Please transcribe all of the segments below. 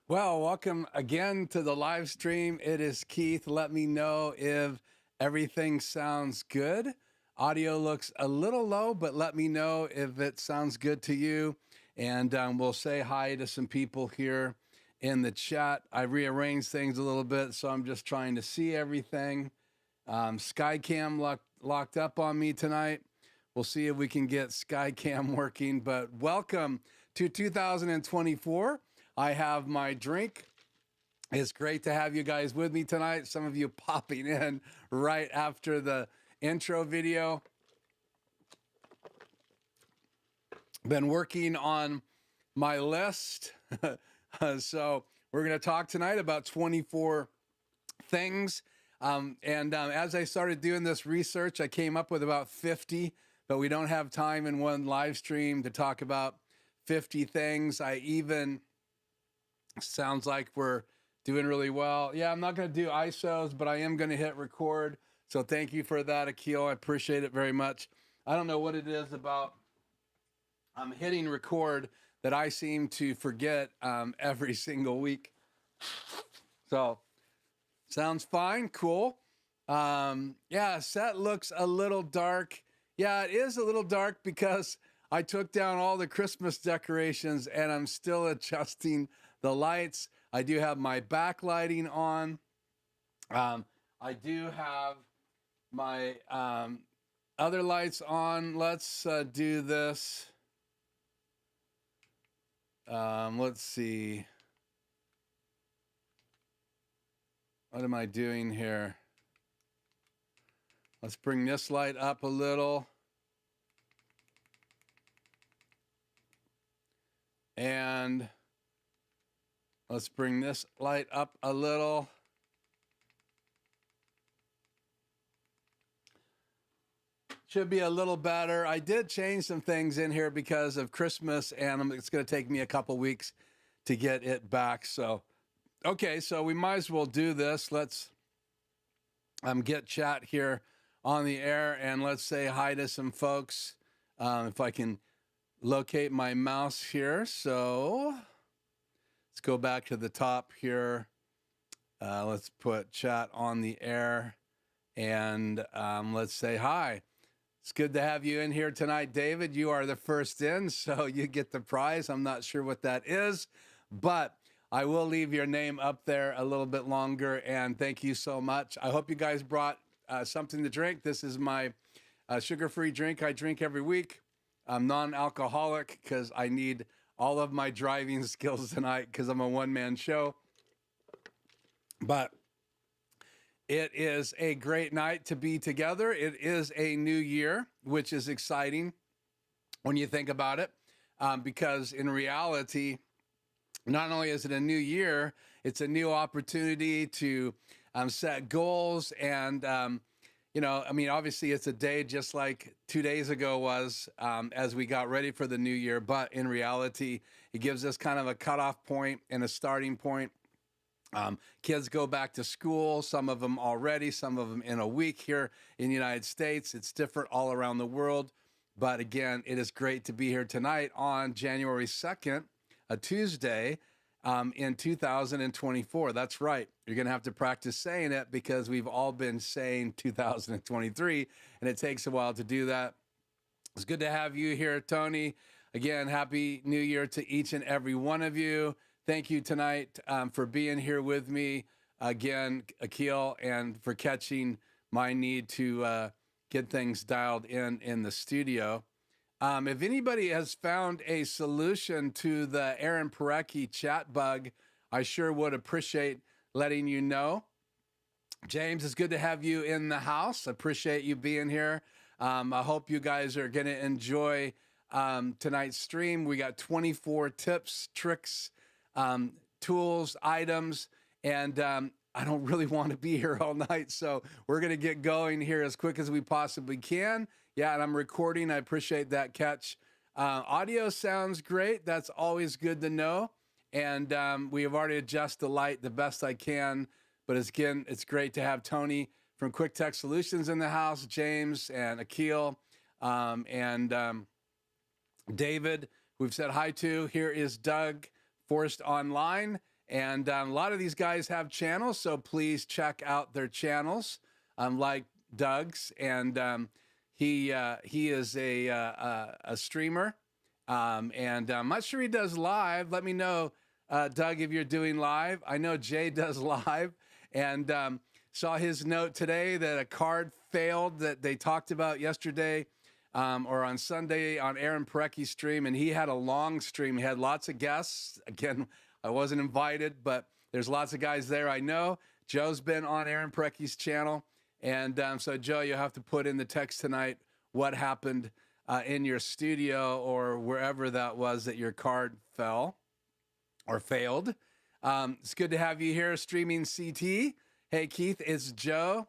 Well, welcome again to the live stream. It is Keith. Let me know if everything sounds good. Audio looks a little low, but let me know if it sounds good to you. And we'll say hi to some people here in the chat. I rearranged things a little bit, so I'm just trying to see everything. Skycam locked up on me tonight. We'll see if we can get Skycam working, but welcome to 2024. I have my drink. It's great to have you guys with me tonight. Some of you popping in right after the intro video. Been working on my list. So we're going to talk tonight about 24 things. As I started doing this research, I came up with about 50, but we don't have time in one live stream to talk about 50 things. Sounds like we're doing really well. Yeah, I'm not going to do ISOs, but I am going to hit record. So thank you for that, Akil. I appreciate it very much. I don't know what it is about hitting record that I seem to forget every single week. So sounds fine. Cool. Yeah, set looks a little dark. Yeah, it is a little dark because I took down all the Christmas decorations and I'm still adjusting the lights. I do have my backlighting on. I do have my other lights on. Let's do this. Let's see. What am I doing here? Let's bring this light up a little. And let's bring this light up a little. Should be a little better. I did change some things in here because of Christmas, and it's going to take me a couple weeks to get it back. So, okay, so we might as well do this. Let's get chat here on the air, and let's say hi to some folks. If I can locate my mouse here. So let's go back to the top here. Let's put chat on the air, and let's say hi. It's good to have you in here tonight, David. You are the first in, so you get the prize. I'm not sure what that is, but I will leave your name up there a little bit longer, and thank you so much. I hope you guys brought something to drink. This is my sugar-free drink I drink every week. I'm non-alcoholic because I need all of my driving skills tonight because I'm a one-man show. But it is a great night to be together. It is a new year, which is exciting when you think about it, because in reality, not only is it a new year, it's a new opportunity to set goals. And, obviously it's a day just like 2 days ago was as we got ready for the new year. But in reality, it gives us kind of a cutoff point and a starting point. Kids go back to school, some of them already, some of them in a week here in the United States. It's different all around the world. But again, it is great to be here tonight on January 2nd, a Tuesday in 2024. That's right. You're going to have to practice saying it because we've all been saying 2023, and it takes a while to do that. It's good to have you here, Tony. Again, Happy New Year to each and every one of you. Thank you tonight for being here with me again, Akil, and for catching my need to get things dialed in the studio. If anybody has found a solution to the Aaron Parecki chat bug, I sure would appreciate letting you know. James, it's good to have you in the house. Appreciate you being here. I hope you guys are going to enjoy tonight's stream. We got 24 tips, tricks, tools, items, and I don't really want to be here all night, so we're going to get going here as quick as we possibly can. Yeah, and I'm recording. I appreciate that catch. Audio sounds great. That's always good to know. And we have already adjusted the light the best I can. But again, it's great to have Tony from Quick Tech Solutions in the house, James and Akil, and David, we've said hi to. Here is Doug Forrest online. And a lot of these guys have channels, so please check out their channels, like Doug's. And he is a streamer, and I'm not sure he does live. Let me know, Doug, if you're doing live. I know Jay does live, and saw his note today that a card failed that they talked about yesterday. Or on Sunday on Aaron Parecki's stream, and he had a long stream. He had lots of guests. Again, I wasn't invited, but there's lots of guys there I know. Joe's been on Aaron Parecki's channel, and so Joe, you'll have to put in the text tonight what happened in your studio or wherever that was that your card fell or failed. It's good to have you here streaming CT. Hey, Keith, it's Joe.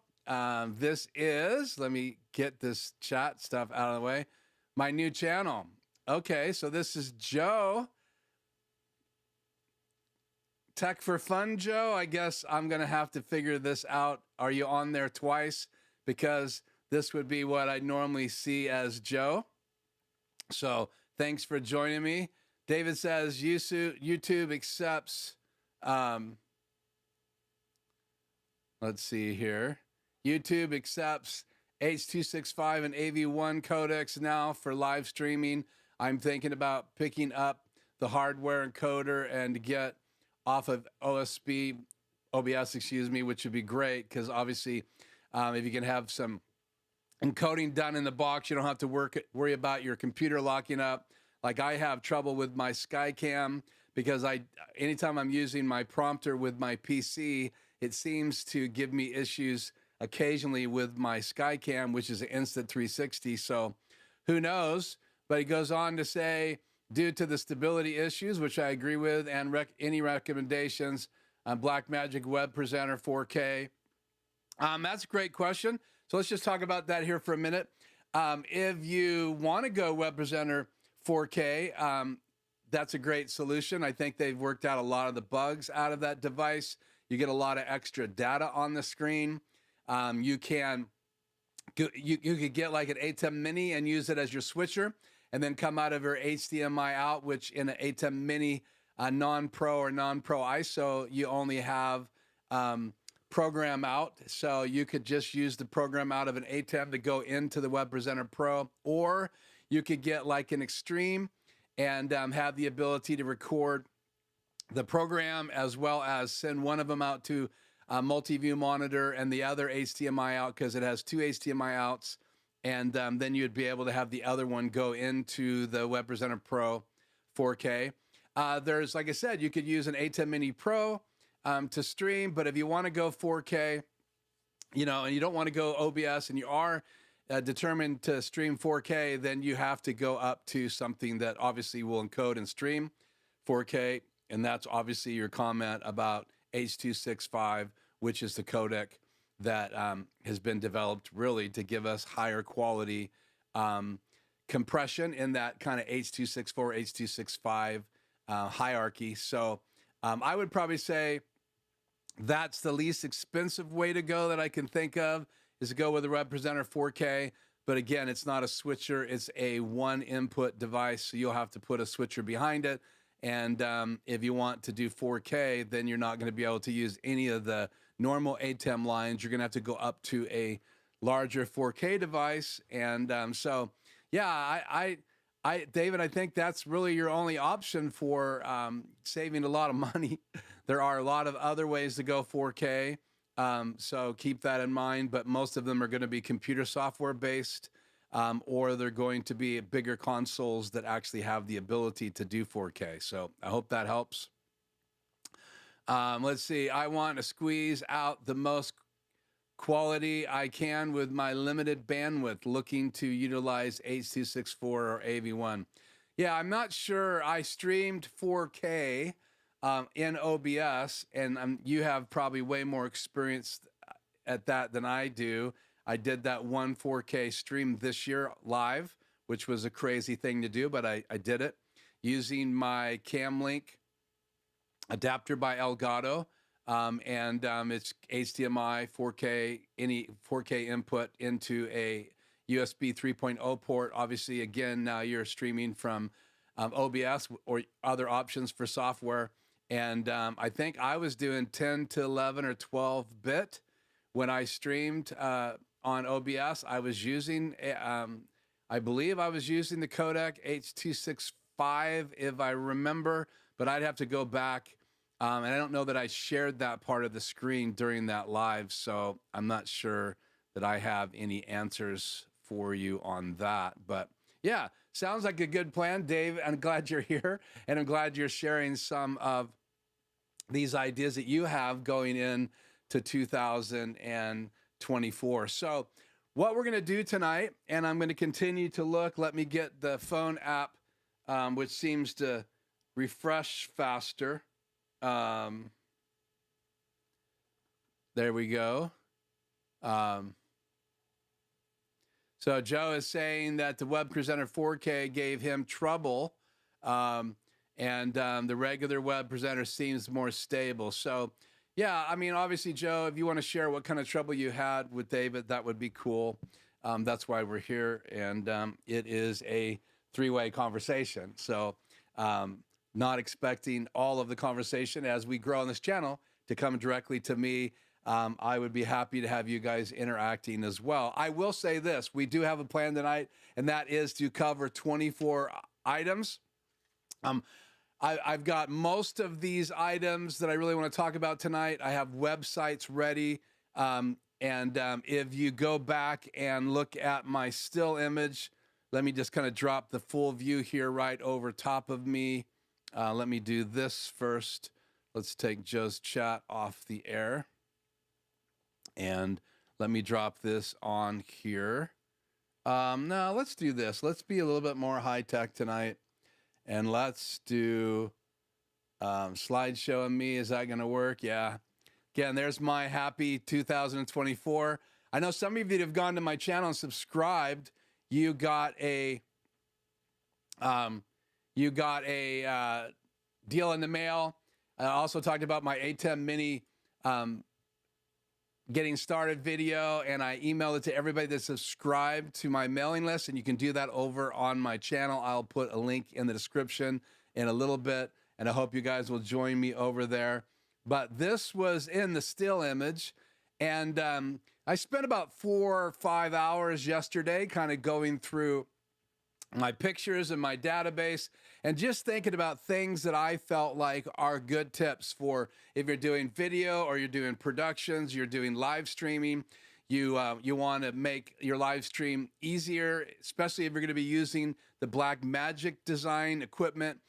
This is, let me get this chat stuff out of the way, my new channel. Okay, so this is Joe. Tech for Fun, Joe. I guess I'm going to have to figure this out. Are you on there twice? Because this would be what I normally see as Joe. So thanks for joining me. David says YouTube accepts, let's see here. YouTube accepts H.265 and AV1 codecs now for live streaming. I'm thinking about picking up the hardware encoder and get off of OBS, which would be great because obviously if you can have some encoding done in the box, you don't have to worry about your computer locking up. Like I have trouble with my Skycam because anytime I'm using my prompter with my PC, it seems to give me issues occasionally with my Skycam, which is an Insta360. So who knows? But he goes on to say, due to the stability issues, which I agree with, and any recommendations on Blackmagic Web Presenter 4K? That's a great question. So let's just talk about that here for a minute. If you want to go Web Presenter 4K, that's a great solution. I think they've worked out a lot of the bugs out of that device. You get a lot of extra data on the screen. You could get like an ATEM Mini and use it as your switcher, and then come out of your HDMI out, which in an ATEM Mini non-pro or non-pro ISO, you only have program out. So you could just use the program out of an ATEM to go into the Web Presenter Pro, or you could get like an Extreme and have the ability to record the program as well as send one of them out to a multi-view monitor and the other HDMI out, because it has two HDMI outs. And then you'd be able to have the other one go into the Web Presenter Pro 4K. There's, like I said, you could use an ATEM Mini Pro to stream, but if you want to go 4K, and you don't want to go OBS and you are determined to stream 4K, then you have to go up to something that obviously will encode and stream 4K. And that's obviously your comment about H.265, which is the codec that has been developed really to give us higher quality compression in that kind of H.264, H.265 hierarchy. So I would probably say that's the least expensive way to go that I can think of, is to go with the Web Presenter 4K. But again, it's not a switcher, it's a one input device. So you'll have to put a switcher behind it. And if you want to do 4K, then you're not going to be able to use any of the normal ATEM lines. You're going to have to go up to a larger 4K device. And so, yeah, David, I think that's really your only option for saving a lot of money. There are a lot of other ways to go 4K. So keep that in mind. But most of them are going to be computer software based. Or they're going to be bigger consoles that actually have the ability to do 4K. So I hope that helps. Let's see. I want to squeeze out the most quality I can with my limited bandwidth, looking to utilize H.264 or AV1. Yeah, I'm not sure. I streamed 4K in OBS, and you have probably way more experience at that than I do. I did that one 4K stream this year live, which was a crazy thing to do, but I did it using my Camlink adapter by Elgato, and it's HDMI 4K, any 4K input into a USB 3.0 port. Obviously, again, now you're streaming from OBS or other options for software, And I think I was doing 10 to 11 or 12 bit when I streamed on OBS. I was using, I believe I was using the codec H.265 if I remember, but I'd have to go back. And I don't know that I shared that part of the screen during that live, so I'm not sure that I have any answers for you on that. But yeah, sounds like a good plan, Dave. I'm glad you're here, and I'm glad you're sharing some of these ideas that you have going in to 2024. So what we're going to do tonight, and I'm going to continue to look, let me get the phone app, which seems to refresh faster. There we go. So Joe is saying that the Web Presenter 4K gave him trouble, and the regular Web Presenter seems more stable. So, yeah, I mean, obviously, Joe, if you want to share what kind of trouble you had with David, that would be cool. That's why we're here, and it is a three-way conversation. So, not expecting all of the conversation as we grow on this channel to come directly to me. I would be happy to have you guys interacting as well. I will say this, we do have a plan tonight, and that is to cover 24 items. I've got most of these items that I really want to talk about tonight. I have websites ready. If you go back and look at my still image, let me just kind of drop the full view here right over top of me. Let me do this first. Let's take Joe's chat off the air. And let me drop this on here. No, let's do this. Let's be a little bit more high tech tonight. And let's do slideshow and me. Is that going to work? Yeah. Again, there's my happy 2024. I know some of you that have gone to my channel and subscribed. You got a deal in the mail. I also talked about my ATEM Mini getting started video, and I emailed it to everybody that subscribed to my mailing list, and you can do that over on my channel. I'll put a link in the description in a little bit, and I hope you guys will join me over there. But this was in the still image, and I spent about 4 or 5 hours yesterday kind of going through my pictures and my database and just thinking about things that I felt like are good tips for if you're doing video or you're doing productions, you're doing live streaming, you want to make your live stream easier, especially if you're going to be using the Blackmagic design equipment.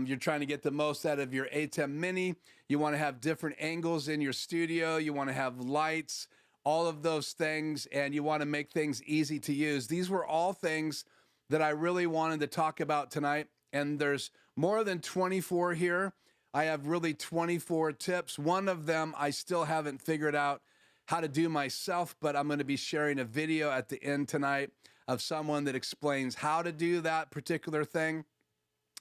You're trying to get the most out of your ATEM Mini. You want to have different angles in your studio. You want to have lights, all of those things, and you want to make things easy to use. These were all things that I really wanted to talk about tonight. And there's more than 24 here. I have really 24 tips. One of them I still haven't figured out how to do myself, but I'm going to be sharing a video at the end tonight of someone that explains how to do that particular thing.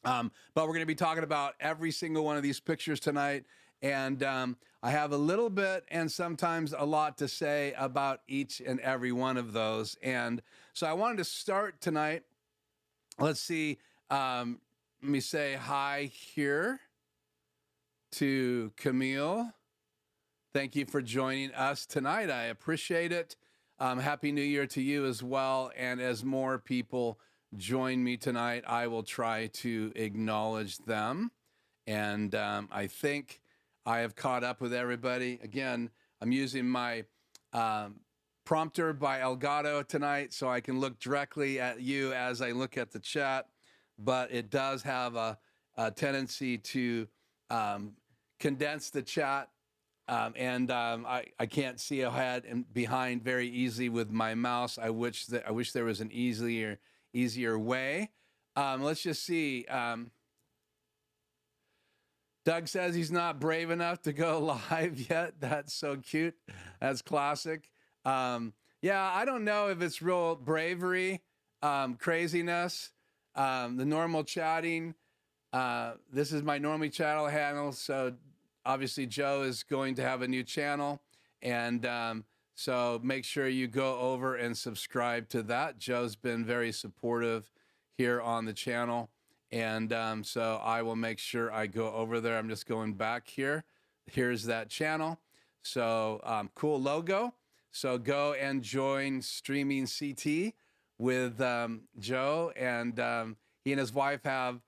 But we're going to be talking about every single one of these pictures tonight. And I have a little bit and sometimes a lot to say about each and every one of those. And so I wanted to start tonight. Let's see. Let me say hi here to Camille. Thank you for joining us tonight. I appreciate it. Happy New Year to you as well. And as more people join me tonight, I will try to acknowledge them. And I think I have caught up with everybody. Again, I'm using my prompter by Elgato tonight so I can look directly at you as I look at the chat, but it does have a tendency to condense the chat, and I can't see ahead and behind very easily with my mouse. I wish there was an easier way. Let's just see. Doug says he's not brave enough to go live yet. That's so cute. That's classic. Yeah, I don't know if it's real bravery, craziness, the normal chatting. This is my normally channel handle. So obviously Joe is going to have a new channel. And so make sure you go over and subscribe to that. Joe's been very supportive here on the channel. And so I will make sure I go over there. I'm just going back here. Here's that channel. So cool logo. So go and join Streaming CT with Joe. And he and his wife have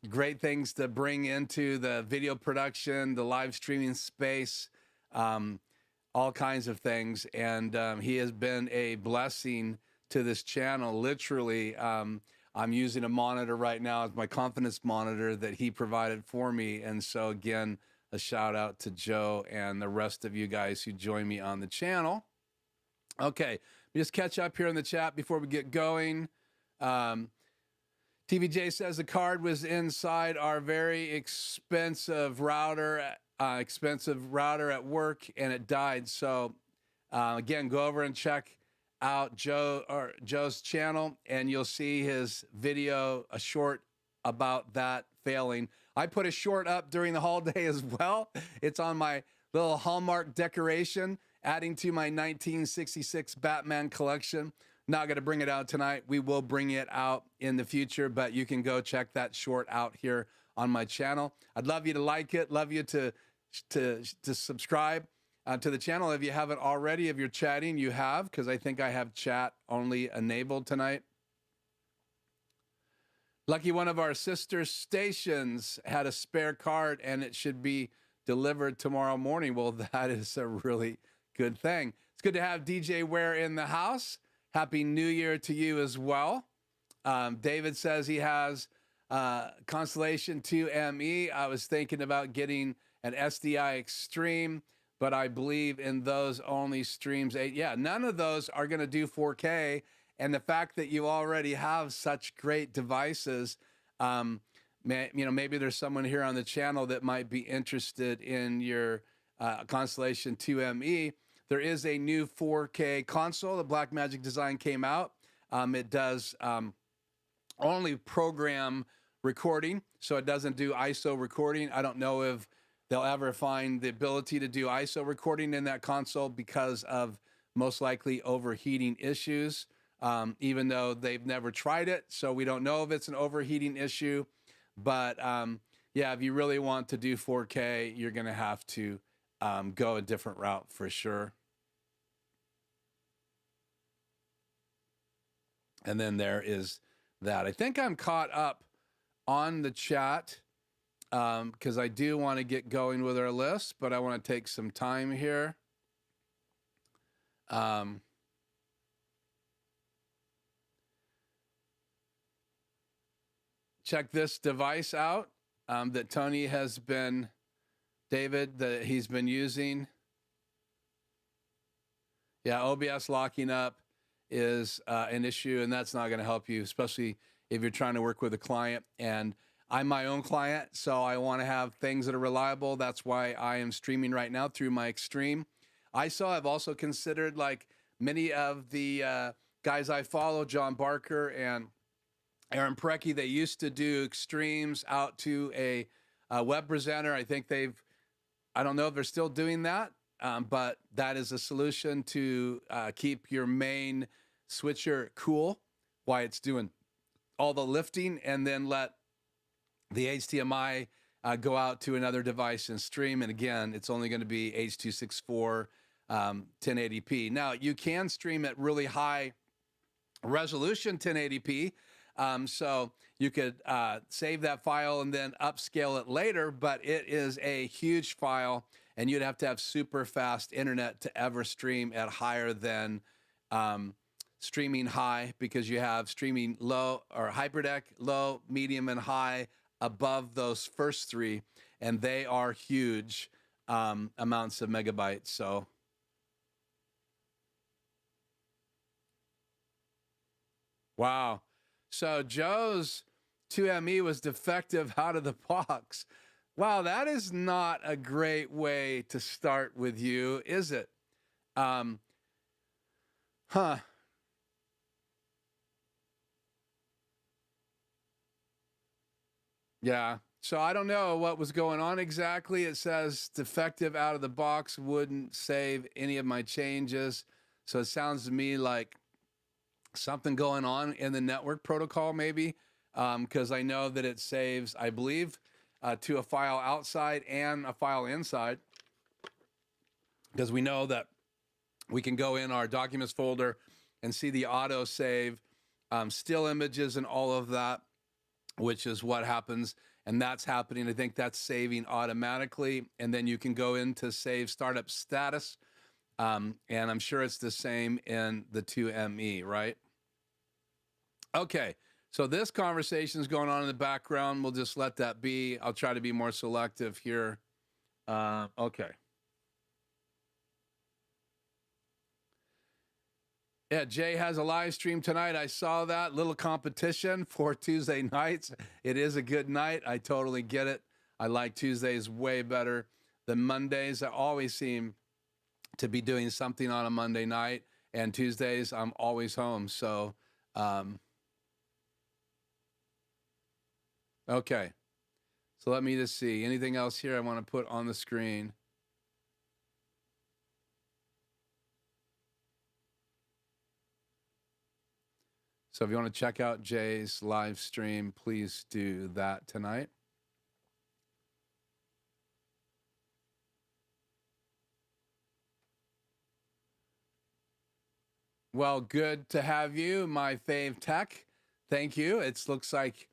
great things to bring into the video production, the live streaming space, all kinds of things. And he has been a blessing to this channel. Literally, I'm using a monitor right now as my confidence monitor that he provided for me. And so again, a shout out to Joe and the rest of you guys who join me on the channel. Okay, just catch up here in the chat before we get going. TVJ says the card was inside our very expensive router at work, and it died. So again, go over and check out Joe's channel, and you'll see his video, a short about that failing. I put a short up during the holiday as well. It's on my little Hallmark decoration, adding to my 1966 Batman collection. Not going to bring it out tonight. We will bring it out in the future, but you can go check that short out here on my channel. I'd love you to like it. Love you to subscribe to the channel if you haven't already. If you're chatting, you have, because I think I have chat only enabled tonight. Lucky one of our sister stations had a spare card and it should be delivered tomorrow morning. Well, that is a really good thing. It's good to have DJ Ware in the house. Happy New Year to you as well. David says he has Constellation 2ME. I was thinking about getting an SDI Extreme, but I believe in those only streams 8. Yeah, none of those are going to do 4K. And the fact that you already have such great devices, maybe there's someone here on the channel that might be interested in your Constellation 2ME. There is a new 4K console. The Blackmagic design came out. It does only program recording, so it doesn't do ISO recording. I don't know if they'll ever find the ability to do ISO recording in that console because of most likely overheating issues, even though they've never tried it. So we don't know if it's an overheating issue. But yeah, if you really want to do 4K, you're going to have to go a different route for sure. And then there is that. I think I'm caught up on the chat because I do want to get going with our list, but I want to take some time here. Check this device out that Tony has been, David, that he's been using. Yeah, OBS locking up is an issue, and that's not going to help you, especially if you're trying to work with a client. And I'm my own client, so I want to have things that are reliable. That's why I am streaming right now through my Extreme. I've also considered, like many of the guys I follow, John Barker and Aaron Parecki, they used to do Extremes out to a web presenter. I think I don't know if they're still doing that, but that is a solution to keep your main switcher cool while it's doing all the lifting, and then let the HDMI go out to another device and stream. And again, it's only going to be H.264 1080p. Now, you can stream at really high resolution 1080p. So you could save that file and then upscale it later, but it is a huge file, and you'd have to have super fast internet to ever stream at higher than streaming high, because you have streaming low or hyperdeck, low, medium, and high above those first three, and they are huge amounts of megabytes. So wow. So Joe's 2ME was defective out of the box. Wow, that is not a great way to start with you, is it? Yeah. So I don't know what was going on exactly. It says defective out of the box, wouldn't save any of my changes. So it sounds to me like something going on in the network protocol, maybe. because I know that it saves, I believe, to a file outside and a file inside, because we know that we can go in our documents folder and see the auto save, still images and all of that, which is what happens. And that's happening. I think that's saving automatically. And then you can go into save startup status. And I'm sure it's the same in the 2ME, right? Okay. So this conversation is going on in the background. We'll just let that be. I'll try to be more selective here. Okay. Yeah, Jay has a live stream tonight. I saw that little competition for Tuesday nights. It is a good night. I totally get it. I like Tuesdays way better than Mondays. I always seem to be doing something on a Monday night, and Tuesdays I'm always home. So, okay. So let me just see. Anything else here I want to put on the screen? So if you want to check out Jay's live stream, please do that tonight. Well, good to have you, my fave tech. Thank you. It looks like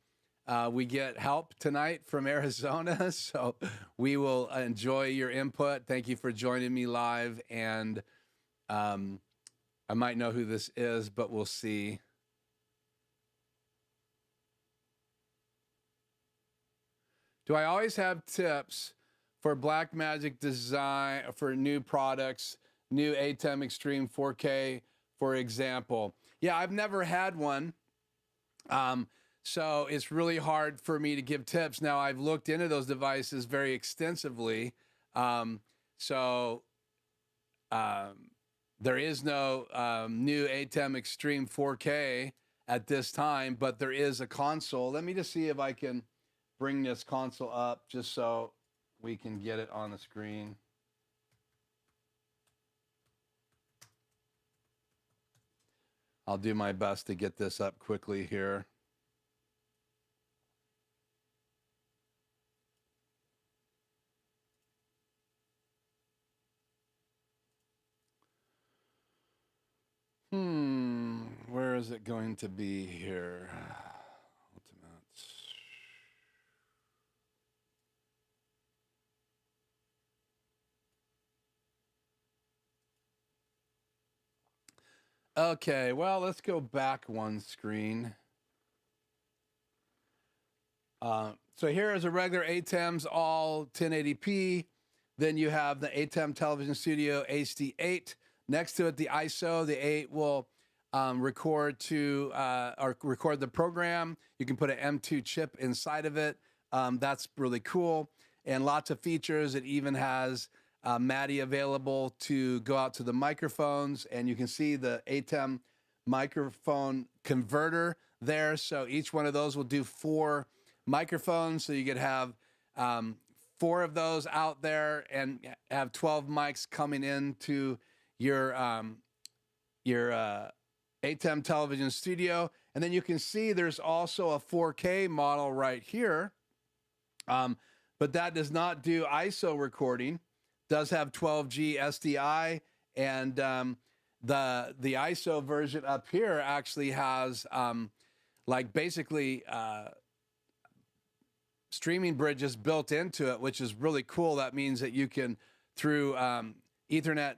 we get help tonight from Arizona, so we will enjoy your input. Thank you for joining me live, and I might know who this is, but we'll see. Do I always have tips for Blackmagic design for new products, new ATEM Extreme 4K, for example? Yeah, I've never had one. So it's really hard for me to give tips. Now, I've looked into those devices very extensively. There is no new ATEM Extreme 4K at this time, but there is a console. Let me just see if I can bring this console up just so we can get it on the screen. I'll do my best to get this up quickly here. Where is it going to be here? Okay, well, let's go back one screen. So here is a regular ATEMs, all 1080p. Then you have the ATEM Television Studio HD8. Next to it, the ISO. The 8 will record the program. You can put an M2 chip inside of it. That's really cool. And lots of features. It even has MADI available to go out to the microphones. And you can see the ATEM microphone converter there. So each one of those will do 4 microphones. So you could have 4 of those out there and have 12 mics coming into your ATEM Television Studio. And then you can see there's also a 4K model right here. But that does not do ISO recording. Does have 12G SDI, and the ISO version up here actually has like basically streaming bridges built into it, which is really cool. That means that you can, through Ethernet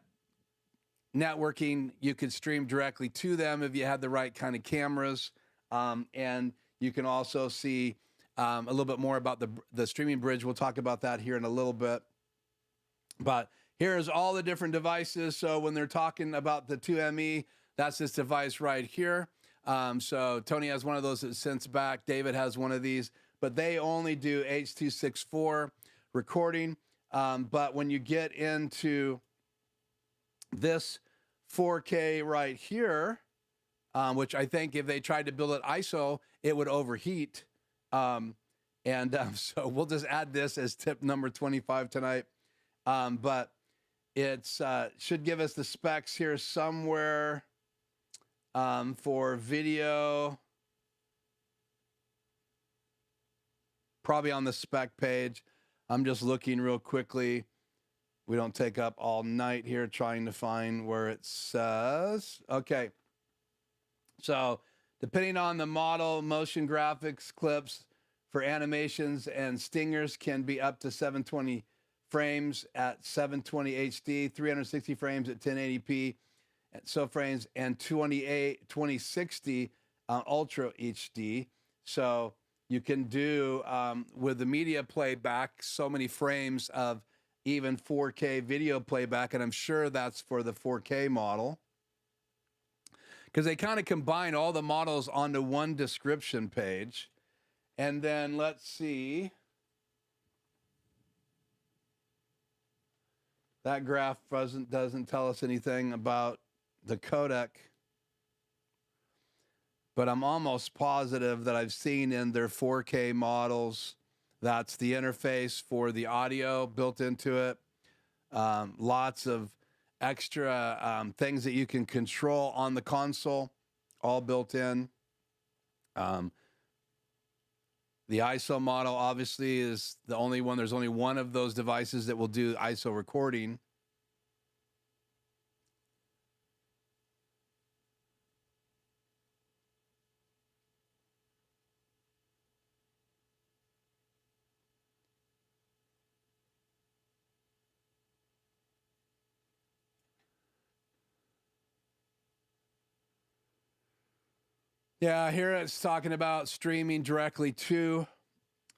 networking, you could stream directly to them if you had the right kind of cameras. And you can also see a little bit more about the streaming bridge. We'll talk about that here in a little bit. But here's all the different devices. So when they're talking about the 2ME, that's this device right here. So Tony has one of those that sends back. David has one of these, but they only do H.264 recording. But when you get into this 4K right here, which I think if they tried to build it ISO, it would overheat. So we'll just add this as tip number 25 tonight. But it's should give us the specs here somewhere for video. probably on the spec page. I'm just looking real quickly. We don't take up all night here trying to find where it says. Okay. So depending on the model, motion graphics clips for animations and stingers can be up to 720 frames at 720 HD, 360 frames at 1080p, so frames, and 2060 Ultra HD. So you can do, with the media playback, so many frames of even 4K video playback, and I'm sure that's for the 4K model, because they kind of combine all the models onto one description page. And then let's see. That graph doesn't tell us anything about the codec, but I'm almost positive that I've seen in their 4K models, that's the interface for the audio built into it. Lots of extra things that you can control on the console, all built in. The ISO model obviously is the only one. There's only one of those devices that will do ISO recording. Yeah, here it's talking about streaming directly to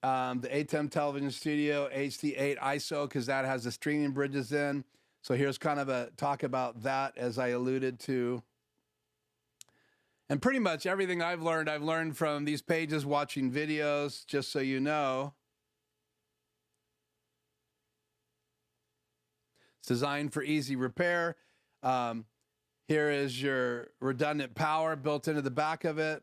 the ATEM Television Studio HD8 ISO, because that has the streaming bridges in. So here's kind of a talk about that, as I alluded to. And pretty much everything I've learned from these pages, watching videos, just so you know. It's designed for easy repair. Here is your redundant power built into the back of it.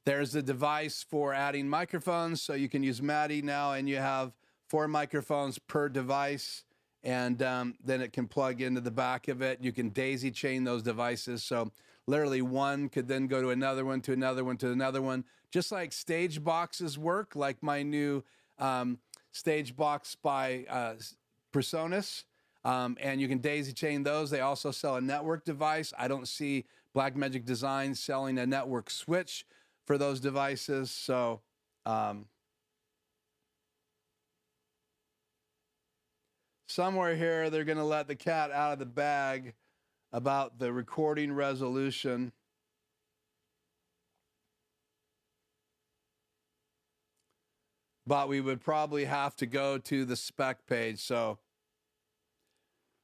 There's the device for adding microphones, so you can use MADI now, and you have 4 microphones per device, and then it can plug into the back of it. You can daisy chain those devices, so literally one could then go to another one, to another one, to another one, just like stage boxes work, like my new stage box by Presonus. And you can daisy chain those. They also sell a network device. I don't see Blackmagic Design selling a network switch for those devices. So somewhere here, they're going to let the cat out of the bag about the recording resolution. But we would probably have to go to the spec page. So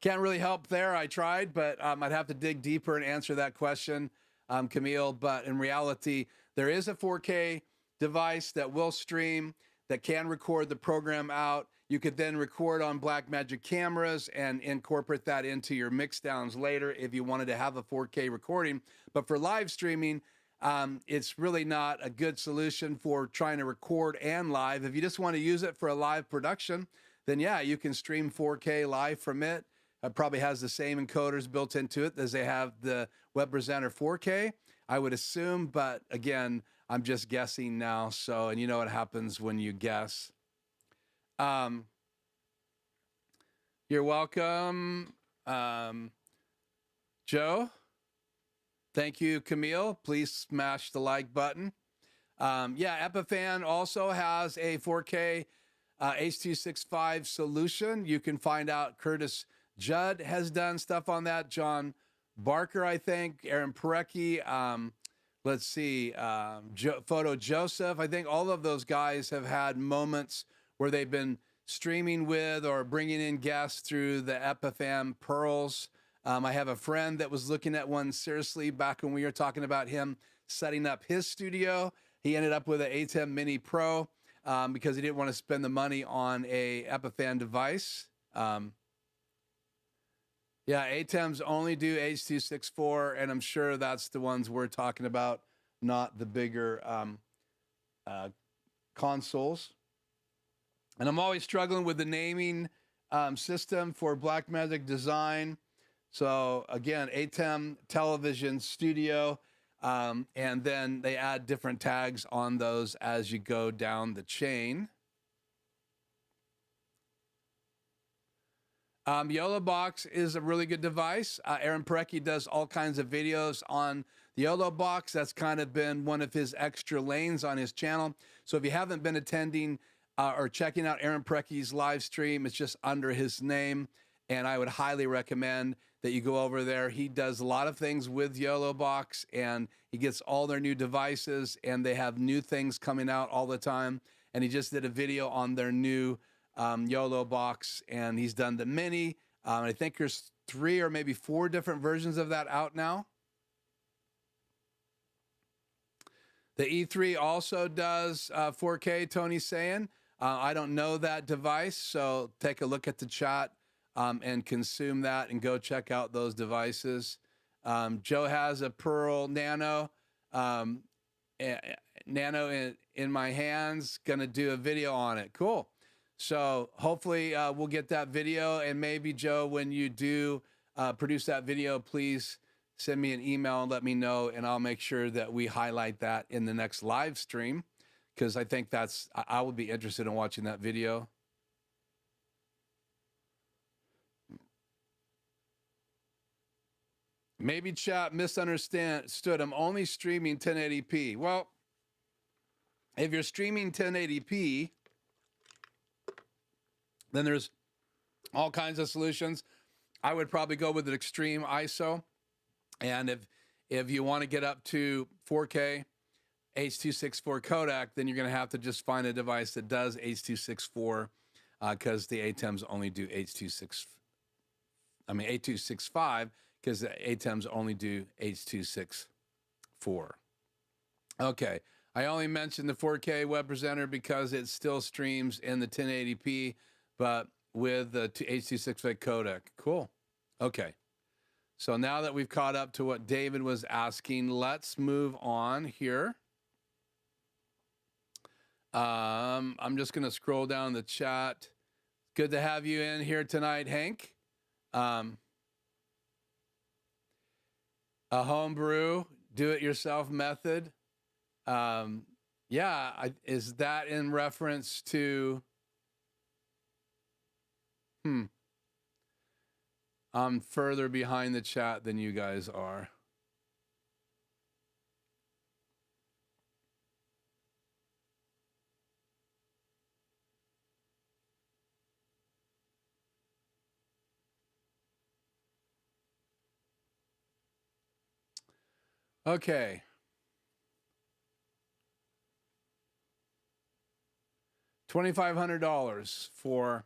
can't really help there. I tried, but I'd have to dig deeper and answer that question, Camille. But in reality, there is a 4K device that will stream, that can record the program out. You could then record on Blackmagic cameras and incorporate that into your mix downs later if you wanted to have a 4K recording. But for live streaming, it's really not a good solution for trying to record and live. If you just want to use it for a live production, then yeah, you can stream 4K live from it. It probably has the same encoders built into it as they have the Web Presenter 4K, I would assume. But again, I'm just guessing now. So, and you know what happens when you guess. You're welcome, Joe. Thank you, Camille. Please smash the like button. Yeah, Epiphan also has a 4K H.265 solution. You can find out Curtis Judd has done stuff on that. John Barker, I think. Aaron Parecki. Let's see. Photo Joseph. I think all of those guys have had moments where they've been streaming with or bringing in guests through the Epiphan Pearls. I have a friend that was looking at one seriously back when we were talking about him setting up his studio. He ended up with an ATEM Mini Pro because he didn't want to spend the money on a Epiphan device. Yeah, ATEMs only do H.264, and I'm sure that's the ones we're talking about, not the bigger consoles. And I'm always struggling with the naming system for Blackmagic Design. So again, ATEM Television Studio. And then they add different tags on those as you go down the chain. YOLO Box is a really good device. Aaron Parecki does all kinds of videos on the YOLO Box. That's kind of been one of his extra lanes on his channel. So if you haven't been attending or checking out Aaron Parecki's live stream, it's just under his name. And I would highly recommend that you go over there. He does a lot of things with YOLO Box, and he gets all their new devices, and they have new things coming out all the time. And he just did a video on their new YOLO Box, and he's done the mini. I think there's 3 or maybe 4 different versions of that out now. The E3 also does 4K, Tony's saying. I don't know that device, so take a look at the chat and consume that and go check out those devices. Joe has a Pearl Nano, Nano in my hands, gonna do a video on it. Cool. So hopefully we'll get that video, and maybe Joe, when you do produce that video, please send me an email and let me know, and I'll make sure that we highlight that in the next live stream, because I think I would be interested in watching that video. Maybe chat misunderstood. I'm only streaming 1080p. Well, if you're streaming 1080p, then there's all kinds of solutions. I would probably go with an extreme ISO. And if you want to get up to 4K H.264 codec, then you're going to have to just find a device that does H.264, because the ATEMs only do H.265, because the ATEMs only do H.264. Okay, I only mentioned the 4K web presenter because it still streams in the 1080p, but with the H.265 codec. Cool. Okay. So now that we've caught up to what David was asking, let's move on here. I'm just going to scroll down the chat. Good to have you in here tonight, Hank. A homebrew, do-it-yourself method. Yeah, is that in reference to... I'm further behind the chat than you guys are. Okay. $2,500 for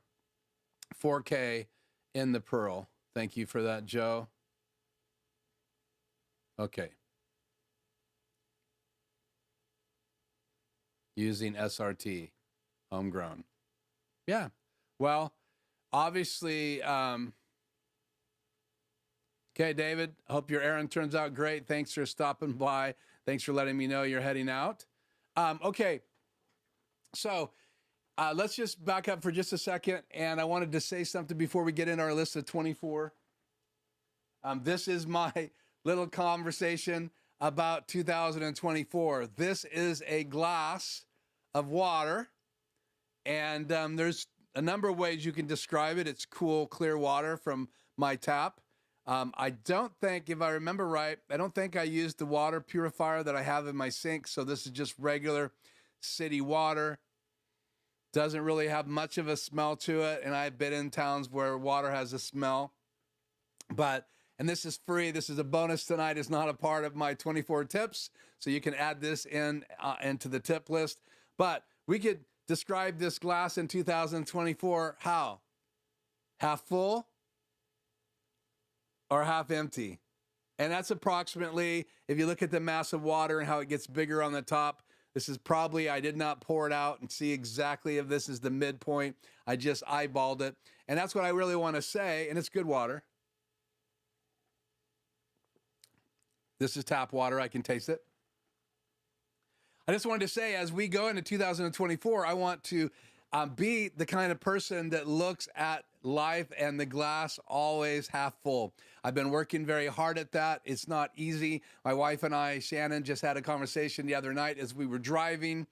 4K in the Pearl. Thank you for that, Joe. Okay. Using SRT, homegrown. Yeah. Well, obviously, okay, David, hope your errand turns out great. Thanks for stopping by. Thanks for letting me know you're heading out. Okay. So let's just back up for just a second. And I wanted to say something before we get in our list of 24. This is my little conversation about 2024. This is a glass of water. And there's a number of ways you can describe it. It's cool, clear water from my tap. I don't think, if I remember right, I don't think I used the water purifier that I have in my sink. So this is just regular city water. Doesn't really have much of a smell to it. And I've been in towns where water has a smell. And this is free. This is a bonus tonight. It's not a part of my 24 tips. So you can add this into the tip list. But we could describe this glass in 2024 how? Half full or half empty? And that's approximately, if you look at the mass of water and how it gets bigger on the top, this is probably, I did not pour it out and see exactly if this is the midpoint. I just eyeballed it. And that's what I really want to say. And it's good water. This is tap water. I can taste it. I just wanted to say, as we go into 2024, I want to be the kind of person that looks at life and the glass always half full. I've been working very hard at that. It's not easy. My wife and I, Shannon, just had a conversation the other night as we were driving.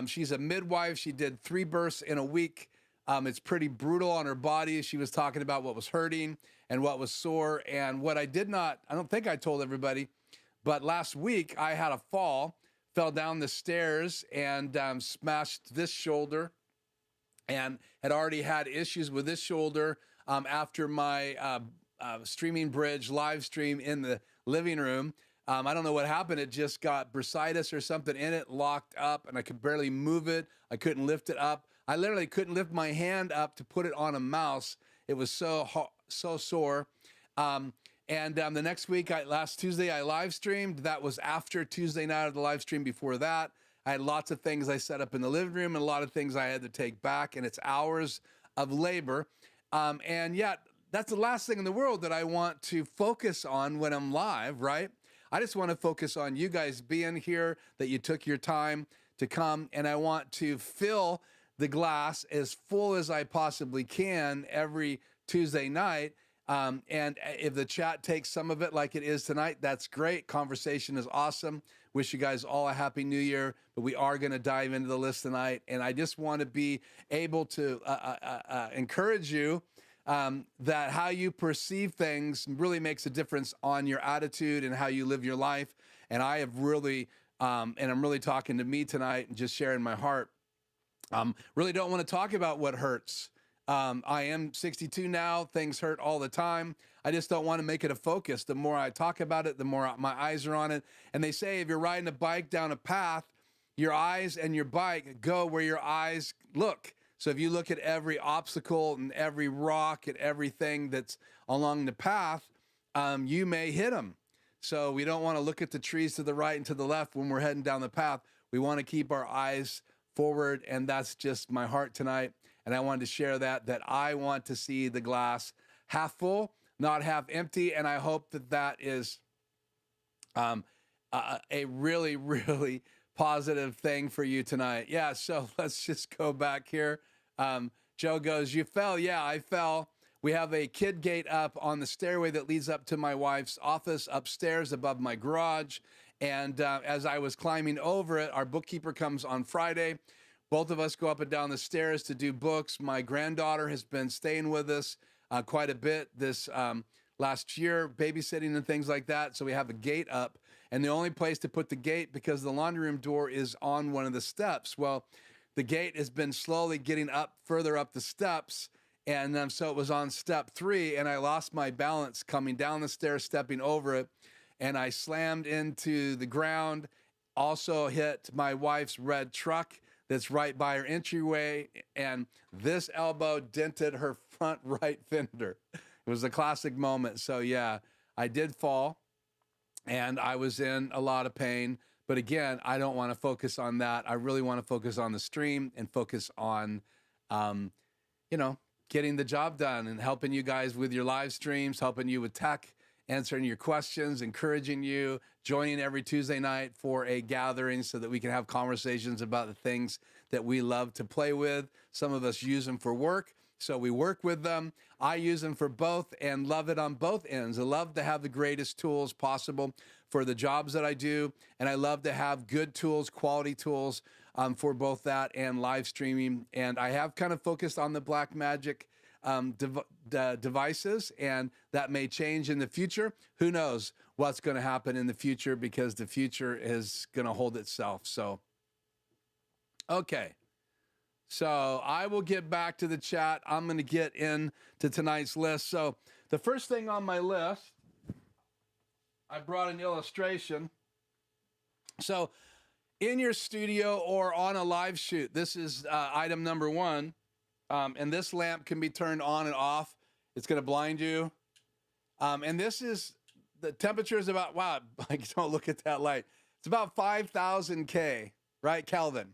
She's a midwife. She did 3 births in a week. It's pretty brutal on her body. She was talking about what was hurting and what was sore. And what I don't think I told everybody, but last week I had a fall, fell down the stairs and smashed this shoulder, and had already had issues with this shoulder after my streaming bridge live stream in the living room. I don't know what happened. It just got bursitis or something in it, locked up, and I could barely move it. I couldn't lift it up. I literally couldn't lift my hand up to put it on a mouse. It was so sore. The next week, last Tuesday, I live streamed. That was after Tuesday night of the live stream. Before that, I had lots of things I set up in the living room and a lot of things I had to take back, and it's hours of labor. And yet, that's the last thing in the world that I want to focus on when I'm live, right? I just want to focus on you guys being here, that you took your time to come, and I want to fill the glass as full as I possibly can every Tuesday night. And if the chat takes some of it like it is tonight, that's great. Conversation is awesome. Wish you guys all a happy new year, but we are going to dive into the list tonight. And I just want to be able to encourage you that how you perceive things really makes a difference on your attitude and how you live your life. And I have really, and I'm really talking to me tonight and just sharing my heart. Really don't want to talk about what hurts. I am 62 now. Things hurt all the time. I just don't want to make it a focus. The more I talk about it, the more my eyes are on it. And they say if you're riding a bike down a path, your eyes and your bike go where your eyes look. So if you look at every obstacle and every rock and everything that's along the path, you may hit them. So we don't want to look at the trees to the right and to the left when we're heading down the path. We want to keep our eyes forward, and that's just my heart tonight. And I wanted to share that I want to see the glass half full, not half empty. And I hope that is a really, really positive thing for you tonight. Yeah, so let's just go back here. Joe goes, you fell. Yeah, I fell. We have a kid gate up on the stairway that leads up to my wife's office upstairs above my garage. And as I was climbing over it, our bookkeeper comes on Friday. Both of us go up and down the stairs to do books. My granddaughter has been staying with us quite a bit this last year, babysitting and things like that. So we have a gate up. And the only place to put the gate, because the laundry room door is on one of the steps. Well, the gate has been slowly getting up, further up the steps. And so it was on step 3, and I lost my balance coming down the stairs, stepping over it. And I slammed into the ground, also hit my wife's red truck that's right by her entryway, and this elbow dented her front right fender. It was a classic moment. So yeah, I did fall, and I was in a lot of pain. But again, I don't want to focus on that. I really want to focus on the stream and focus on, getting the job done and helping you guys with your live streams, helping you with tech, answering your questions, encouraging you, joining every Tuesday night for a gathering so that we can have conversations about the things that we love to play with. Some of us use them for work, so we work with them. I use them for both and love it on both ends. I love to have the greatest tools possible for the jobs that I do, and I love to have good tools, quality tools for both that and live streaming. And I have kind of focused on the Black Magic devices, and that may change in the future. Who knows what's going to happen in the future, because the future is going to hold itself. So, okay. So I will get back to the chat. I'm going to get into tonight's list. So the first thing on my list, I brought an illustration. So in your studio or on a live shoot, this is item number 1. And this lamp can be turned on and off. It's going to blind you. And this is, the temperature is about, wow, don't look at that light. It's about 5,000 K, right, Kelvin.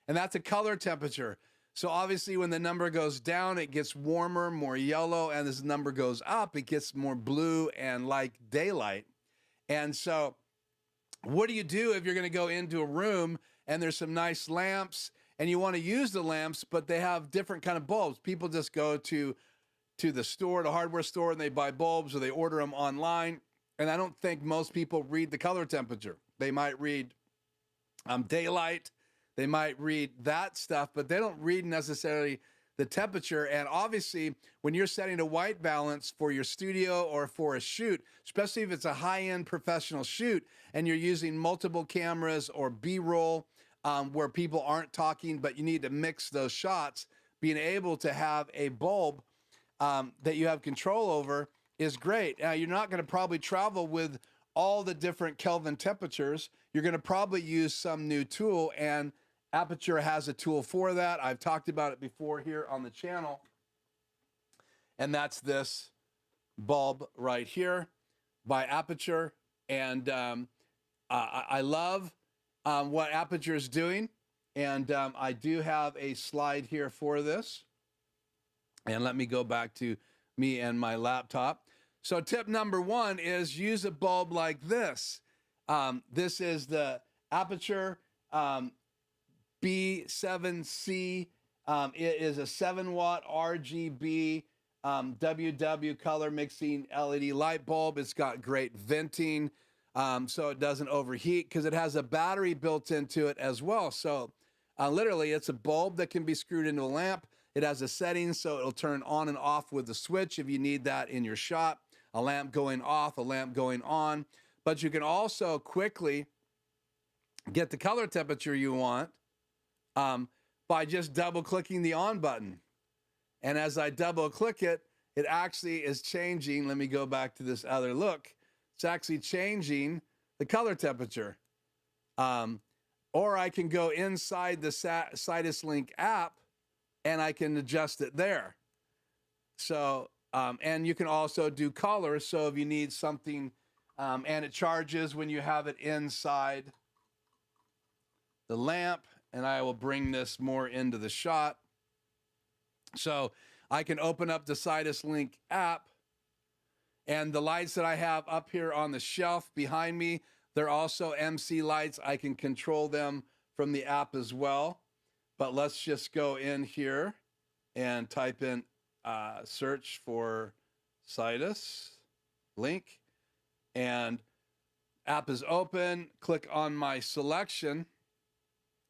And that's a color temperature. So obviously when the number goes down, it gets warmer, more yellow, and this number goes up, it gets more blue and like daylight. And so what do you do if you're going to go into a room and there's some nice lamps and you want to use the lamps, but they have different kind of bulbs? People just go to to the store, the hardware store, and they buy bulbs or they order them online. And I don't think most people read the color temperature. They might read daylight, they might read that stuff, but they don't read necessarily the temperature. And obviously, when you're setting a white balance for your studio or for a shoot, especially if it's a high-end professional shoot and you're using multiple cameras or B-roll where people aren't talking, but you need to mix those shots, being able to have a bulb that you have control over is great. Now, you're not going to probably travel with all the different Kelvin temperatures. You're going to probably use some new tool, and Aperture has a tool for that. I've talked about it before here on the channel, and that's this bulb right here by Aperture. And I love what Aperture is doing, and I do have a slide here for this. And let me go back to me and my laptop. So tip number one is use a bulb like this. This is the Aperture B7C. It is a 7-watt RGB WW color mixing LED light bulb. It's got great venting, so it doesn't overheat because it has a battery built into it as well. So literally, it's a bulb that can be screwed into a lamp. It has a setting so it'll turn on and off with the switch if you need that in your shot. A lamp going off, a lamp going on. But you can also quickly get the color temperature you want by just double clicking the on button. And as I double click it, it actually is changing. Let me go back to this other look. It's actually changing the color temperature. Or I can go inside the Sidus Link app and I can adjust it there. So, and you can also do colors. So if you need something, and it charges when you have it inside the lamp, and I will bring this more into the shot. So I can open up the Sidus Link app, and the lights that I have up here on the shelf behind me, they're also MC lights. I can control them from the app as well. But let's just go in here and type in search for Sidus Link, and app is open. Click on my selection,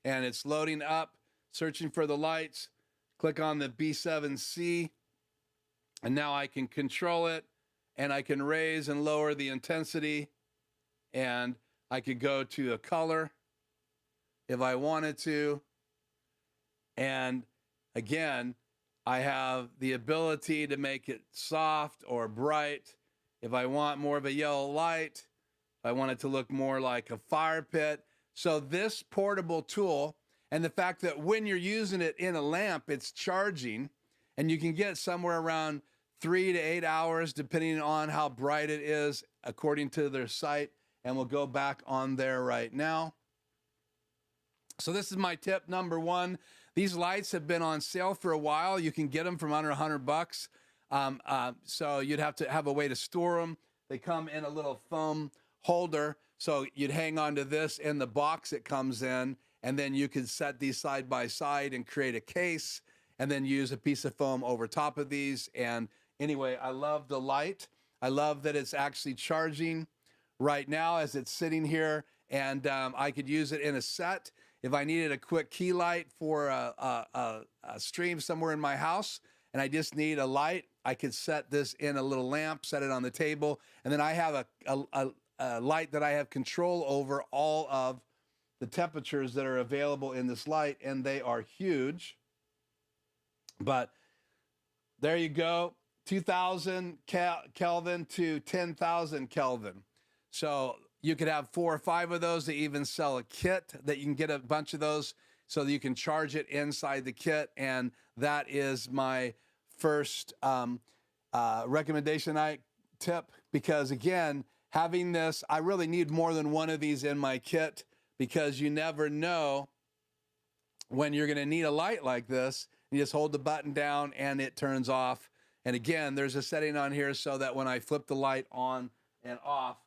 and it's loading up, searching for the lights. Click on the B7C, and now I can control it, and I can raise and lower the intensity, and I could go to a color if I wanted to. And again, I have the ability to make it soft or bright. If I want more of a yellow light, if I want it to look more like a fire pit. So this portable tool, and the fact that when you're using it in a lamp, it's charging, and you can get somewhere around 3 to 8 hours, depending on how bright it is, according to their site. And we'll go back on there right now. So this is my tip number one. These lights have been on sale for a while. You can get them from under $100. So you'd have to have a way to store them. They come in a little foam holder. So you'd hang on to this in the box it comes in, and then you could set these side by side and create a case, and then use a piece of foam over top of these. And anyway, I love the light. I love that it's actually charging right now as it's sitting here, and I could use it in a set. If I needed a quick key light for a stream somewhere in my house, and I just need a light, I could set this in a little lamp, set it on the table, and then I have a light that I have control over all of the temperatures that are available in this light, and they are huge. But there you go, 2,000 Kelvin to 10,000 Kelvin. So you could have 4 or 5 of those. They even sell a kit that you can get a bunch of those so that you can charge it inside the kit. And that is my first recommendation tip, because again, having this, I really need more than one of these in my kit, because you never know when you're going to need a light like this. You just hold the button down and it turns off. And again, there's a setting on here so that when I flip the light on and off,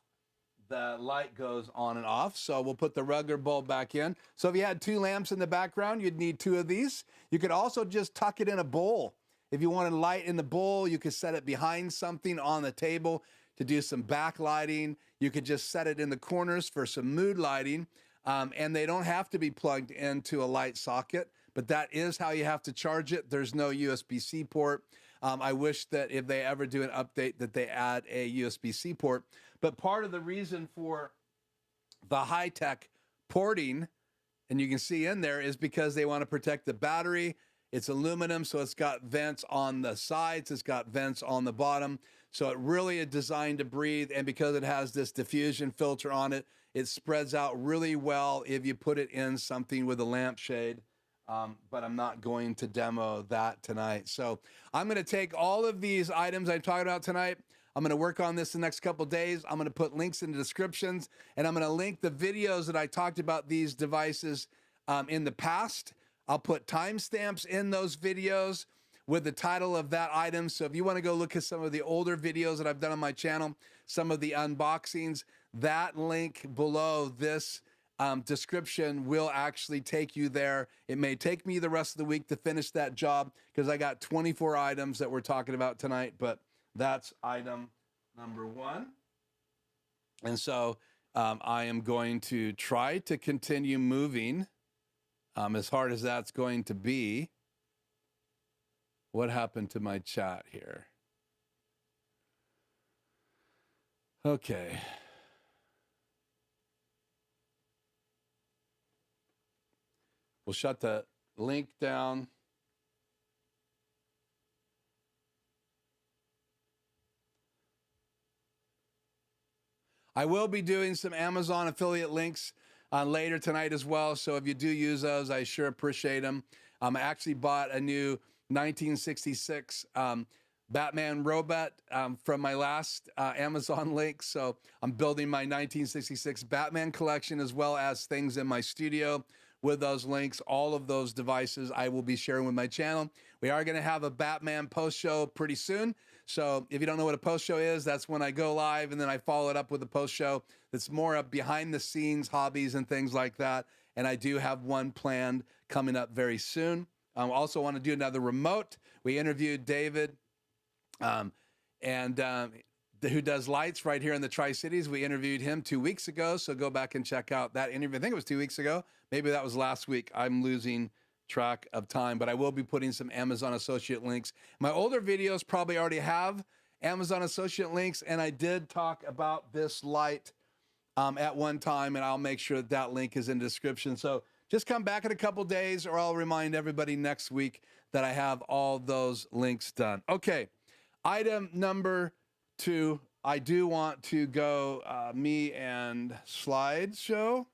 the light goes on and off. So we'll put the regular bulb back in. So if you had 2 lamps in the background, you'd need 2 of these. You could also just tuck it in a bowl. If you wanted light in the bowl, you could set it behind something on the table to do some backlighting. You could just set it in the corners for some mood lighting. And they don't have to be plugged into a light socket, but that is how you have to charge it. There's no USB-C port. I wish that if they ever do an update that they add a USB-C port. But part of the reason for the high-tech porting, and you can see in there, is because they want to protect the battery. It's aluminum, so it's got vents on the sides. It's got vents on the bottom. So it really is designed to breathe. And because it has this diffusion filter on it, it spreads out really well if you put it in something with a lampshade. But I'm not going to demo that tonight. So I'm going to take all of these items I'm talking about tonight. I'm going to work on this the next couple days. I'm going to put links in the descriptions, and I'm going to link the videos that I talked about these devices in the past. I'll put timestamps in those videos with the title of that item. So if you want to go look at some of the older videos that I've done on my channel, some of the unboxings, that link below this description will actually take you there. It may take me the rest of the week to finish that job because I got 24 items that we're talking about tonight, but that's item number 1. And so I am going to try to continue moving as hard as that's going to be. What happened to my chat here? Okay. We'll shut the link down. I will be doing some Amazon affiliate links later tonight as well. So if you do use those, I sure appreciate them. I actually bought a new 1966 Batman robot from my last Amazon link. So I'm building my 1966 Batman collection as well as things in my studio with those links. All of those devices I will be sharing with my channel. We are going to have a Batman post show pretty soon. So if you don't know what a post show is, that's when I go live and then I follow it up with a post show that's more of behind the scenes hobbies and things like that. And I do have one planned coming up very soon. I also want to do another remote. We interviewed David who does lights right here in the Tri-Cities. We interviewed him 2 weeks ago, so go back and check out that interview. I think it was 2 weeks ago. Maybe that was last week. I'm losing track of time, but I will be putting some Amazon associate links. My older videos probably already have Amazon associate links, and I did talk about this light at one time, and I'll make sure that that link is in the description. So just come back in a couple days, or I'll remind everybody next week that I have all those links done. Okay, item number 2. I do want to go me and slideshow.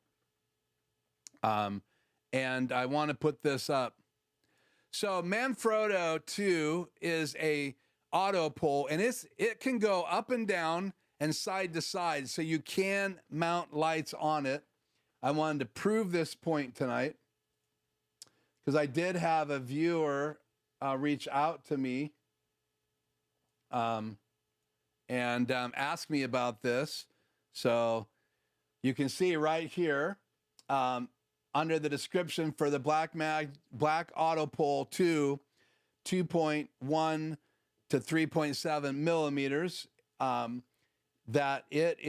And I want to put this up. So Manfrotto 2 is a auto pole, and it can go up and down and side to side, so you can mount lights on it. I wanted to prove this point tonight because I did have a viewer reach out to me and ask me about this. So you can see right here under the description for the Black Auto Pole 2, 2.1 to 3.7 millimeters, that it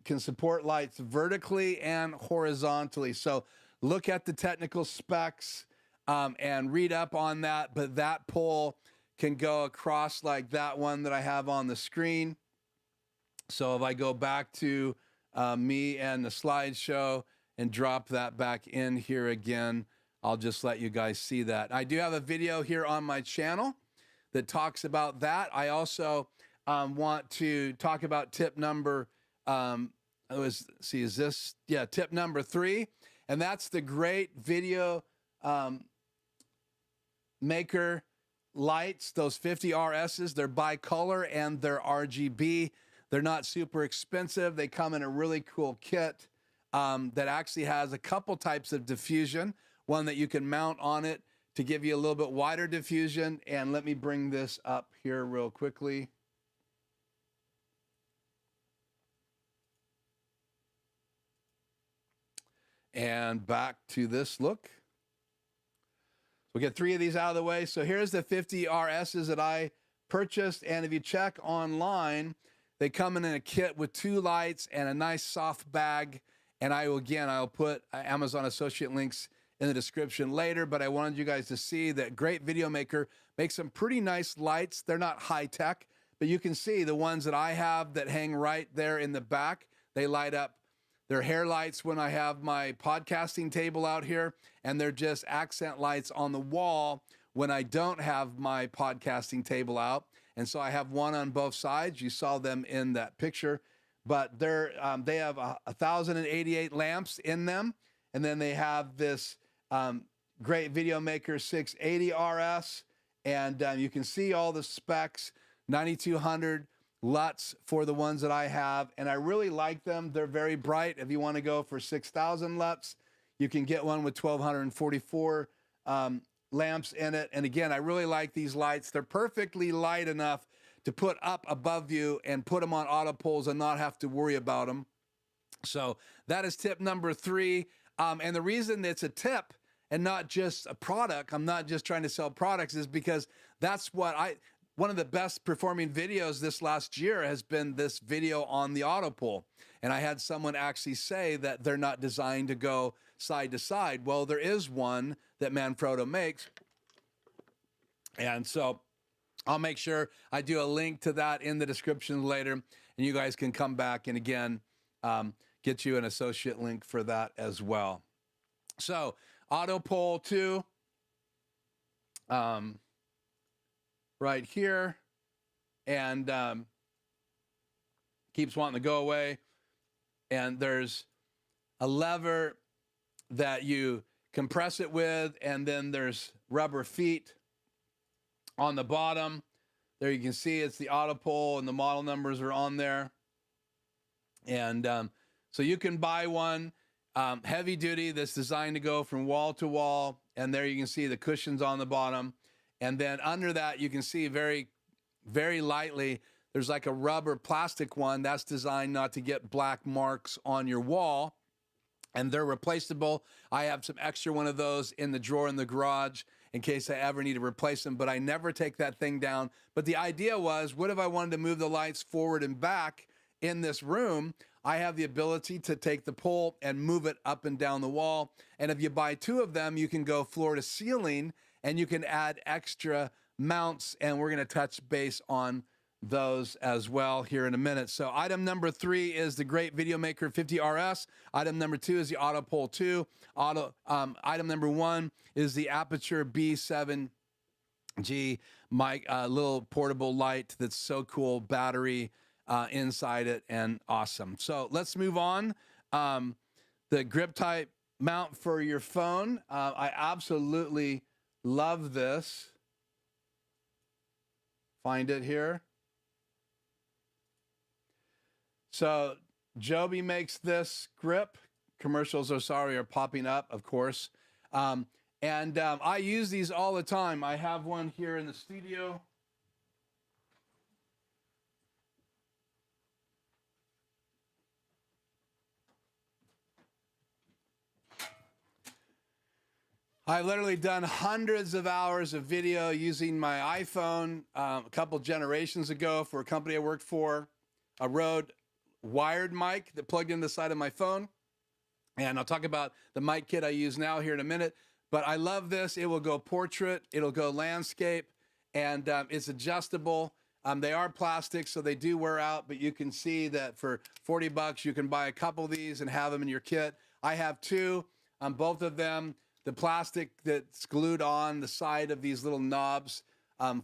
can support lights vertically and horizontally. So look at the technical specs and read up on that. But that pole can go across like that one that I have on the screen. So if I go back to me and the slideshow and drop that back in here again, I'll just let you guys see that. I do have a video here on my channel that talks about that. I also want to talk about tip number, tip number 3. And that's the great video maker lights, those 50 RSs. They're bicolor and they're RGB. They're not super expensive. They come in a really cool kit that actually has a couple types of diffusion, one that you can mount on it to give you a little bit wider diffusion. And let me bring this up here real quickly. And back to this look. we'll get 3 of these out of the way. So here's the 50 RSs that I purchased. And if you check online, they come in a kit with 2 lights and a nice soft bag. And I'll put Amazon associate links in the description later, but I wanted you guys to see that great video maker makes some pretty nice lights. They're not high tech, but you can see the ones that I have that hang right there in the back. They light up. They're hair lights when I have my podcasting table out here, and they're just accent lights on the wall when I don't have my podcasting table out. And so I have one on both sides. You saw them in that picture, but they have 1,088 lamps in them. And then they have this great Video Maker 680 RS, and you can see all the specs, 9,200 LUTs for the ones that I have, and I really like them. They're very bright. If you want to go for 6,000 LUTs, you can get one with 1,244 lamps in it. And again, I really like these lights. They're perfectly light enough to put up above you and put them on auto poles and not have to worry about them. So that is tip number 3. And the reason it's a tip and not just a product, I'm not just trying to sell products, is because that's one of the best performing videos this last year has been this video on the auto pull. And I had someone actually say that they're not designed to go side to side. Well, there is one that Manfrotto makes. And so I'll make sure I do a link to that in the description later, and you guys can come back and again, get you an associate link for that as well. So auto pull 2, right here, and keeps wanting to go away. And there's a lever that you compress it with, and then there's rubber feet on the bottom. There you can see it's the auto pull, and the model numbers are on there. And so you can buy one heavy duty that's designed to go from wall to wall, and there you can see the cushions on the bottom. And then under that, you can see very, very lightly, there's like a rubber plastic one that's designed not to get black marks on your wall. And they're replaceable. I have some extra one of those in the drawer in the garage in case I ever need to replace them, but I never take that thing down. But the idea was, what if I wanted to move the lights forward and back in this room? I have the ability to take the pole and move it up and down the wall. And if you buy 2 of them, you can go floor to ceiling, and you can add extra mounts, and we're gonna touch base on those as well here in a minute. So item number 3 is the great Video Maker 50 RS. Item number 2 is the Auto Pull 2. Item number 1 is the Aperture B7G mic, little portable light that's so cool, battery inside it, and awesome. So let's move on. The grip type mount for your phone. I absolutely love this. Find it here. So Joby makes this grip. Commercials are popping up, of course. I use these all the time. I have one here in the studio. I've literally done hundreds of hours of video using my iPhone. A couple generations ago for a company I worked for, a Rode wired mic that plugged in the side of my phone. And I'll talk about the mic kit I use now here in a minute. But I love this. It will go portrait, it'll go landscape, and it's adjustable. They are plastic, so they do wear out, but you can see that for 40 bucks, you can buy a couple of these and have them in your kit. I have 2, both of them. The plastic that's glued on the side of these little knobs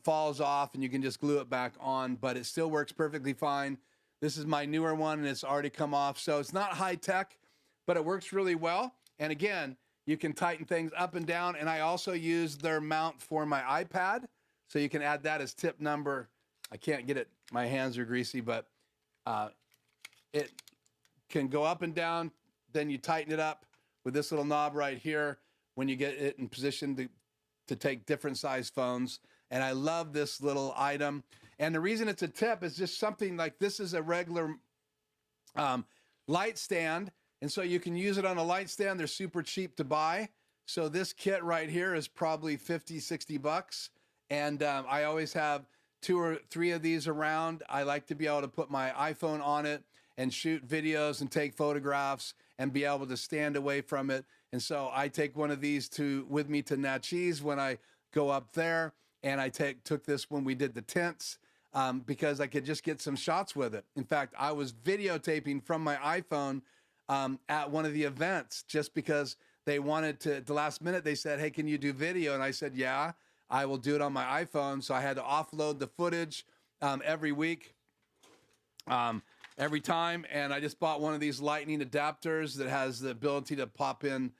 falls off, and you can just glue it back on, but it still works perfectly fine. This is my newer one, and it's already come off. So it's not high tech, but it works really well. And again, you can tighten things up and down. And I also use their mount for my iPad. So you can add that as tip number. I can't get it. My hands are greasy, but it can go up and down. Then you tighten it up with this little knob right here when you get it in position to take different size phones. And I love this little item. And the reason it's a tip is just something like this is a regular light stand. And so you can use it on a light stand. They're super cheap to buy. So this kit right here is probably 50, 60 bucks. And I always have 2 or 3 of these around. I like to be able to put my iPhone on it and shoot videos and take photographs and be able to stand away from it. And so I take one of these with me to Natchez when I go up there. And I took this when we did the tents because I could just get some shots with it. In fact, I was videotaping from my iPhone at one of the events just because they wanted to, at the last minute, they said, hey, can you do video? And I said, yeah, I will do it on my iPhone. So I had to offload the footage every week, every time. And I just bought one of these lightning adapters that has the ability to pop in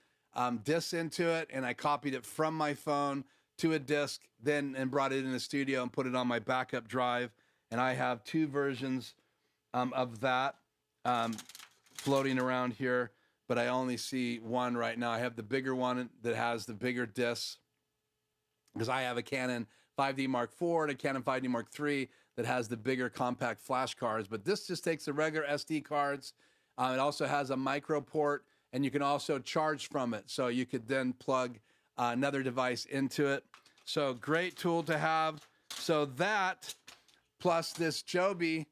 discs into it. And I copied it from my phone to a disc, and brought it in the studio and put it on my backup drive. And I have 2 versions of that floating around here, but I only see one right now. I have the bigger one that has the bigger discs because I have a Canon 5D Mark IV and a Canon 5D Mark III that has the bigger compact flash cards, but this just takes the regular SD cards. It also has a micro port, and you can also charge from it. So you could then plug another device into it. So great tool to have. So that plus this Joby,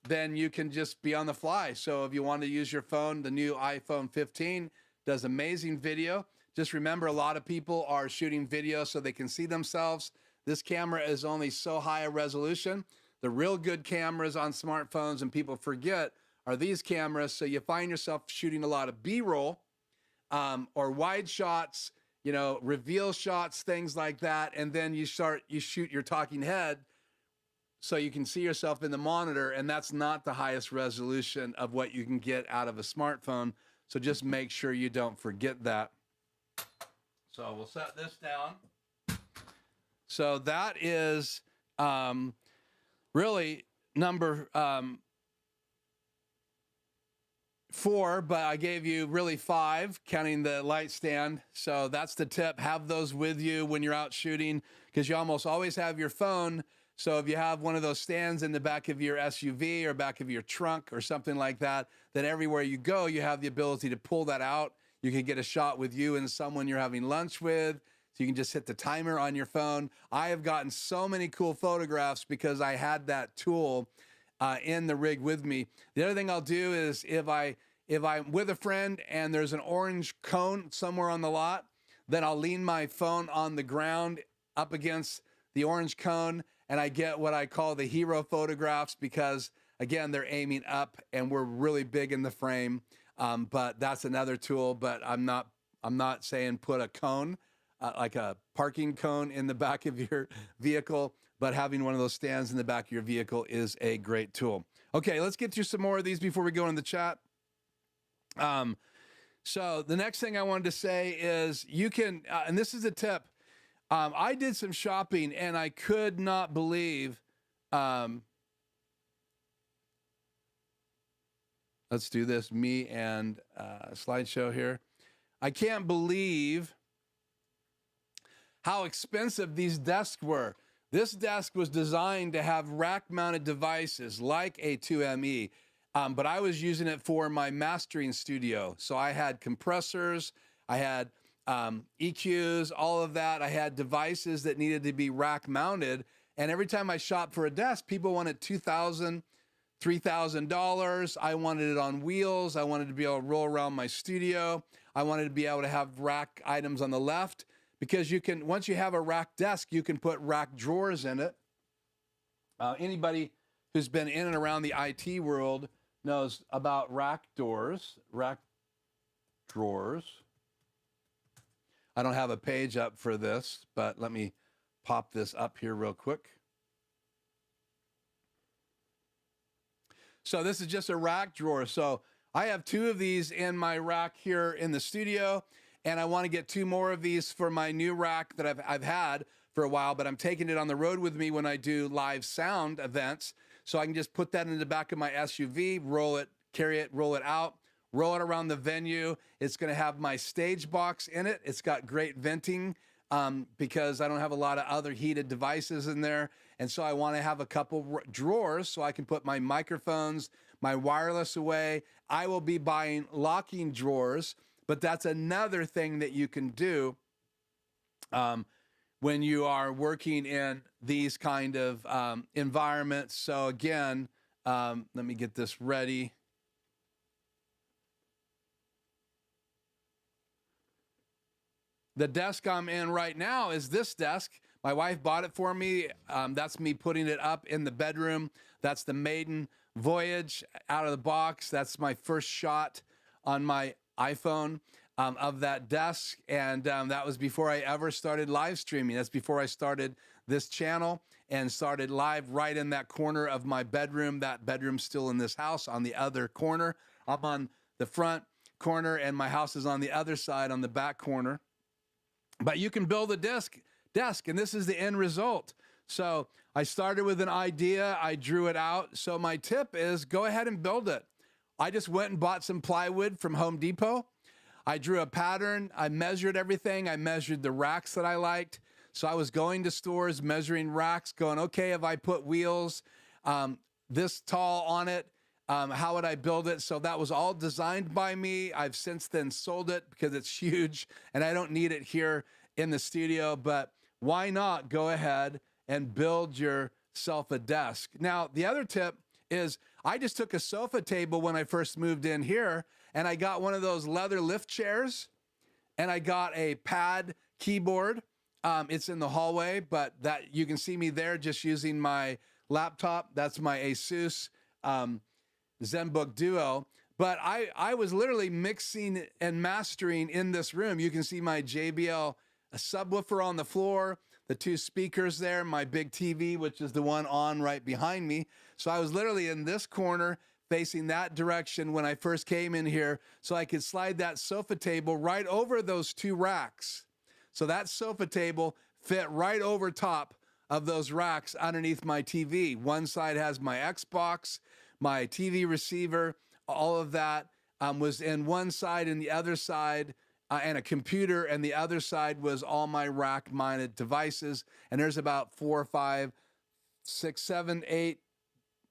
then you can just be on the fly. So if you want to use your phone, the new iPhone 15 does amazing video. Just remember, a lot of people are shooting video so they can see themselves. This camera is only so high a resolution. The real good cameras on smartphones, and people forget, are these cameras. So you find yourself shooting a lot of B-roll or wide shots, you know, reveal shots, things like that. And then you shoot your talking head so you can see yourself in the monitor, and that's not the highest resolution of what you can get out of a smartphone. So just make sure you don't forget that. So we'll set this down. So that is really number 4, but I gave you really 5, counting the light stand. So that's the tip. Have those with you when you're out shooting, because you almost always have your phone. So if you have one of those stands in the back of your SUV or back of your trunk or something like that, then everywhere you go, you have the ability to pull that out. You can get a shot with you and someone you're having lunch with. So you can just hit the timer on your phone. I have gotten so many cool photographs because I had that tool in the rig with me. The other thing I'll do is if I'm with a friend and there's an orange cone somewhere on the lot, then I'll lean my phone on the ground up against the orange cone, and I get what I call the hero photographs because, again, they're aiming up and we're really big in the frame. But that's another tool, but I'm not saying put a cone, like a parking cone in the back of your vehicle, but having one of those stands in the back of your vehicle is a great tool. Okay, let's get through some more of these before we go in the chat. So the next thing I wanted to say is you can, and this is a tip. I did some shopping and I could not believe, let's do this, me and slideshow here. I can't believe how expensive these desks were. This desk was designed to have rack-mounted devices like a 2ME, but I was using it for my mastering studio. So I had compressors, I had EQs, all of that. I had devices that needed to be rack-mounted, and every time I shopped for a desk, people wanted $2,000, $3,000. I wanted it on wheels. I wanted to be able to roll around my studio. I wanted to be able to have rack items on the left, because you can, once you have a rack desk, you can put rack drawers in it. Anybody who's been in and around the IT world knows about rack drawers. I don't have a page up for this, but let me pop this up here real quick. So this is just a rack drawer. So I have 2 of these in my rack here in the studio, and I want to get 2 more of these for my new rack that I've had for a while, but I'm taking it on the road with me when I do live sound events. So I can just put that in the back of my SUV, roll it, carry it, roll it out, roll it around the venue. It's going to have my stage box in it. It's got great venting because I don't have a lot of other heated devices in there. And so I want to have a couple drawers so I can put my microphones, my wireless away. I will be buying locking drawers But that's another thing that you can do when you are working in these kind of environments. So again, let me get this ready. The desk I'm in right now is this desk. My wife bought it for me. That's me putting it up in the bedroom. That's the maiden voyage out of the box. That's my first shot on my iPhone of that desk. And that was before I ever started live streaming. That's before I started this channel and started live right in that corner of my bedroom. That bedroom's still in this house on the other corner. I'm on the front corner and my house is on the other side on the back corner. But you can build a desk, and this is the end result. So I started with an idea, I drew it out. So my tip is go ahead and build it. I just went and bought some plywood from Home Depot. I drew a pattern, I measured everything, I measured the racks that I liked. So I was going to stores, measuring racks, going, okay, if I put wheels this tall on it, how would I build it? So that was all designed by me. I've since then sold it because it's huge and I don't need it here in the studio, but why not go ahead and build yourself a desk? Now, the other tip is I just took a sofa table when I first moved in here and I got one of those leather lift chairs and I got a pad keyboard. It's in the hallway, but that you can see me there just using my laptop. That's my Asus ZenBook Duo, but I was literally mixing and mastering in this room. You can see my JBL subwoofer on the floor, the two speakers there, my big TV, which is the one on right behind me. So I was literally in this corner facing that direction when I first came in here so I could slide that sofa table right over those two racks. So that sofa table fit right over top of those racks underneath my TV. One side has my Xbox, my TV receiver, all of that was in one side, and the other side, and a computer, and the other side was all my rack-mounted devices. And there's about $4, $5, $6, $7, $8,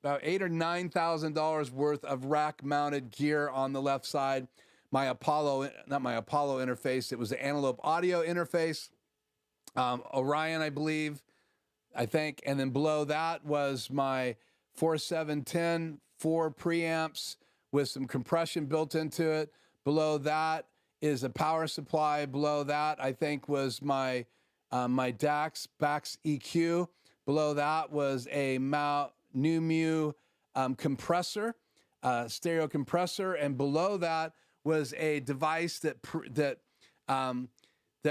about $8,000 or $9,000 worth of rack-mounted gear on the left side. My Apollo, not my Apollo interface, it was the Antelope Audio interface, Orion, I think, and then below that was my 4710, 4 preamps with some compression built into it. Below that is a power supply. Below that, I think, was my my DAX Bax EQ. Below that was a New compressor, stereo compressor, and below that was a device that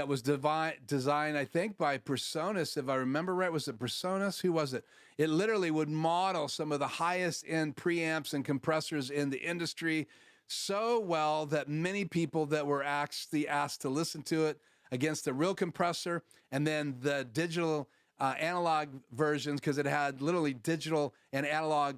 was designed, I think, by Personas. If I remember right, was it Personas? Who was it? It literally would model some of the highest end preamps and compressors in the industry so well that many people that were actually asked to listen to it against the real compressor and then the digital analog versions, because it had literally digital and analog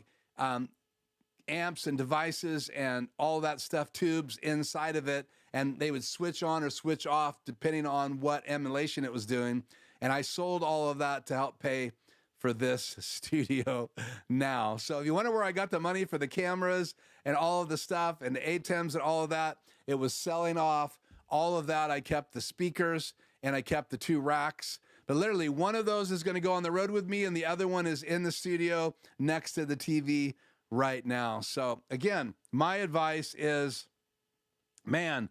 amps and devices and all that stuff, tubes inside of it, and they would switch on or switch off depending on what emulation it was doing. And I sold all of that to help pay for this studio now. So if you wonder where I got the money for the cameras and all of the stuff and the ATEMs and all of that, it was selling off all of that. I kept the speakers and I kept the 2 racks. But literally one of those is going to go on the road with me and the other one is in the studio next to the TV right now. So again, my advice is, man,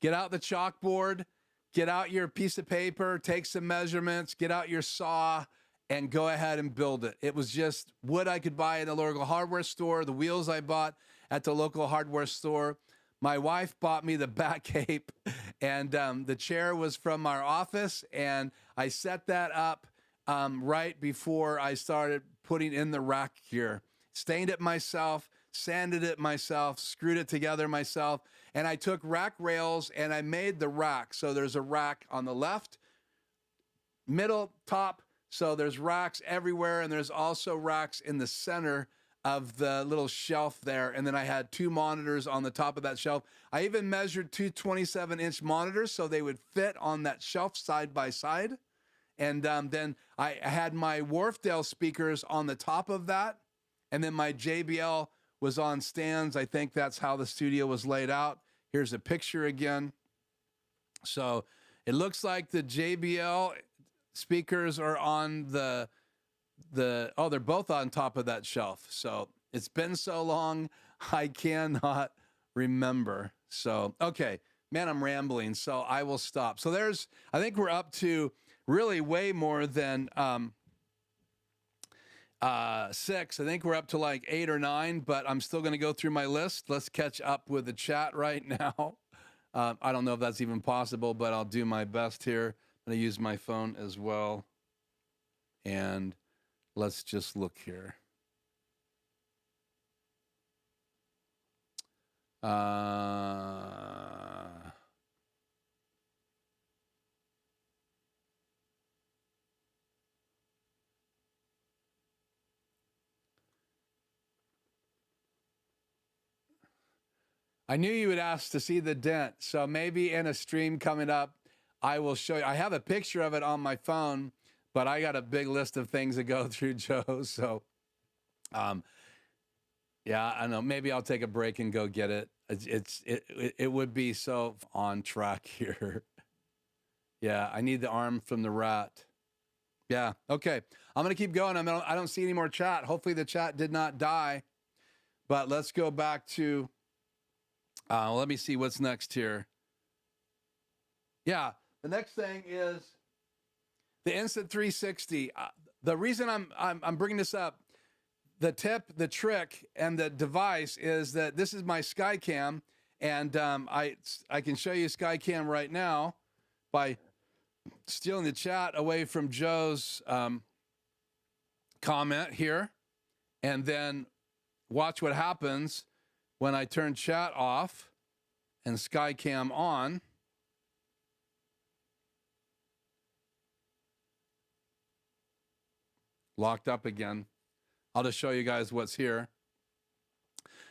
get out the chalkboard, get out your piece of paper, take some measurements, get out your saw, and go ahead and build it. It was just wood I could buy at a local hardware store, the wheels I bought at the local hardware store. My wife bought me the back cape, and the chair was from our office, and I set that up right before I started putting in the rack gear. Stained it myself, sanded it myself, screwed it together myself, and I took rack rails and I made the rack. So there's a rack on the left, middle, top, so there's racks everywhere, and there's also racks in the center of the little shelf there, and then I had 2 monitors on the top of that shelf. I even measured 2 27-inch monitors so they would fit on that shelf side by side, and then I had my Wharfdale speakers on the top of that, and then my JBL was on stands. I think that's how the studio was laid out. Here's a picture again. So it looks like the JBL speakers are on oh, they're both on top of that shelf. So it's been so long, I cannot remember. So, okay, man, I'm rambling, so I will stop. So I think we're up to really way more than 6. I think we're up to like 8 or 9, but I'm still going to go through my list. Let's catch up with the chat right now. I don't know if that's even possible, but I'll do my best here. I'm going to use my phone as well. And let's just look here. I knew you would ask to see the dent, so maybe in a stream coming up, I will show you. I have a picture of it on my phone, but I got a big list of things to go through, Joe. So, yeah, I know. Maybe I'll take a break and go get it. It would be so on track here. Yeah, I need the arm from the rat. Yeah, okay. I'm gonna keep going. I don't see any more chat. Hopefully the chat did not die. But let's go back to. Let me see what's next here. Yeah, the next thing is the Instant 360. The reason I'm bringing this up, the trick, and the device is that this is my Skycam, and I can show you Skycam right now by stealing the chat away from Joe's comment here, and then watch what happens when I turn chat off and Skycam on. Locked up again. I'll just show you guys what's here.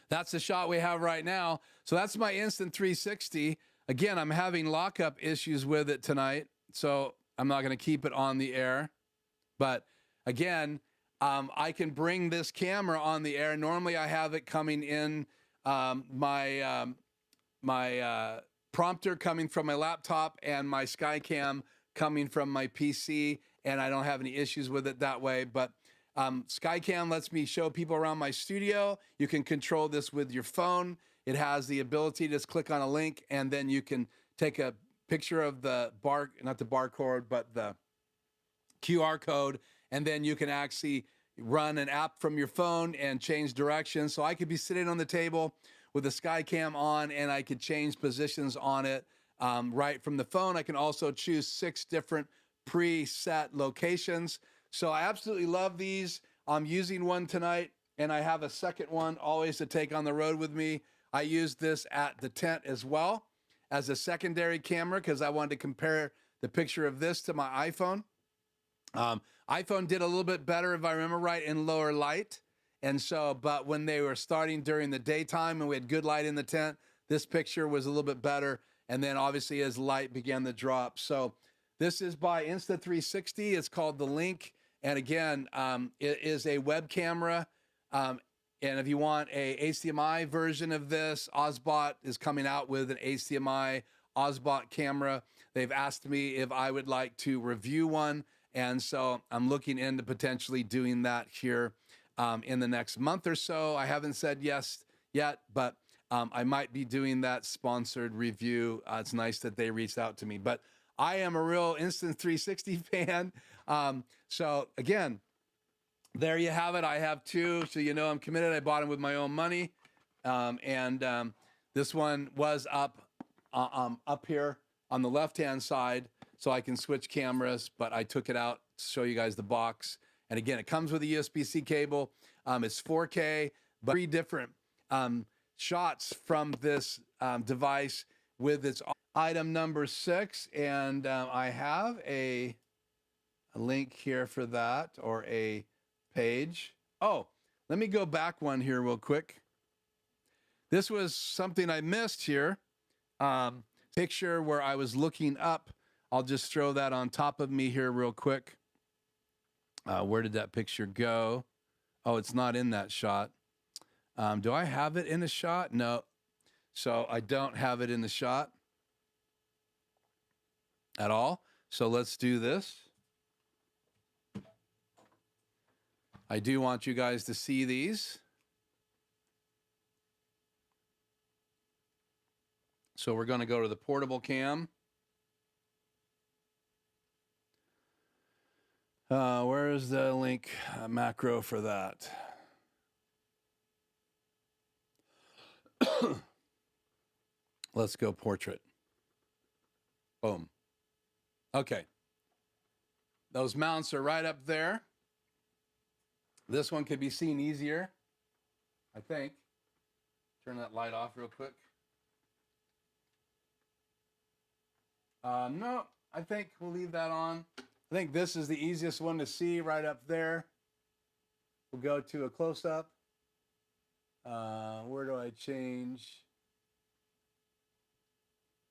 That's the shot we have right now. So that's my Instant 360. Again, I'm having lockup issues with it tonight, so I'm not going to keep it on the air. But again, I can bring this camera on the air. Normally I have it coming in my prompter coming from my laptop and my Skycam coming from my PC, and I don't have any issues with it that way. But Skycam lets me show people around my studio. You can control this with your phone. It has the ability to just click on a link, and then you can take a picture of the not the barcode, but the QR code, and then you can actually run an app from your phone and change directions. So I could be sitting on the table with the Skycam on, and I could change positions on it right from the phone. I can also choose 6 different preset locations. So I absolutely love these. I'm using one tonight, and I have a second one always to take on the road with me. I used this at the tent as well as a secondary camera because I wanted to compare the picture of this to my iPhone. iPhone did a little bit better, if I remember right, in lower light. And so, but when they were starting during the daytime and we had good light in the tent, this picture was a little bit better. And then obviously as light began to drop. So this is by Insta360. It's called the Link. And again, it is a web camera. And if you want a HDMI version of this, Ozbot is coming out with an HDMI Ozbot camera. They've asked me if I would like to review one. And so I'm looking into potentially doing that here in the next month or so. I haven't said yes yet, but I might be doing that sponsored review. It's nice that they reached out to me. But I am a real Instant 360 fan. So again, there you have it. I have 2, so you know I'm committed. I bought them with my own money. This one was up here on the left-hand side, so I can switch cameras, but I took it out to show you guys the box. And again, it comes with a USB-C cable. It's 4K, but 3 different shots from this device with its item number 6. And I have a link here for that, or a page. Oh, let me go back one here real quick. This was something I missed here. Picture where I was looking up. I'll just throw that on top of me here real quick. Where did that picture go? Oh, it's not in that shot. Do I have it in a shot? No. So I don't have it in the shot at all. So let's do this. I do want you guys to see these. So we're going to go to the portable cam. Where is the link macro for that? Let's go portrait. Boom. Okay. Those mounts are right up there. This one could be seen easier, I think. Turn that light off real quick. No, I think we'll leave that on. I think this is the easiest one to see right up there. We'll go to a close-up. Where do I change?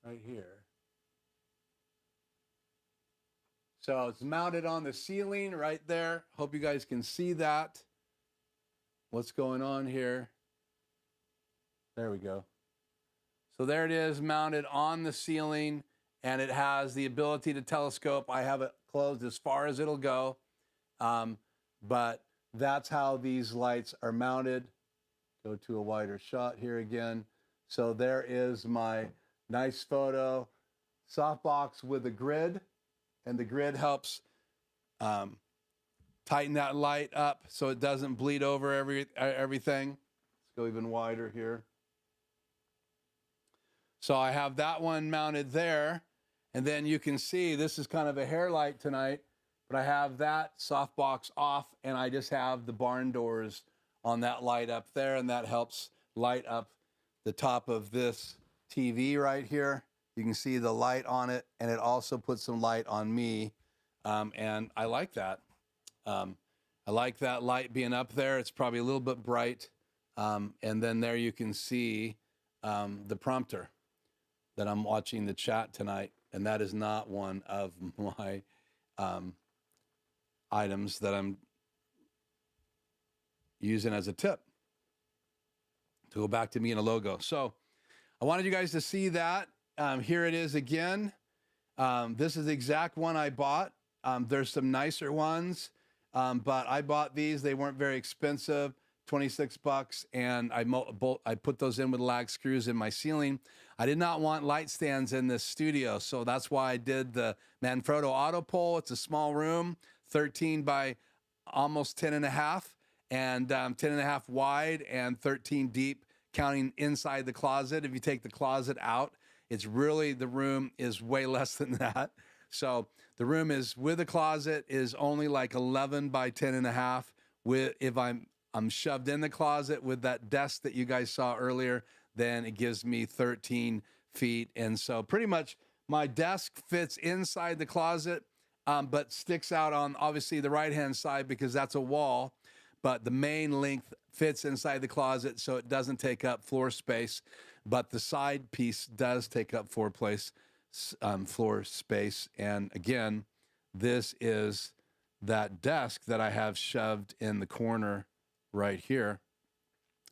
Right here. So it's mounted on the ceiling right there. Hope you guys can see that. What's going on here? There we go. So there it is, mounted on the ceiling, and it has the ability to telescope. I have it closed as far as it'll go. But that's how these lights are mounted. Go to a wider shot here again. So there is my nice photo softbox with a grid, and the grid helps tighten that light up so it doesn't bleed over everything. Let's go even wider here. So I have that one mounted there, and then you can see this is kind of a hair light tonight, but I have that softbox off, and I just have the barn doors on that light up there, and that helps light up the top of this TV right here. You can see the light on it, and it also puts some light on me, and I like that. I like that light being up there. It's probably a little bit bright, and then there you can see the prompter that I'm watching the chat tonight, and that is not one of my items that I'm using as a tip to go back to being a logo. So I wanted you guys to see that. Here it is again. This is the exact one I bought. There's some nicer ones, but I bought these. They weren't very expensive, 26 bucks, and I put those in with lag screws in my ceiling. I did not want light stands in this studio, so that's why I did the Manfrotto Auto Pole. It's a small room, 13 by almost 10 and a half, and 10 and a half wide and 13 deep, counting inside the closet. If you take the closet out, it's really, the room is way less than that. So the room is with a closet is only like 11 by 10 and a half. If I'm shoved in the closet with that desk that you guys saw earlier, then it gives me 13 feet. And so pretty much my desk fits inside the closet, but sticks out on obviously the right-hand side because that's a wall. But the main length fits inside the closet, so it doesn't take up floor space. But the side piece does take up floor space. And again, this is that desk that I have shoved in the corner right here.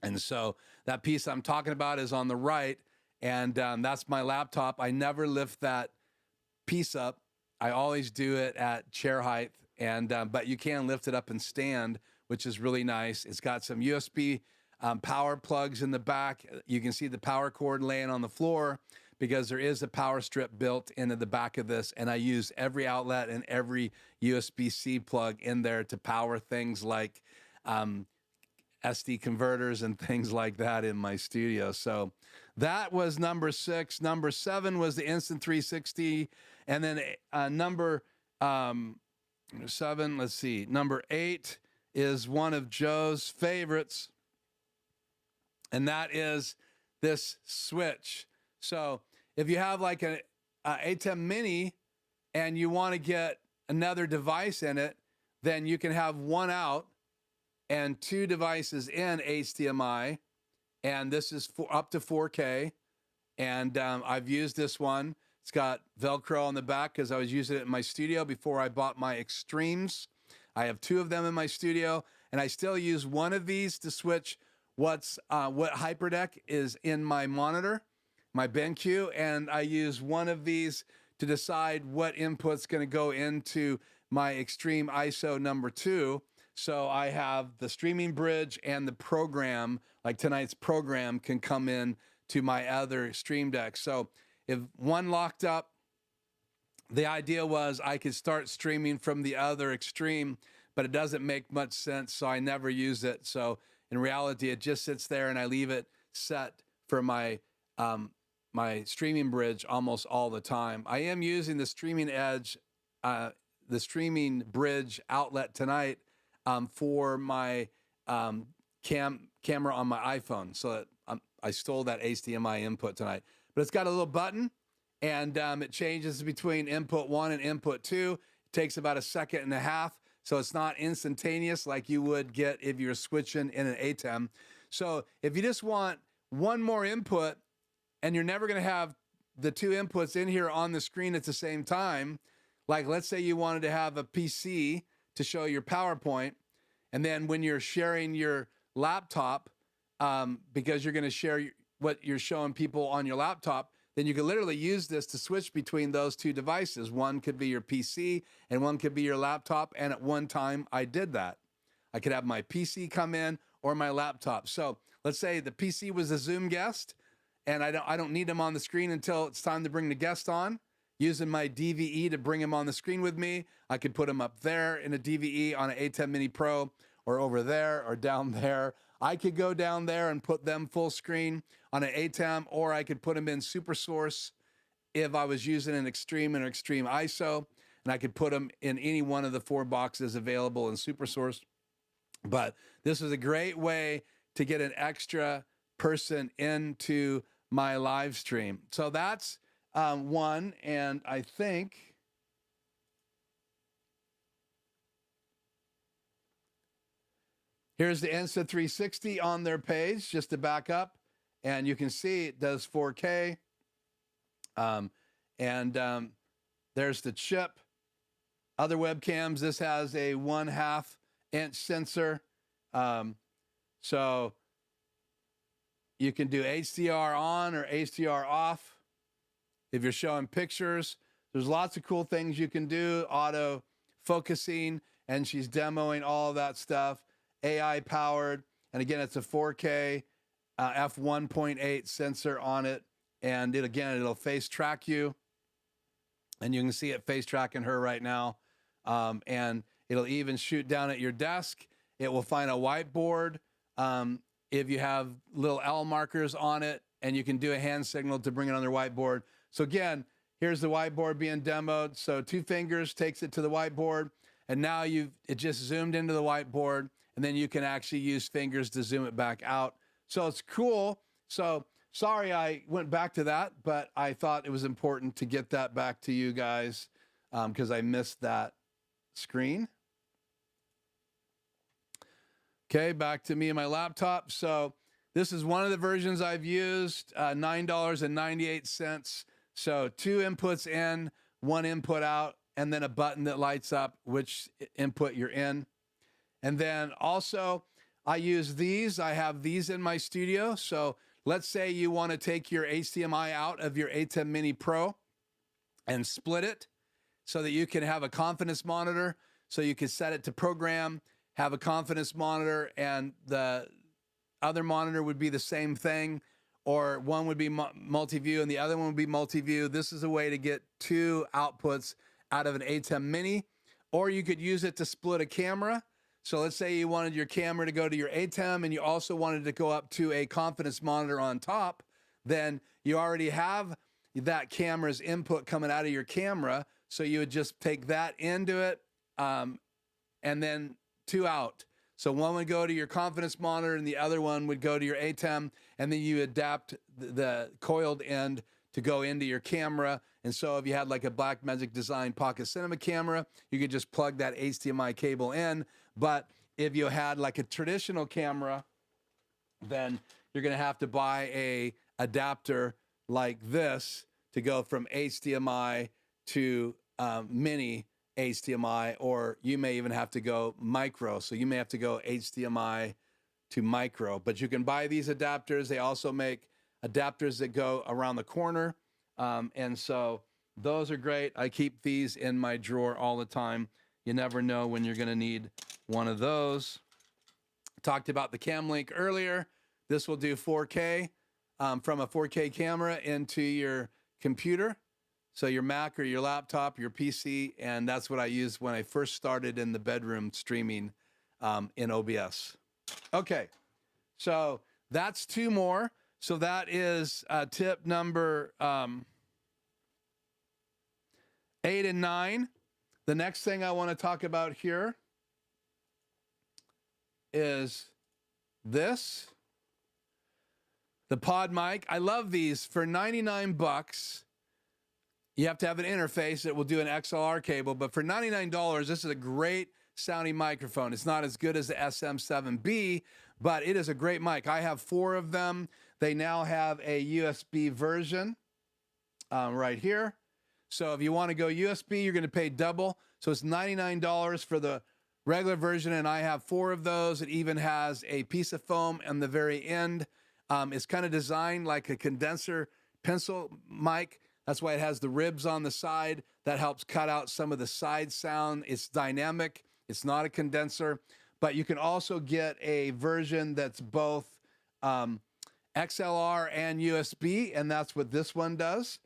And so that piece I'm talking about is on the right, and that's my laptop. I never lift that piece up. I always do it at chair height, and but you can lift it up and stand, which is really nice. It's got some USB power plugs in the back. You can see the power cord laying on the floor because there is a power strip built into the back of this, and I use every outlet and every USB-C plug in there to power things like SD converters and things like that in my studio. So that was number 6. Number 7 was the Instant 360. And then number 7, let's see, number 8 is one of Joe's favorites, and that is this switch. So if you have like an ATEM Mini and you want to get another device in it, then you can have one out and 2 devices in HDMI, and this is up to 4K. And I've used this one. It's got Velcro on the back because I was using it in my studio before I bought my Extremes. I have 2 of them in my studio, and I still use one of these to switch what HyperDeck is in my monitor. my BenQ, and I use one of these to decide what input's going to go into my Extreme ISO number 2. So I have the streaming bridge and the program, like tonight's program, can come in to my other Stream Deck. So if one locked up, the idea was I could start streaming from the other Extreme, but it doesn't make much sense, so I never use it. So in reality, it just sits there, and I leave it set for my my streaming bridge almost all the time. I am using the Streaming Edge, the streaming bridge outlet tonight for my camera on my iPhone. So that I stole that HDMI input tonight, but it's got a little button, and it changes between input 1 and input 2. It takes about 1.5 seconds, so it's not instantaneous like you would get if you're switching in an ATEM. So if you just want one more input, and you're never going to have the two inputs in here on the screen at the same time, like let's say you wanted to have a PC to show your PowerPoint, and then when you're sharing your laptop, because you're going to share what you're showing people on your laptop, then you can literally use this to switch between those two devices. One could be your PC and one could be your laptop, and at one time I did that. I could have my PC come in or my laptop. So let's say the PC was a Zoom guest, and I don't need him on the screen until it's time to bring the guest on. Using my DVE to bring him on the screen with me, I could put him up there in a DVE on an A10 Mini Pro, or over there or down there. I could go down there and put them full screen on an ATEM, or I could put them in Super Source if I was using an Extreme and Extreme ISO, and I could put them in any one of the 4 boxes available in Super Source. But this is a great way to get an extra person into my live stream. So that's one, and I think here's the Insta360 on their page, just to back up, and you can see it does 4K. There's the chip. Other webcams, this has a 1/2 inch sensor. So you can do HDR on or HDR off. If you're showing pictures, there's lots of cool things you can do. Auto focusing, and she's demoing all of that stuff. AI powered, and again, it's a 4K f1.8 sensor on it, and it'll face track you, and you can see it face tracking her right now, and it'll even shoot down at your desk. It will find a whiteboard if you have little L markers on it, and you can do a hand signal to bring it on their whiteboard. So again, here's the whiteboard being demoed. So 2 fingers takes it to the whiteboard, and now it just zoomed into the whiteboard, and then you can actually use fingers to zoom it back out. So it's cool. So sorry I went back to that, but I thought it was important to get that back to you guys because I missed that screen. Okay, back to me and my laptop. So this is one of the versions I've used, $9.98. So 2 inputs in, 1 input out, and then a button that lights up which input you're in. And then also I use these. I have these in my studio. So let's say you want to take your HDMI out of your A10 Mini Pro and split it so that you can have a confidence monitor. So you can set it to program, have a confidence monitor, and the other monitor would be the same thing, or one would be multi-view and the other one would be multi-view. This is a way to get 2 outputs out of an A10 Mini, or you could use it to split a camera. So let's say you wanted your camera to go to your ATEM and you also wanted to go up to a confidence monitor on top, then you already have that camera's input coming out of your camera. So you would just take that into it and then 2 out. So one would go to your confidence monitor and the other one would go to your ATEM, and then you adapt the coiled end to go into your camera. And so if you had like a Blackmagic Design Pocket Cinema camera, you could just plug that HDMI cable in. But if you had like a traditional camera, then you're going to have to buy a adapter like this to go from HDMI to mini HDMI, or you may even have to go micro. So you may have to go HDMI to micro, but you can buy these adapters. They also make adapters that go around the corner. And so those are great. I keep these in my drawer all the time. You never know when you're going to need one of those. Talked about the Cam Link earlier. This will do 4K from a 4K camera into your computer. So your Mac or your laptop, your PC, and that's what I used when I first started in the bedroom streaming in OBS. Okay, so that's two more. So that is tip number 8 and 9. The next thing I want to talk about here is this. The pod mic. I love these. For 99 bucks, you have to have an interface that will do an XLR cable, but for $99, this is a great sounding microphone. It's not as good as the SM7B, but it is a great mic. I have 4 of them. They now have a USB version right here. So if you want to go USB, you're going to pay double. So it's $99 for the regular version, and I have 4 of those. It even has a piece of foam on the very end. It's kind of designed like a condenser pencil mic. That's why it has the ribs on the side. That helps cut out some of the side sound. It's dynamic. It's not a condenser. But you can also get a version that's both XLR and USB, and that's what this one does.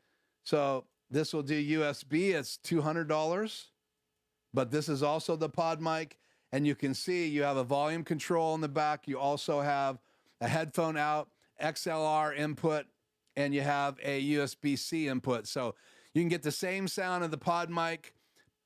So this will do USB. It's $200. But this is also the pod mic. And you can see you have a volume control in the back. You also have a headphone out, XLR input, and you have a USB-C input. So you can get the same sound of the pod mic.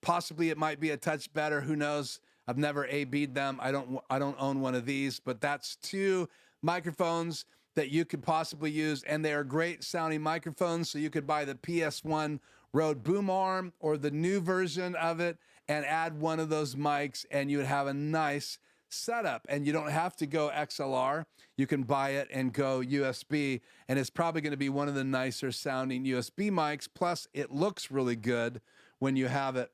Possibly it might be a touch better. Who knows? I've never A/B'd them. I don't own one of these, but that's 2 microphones that you could possibly use, and they are great sounding microphones. So you could buy the PS1 Rode boom arm or the new version of it and add one of those mics, and you would have a nice setup. And you don't have to go XLR. You can buy it and go USB, and it's probably going to be one of the nicer sounding USB mics. Plus, it looks really good when you have it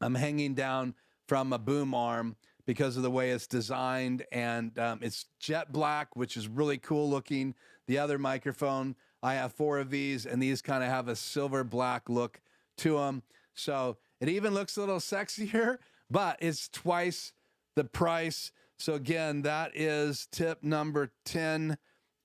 hanging down from a boom arm because of the way it's designed, and it's jet black, which is really cool looking. The other microphone, I have 4 of these, and these kind of have a silver black look to them. So it even looks a little sexier, but it's twice the price. So again, that is tip number 10,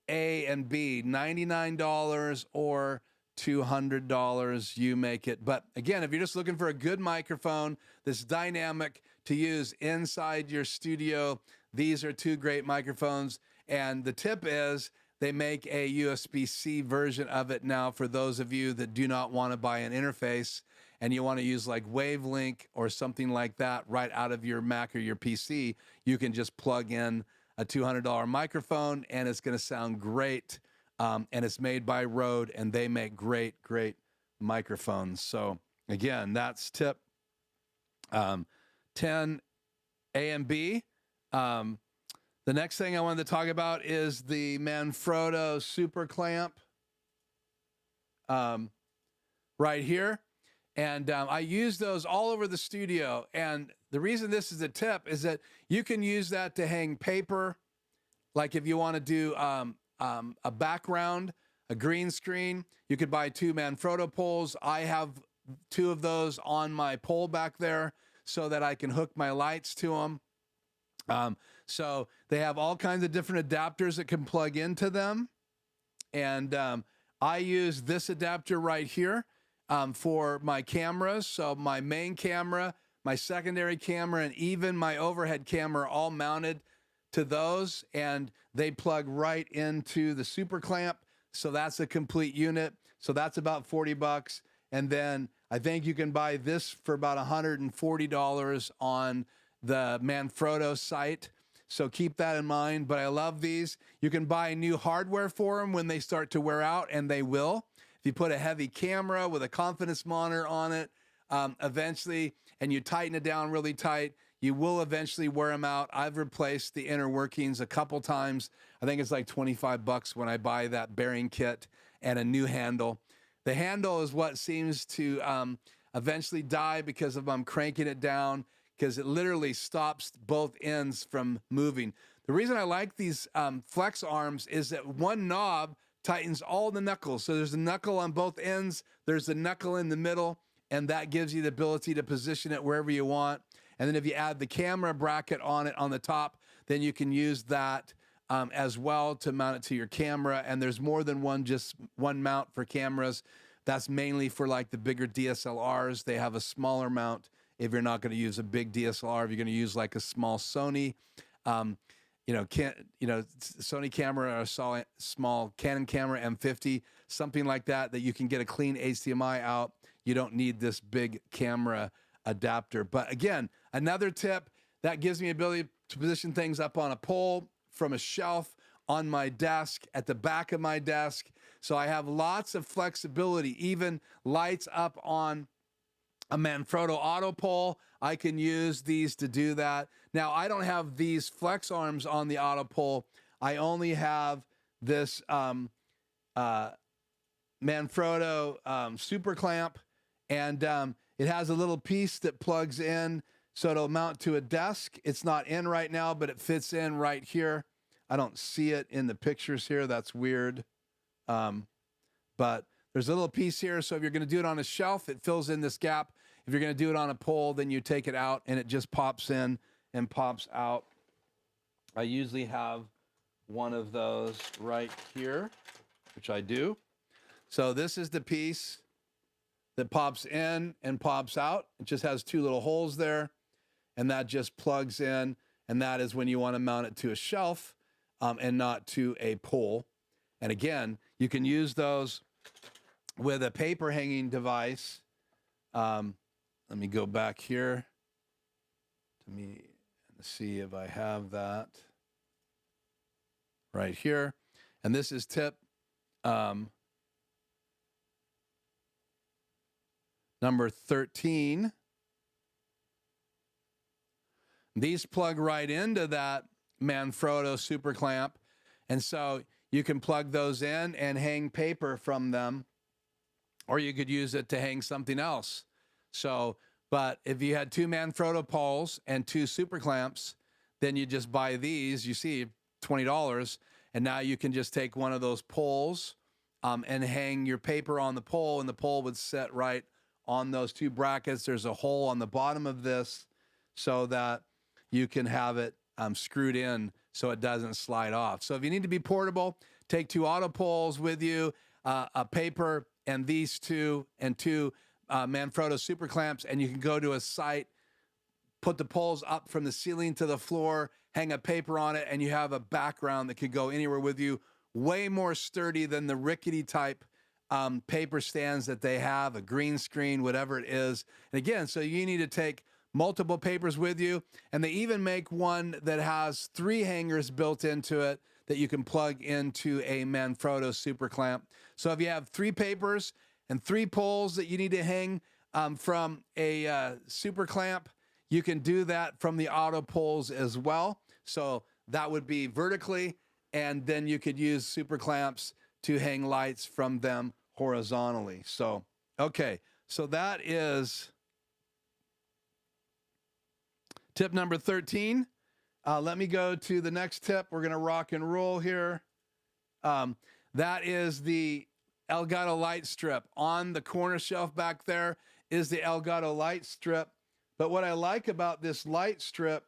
A and B, $99 or $200, you make it. But again, if you're just looking for a good microphone that's dynamic to use inside your studio, these are 2 great microphones. And the tip is they make a USB-C version of it now for those of you that do not want to buy an interface and you want to use like Wavelink or something like that right out of your Mac or your PC. You can just plug in a $200 microphone and it's going to sound great. And it's made by Rode, and they make great microphones. So again, that's tip 10, A and B. The next thing I wanted to talk about is the Manfrotto Super Clamp right here. And I use those all over the studio. And the reason this is a tip is that you can use that to hang paper. Like if you want to do a background, a green screen, you could buy 2 Manfrotto poles. I have 2 of those on my pole back there so that I can hook my lights to them. So they have all kinds of different adapters that can plug into them. And I use this adapter right here for my cameras. So my main camera, my secondary camera, and even my overhead camera are all mounted to those, and they plug right into the Super Clamp. So that's a complete unit. So that's about 40 bucks. And then I think you can buy this for about $140 on the Manfrotto site. So keep that in mind. But I love these. You can buy new hardware for them when they start to wear out, and they will. If you put a heavy camera with a confidence monitor on it, eventually, and you tighten it down really tight, you will eventually wear them out. I've replaced the inner workings a couple times. I think it's like 25 bucks when I buy that bearing kit and a new handle. The handle is what seems to eventually die because of I'm cranking it down, because it literally stops both ends from moving. The reason I like these flex arms is that one knob tightens all the knuckles. So there's a knuckle on both ends, there's a knuckle in the middle, and that gives you the ability to position it wherever you want. And then if you add the camera bracket on it on the top, then you can use that as well to mount it to your camera. And there's more than just one mount for cameras. That's mainly for like the bigger DSLRs. They have a smaller mount if you're not going to use a big DSLR. If you're going to use like a small Sony, Sony camera or a small Canon camera M50, something like that, that you can get a clean HDMI out. You don't need this big camera adapter. But again, another tip that gives me ability to position things up on a pole, from a shelf, on my desk, at the back of my desk. So I have lots of flexibility, even lights up on a Manfrotto auto pole. I can use these to do that. Now, I don't have these flex arms on the auto pole. I only have this Manfrotto super clamp, and it has a little piece that plugs in so it'll mount to a desk. It's not in right now, but it fits in right here. I don't see it in the pictures here. That's weird. But there's a little piece here. So if you're going to do it on a shelf, it fills in this gap. If you're going to do it on a pole, then you take it out and it just pops in and pops out. I usually have one of those right here, which I do. So this is the piece that pops in and pops out. It just has two little holes there, and that just plugs in. And that is when you want to mount it to a shelf and not to a pole. And again, you can use those with a paper hanging device. Let me go back here to me and see if I have that right here. And this is tip number 13. These plug right into that Manfrotto super clamp. And so you can plug those in and hang paper from them, or you could use it to hang something else. So, but if you had two Manfrotto poles and two super clamps, then you just buy these, you see $20. And now you can just take one of those poles and hang your paper on the pole, and the pole would sit right on those two brackets. There's a hole on the bottom of this so that you can have it screwed in so it doesn't slide off. So if you need to be portable, take two auto poles with you, a paper, and these two, and two Manfrotto super clamps, and you can go to a site, put the poles up from the ceiling to the floor, hang a paper on it, and you have a background that could go anywhere with you. Way more sturdy than the rickety type paper stands that they have, a green screen, whatever it is. And again, so you need to take multiple papers with you, and they even make one that has 3 hangers built into it that you can plug into a Manfrotto super clamp. So if you have 3 papers and 3 poles that you need to hang from a super clamp, you can do that from the auto poles as well. So that would be vertically, and then you could use super clamps to hang lights from them horizontally. So, okay, so that is tip number 13. Let me go to the next tip. We're going to rock and roll here. That is the Elgato light strip. On the corner shelf back there is the Elgato light strip. But what I like about this light strip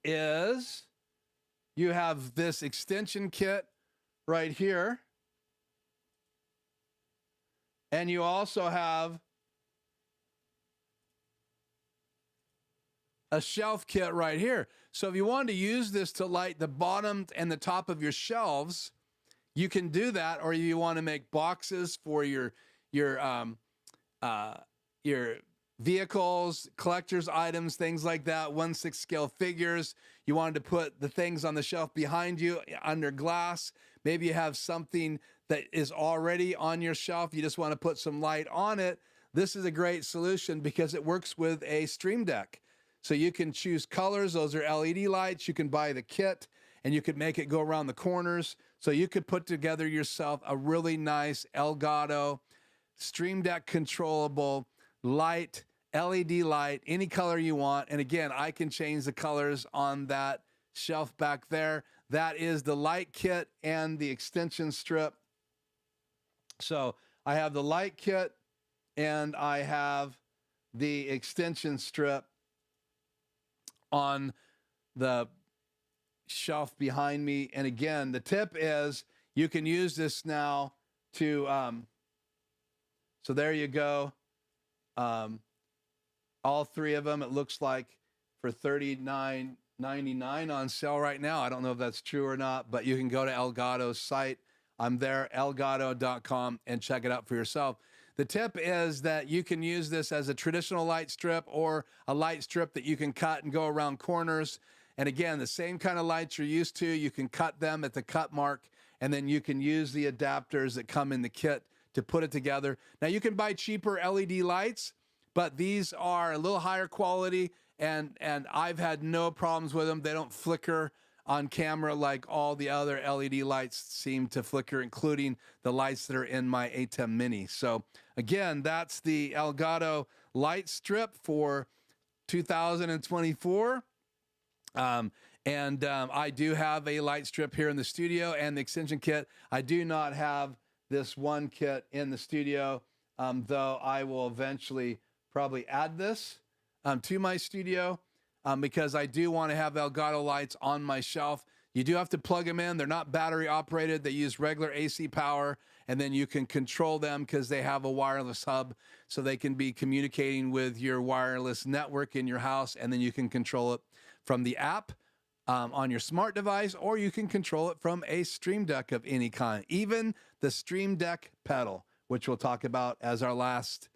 is you have this extension kit right here. And you also have a shelf kit right here. So if you wanted to use this to light the bottom and the top of your shelves, you can do that. Or you want to make boxes for your vehicles, collector's items, things like that, 1/6 scale figures. You wanted to put the things on the shelf behind you under glass. Maybe you have something that is already on your shelf. You just want to put some light on it. This is a great solution because it works with a Stream Deck. So you can choose colors. Those are LED lights. You can buy the kit, and you could make it go around the corners. So you could put together yourself a really nice Elgato Stream Deck controllable light, LED light, any color you want. And again, I can change the colors on that shelf back there. that is the light kit and the extension strip. So I have the light kit and I have the extension strip on the shelf behind me. And again, the tip is you can use this now to, so there you go. All three of them, it looks like for $39.99 on sale right now. I don't know if that's true or not, but you can go to Elgato's site. I'm there, elgato.com, and check it out for yourself. The tip is that you can use this as a traditional light strip or a light strip that you can cut and go around corners. And again, the same kind of lights you're used to, you can cut them at the cut mark, and then you can use the adapters that come in the kit to put it together. Now, you can buy cheaper LED lights, but these are a little higher quality, and I've had no problems with them. They don't flicker on camera like all the other LED lights seem to flicker, including the lights that are in my ATEM Mini. So again, that's the Elgato light strip for 2024. I do have a light strip here in the studio and the extension kit. I do not have this one kit in the studio, though I will eventually probably add this to my studio because I do want to have Elgato lights on my shelf. You do have to plug them in. They're not battery operated. They use regular AC power, and then you can control them because they have a wireless hub, so they can be communicating with your wireless network in your house, and then you can control it from the app on your smart device, or you can control it from a Stream Deck of any kind, even the Stream Deck pedal, which we'll talk about as our last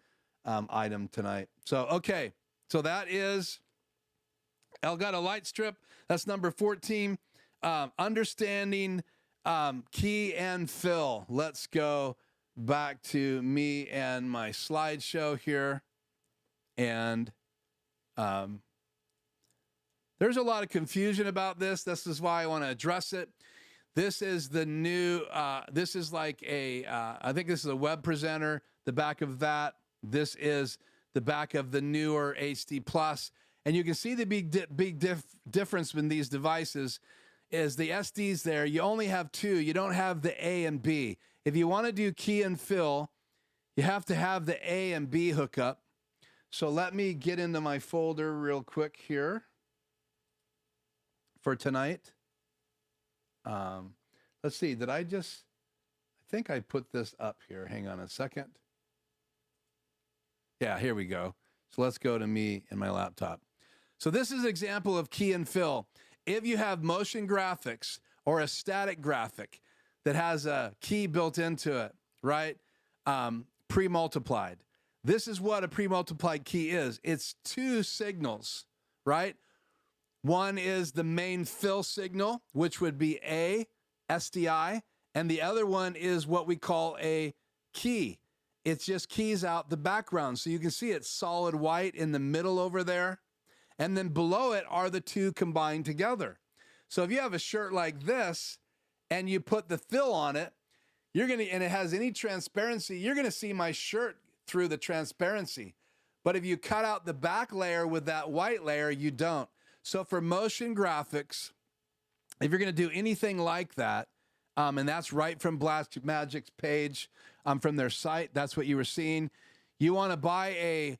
item tonight. So, okay, so that is Elgato light strip. That's number 14. Understanding key and fill. Let's go back to me and my slideshow here. And there's a lot of confusion about this. This is why I want to address it. This is the new, this is like a, I think this is a web presenter, the back of that. This is the back of the newer HD Plus. And you can see the big difference in these devices is the SDs there. You only have two. You don't have the A and B. If you want to do key and fill, you have to have the A and B hookup. So let me get into my folder real quick here for tonight. Let's see, did I think I put this up here. Hang on a second. Yeah, here we go. So let's go to me and my laptop. So this is an example of key and fill. If you have motion graphics or a static graphic that has a key built into it, right? Pre-multiplied. This is what a pre-multiplied key is. It's two signals, right? One is the main fill signal, which would be A, SDI, and the other one is what we call a key. It's just keys out the background. So you can see it's solid white in the middle over there. And then below it are the two combined together. So if you have a shirt like this and you put the fill on it, and it has any transparency, you're gonna see my shirt through the transparency. But if you cut out the back layer with that white layer, you don't. So for motion graphics, if you're gonna do anything like that, and that's right from Blackmagic's page, from their site, that's what you were seeing. You wanna buy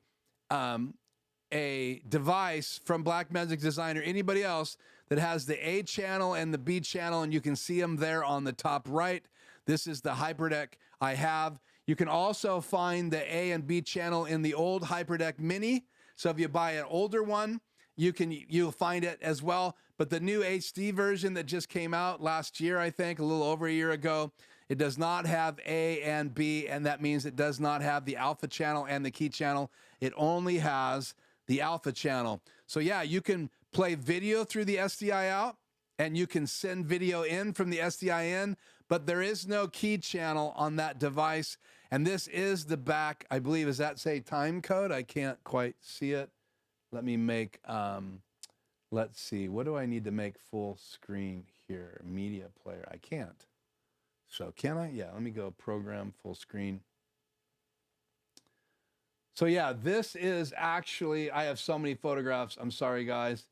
a device from Blackmagic Design or anybody else that has the A channel and the B channel, and you can see them there on the top right. This is the HyperDeck I have. You can also find the A and B channel in the old HyperDeck Mini. So if you buy an older one, you'll find it as well. But the new HD version that just came out last year, I think, a little over a year ago, it does not have A and B, and that means it does not have the alpha channel and the key channel. It only has the alpha channel. So yeah, you can play video through the SDI out, and you can send video in from the SDI in, but there is no key channel on that device. And this is the back, I believe, does that say time code? I can't quite see it. Let me make, let's see, what do I need to make full screen here? Media player, I can't. So can I? Yeah, let me go program full screen. So yeah, this is actually, I have so many photographs. I'm sorry, guys.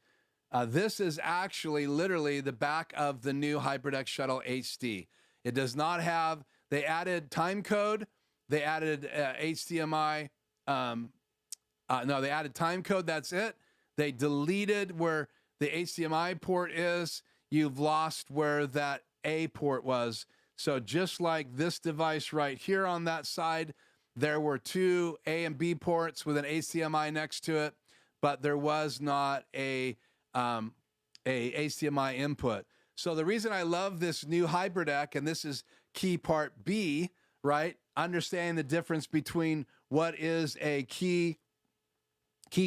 This is actually literally the back of the new HyperDeck Shuttle HD. It does not have, they added time code, they added HDMI, no, they added time code, that's it. They deleted where the HDMI port is. You've lost where that A port was. So just like this device right here on that side, there were two A and B ports with an HDMI next to it, but there was not a HDMI input. So the reason I love this new HyperDeck, and this is key part B, right? Understanding the difference between what is a key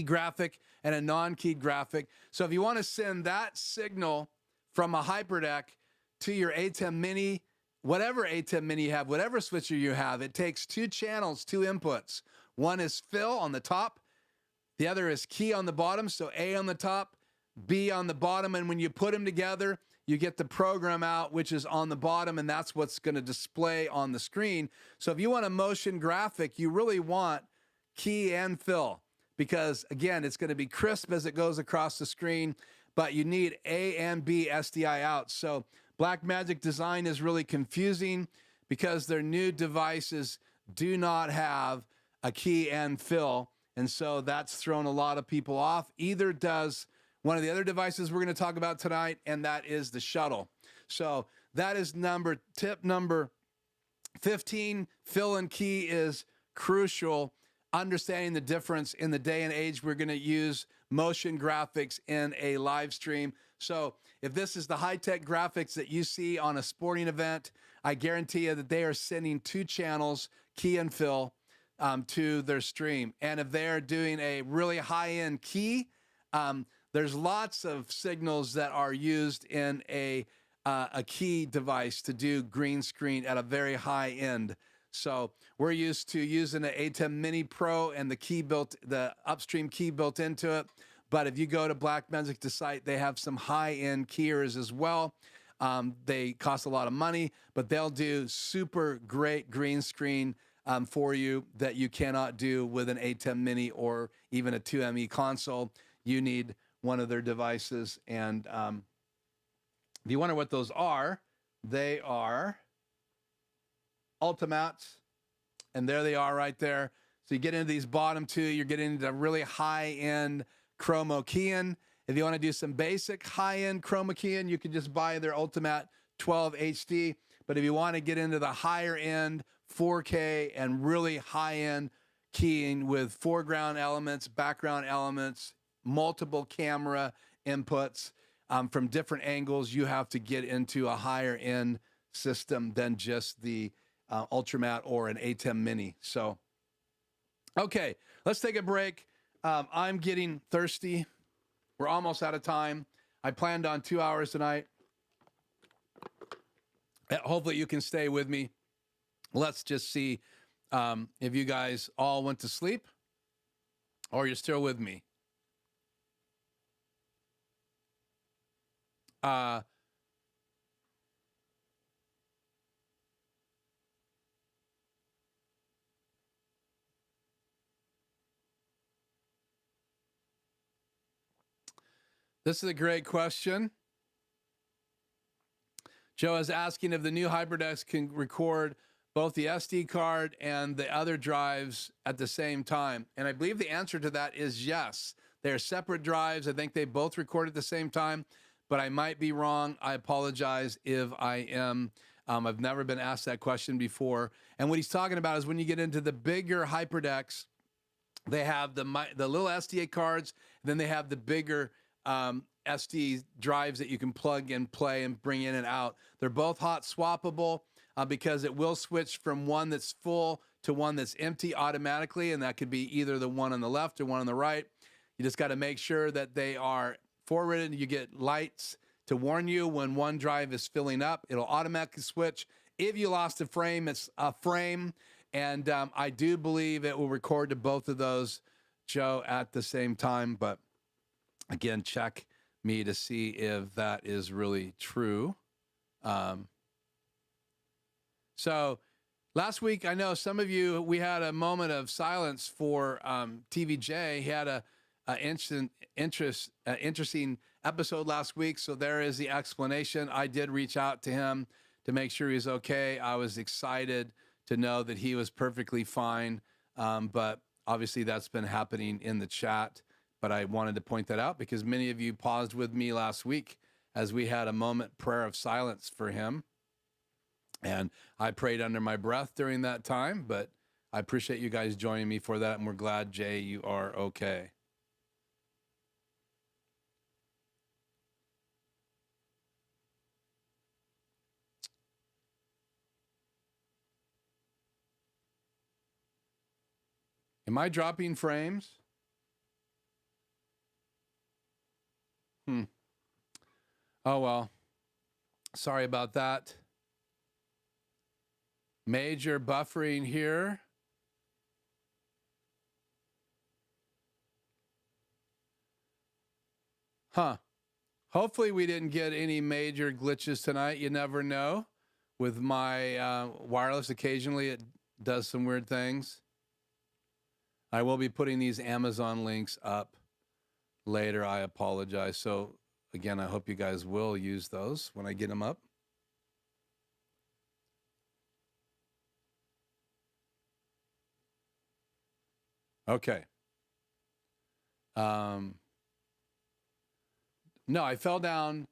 graphic and a non-keyed graphic. So if you want to send that signal from a HyperDeck to your ATEM Mini, whatever ATEM Mini you have, whatever switcher you have, it takes two channels, two inputs. One is fill on the top, the other is key on the bottom, so A on the top, B on the bottom, and when you put them together, you get the program out, which is on the bottom, and that's what's going to display on the screen. So if you want a motion graphic, you really want key and fill, because again, it's going to be crisp as it goes across the screen, but you need A and B SDI out. So Blackmagic design is really confusing because their new devices do not have a key and fill, and so that's thrown a lot of people off. Either does one of the other devices we're going to talk about tonight, and that is the shuttle. So that is tip number 15. Fill and key is crucial. Understanding the difference in the day and age we're going to use motion graphics in a live stream. So if this is the high-tech graphics that you see on a sporting event, I guarantee you that they are sending two channels, key and fill, to their stream. And if they're doing a really high-end key, there's lots of signals that are used in a key device to do green screen at a very high end. So we're used to using the ATEM Mini Pro and the upstream key built into it. But if you go to Blackmagic site, they have some high-end keyers as well. They cost a lot of money, but they'll do super great green screen for you that you cannot do with an ATEM Mini or even a 2ME console. You need one of their devices. And if you wonder what those are, they are Ultimats, and there they are right there. So you get into these bottom two, you're getting into really high-end chroma keying. If you want to do some basic high-end chroma keying, you can just buy their Ultimat 12 HD. But if you want to get into the higher-end 4K and really high-end keying with foreground elements, background elements, multiple camera inputs from different angles, you have to get into a higher-end system than just the Ultramat or an ATEM Mini. So, okay, let's take a break. I'm getting thirsty. We're almost out of time. I planned on 2 hours tonight. Hopefully you can stay with me. Let's just see if you guys all went to sleep or you're still with me. This is a great question. Joe is asking if the new HyperDecks can record both the SD card and the other drives at the same time. And I believe the answer to that is yes. They're separate drives. I think they both record at the same time, but I might be wrong. I apologize if I am. I've never been asked that question before. And what he's talking about is when you get into the bigger HyperDecks, they have the little SDA cards, and then they have the bigger SD drives that you can plug and play and bring in and out. They're both hot swappable because it will switch from one that's full to one that's empty automatically, and that could be either the one on the left or one on the right. You just got to make sure that they are forwarded. You get lights to warn you when one drive is filling up. It'll automatically switch. If you lost a frame, it's a frame, and I do believe it will record to both of those, Joe, at the same time, but again, check me to see if that is really true. So last week, I know some of you, we had a moment of silence for TVJ. He had interesting episode last week. So there is the explanation. I did reach out to him to make sure he's okay. I was excited to know that he was perfectly fine. But obviously that's been happening in the chat. But I wanted to point that out because many of you paused with me last week as we had a moment prayer of silence for him. And I prayed under my breath during that time, but I appreciate you guys joining me for that. And we're glad, Jay, you are okay. Am I dropping frames? Oh, well, sorry about that. Major buffering here. Hopefully we didn't get any major glitches tonight. You never know. With my wireless, occasionally it does some weird things. I will be putting these Amazon links up later. I apologize. So again, I hope you guys will use those when I get them up. Okay. No, I fell down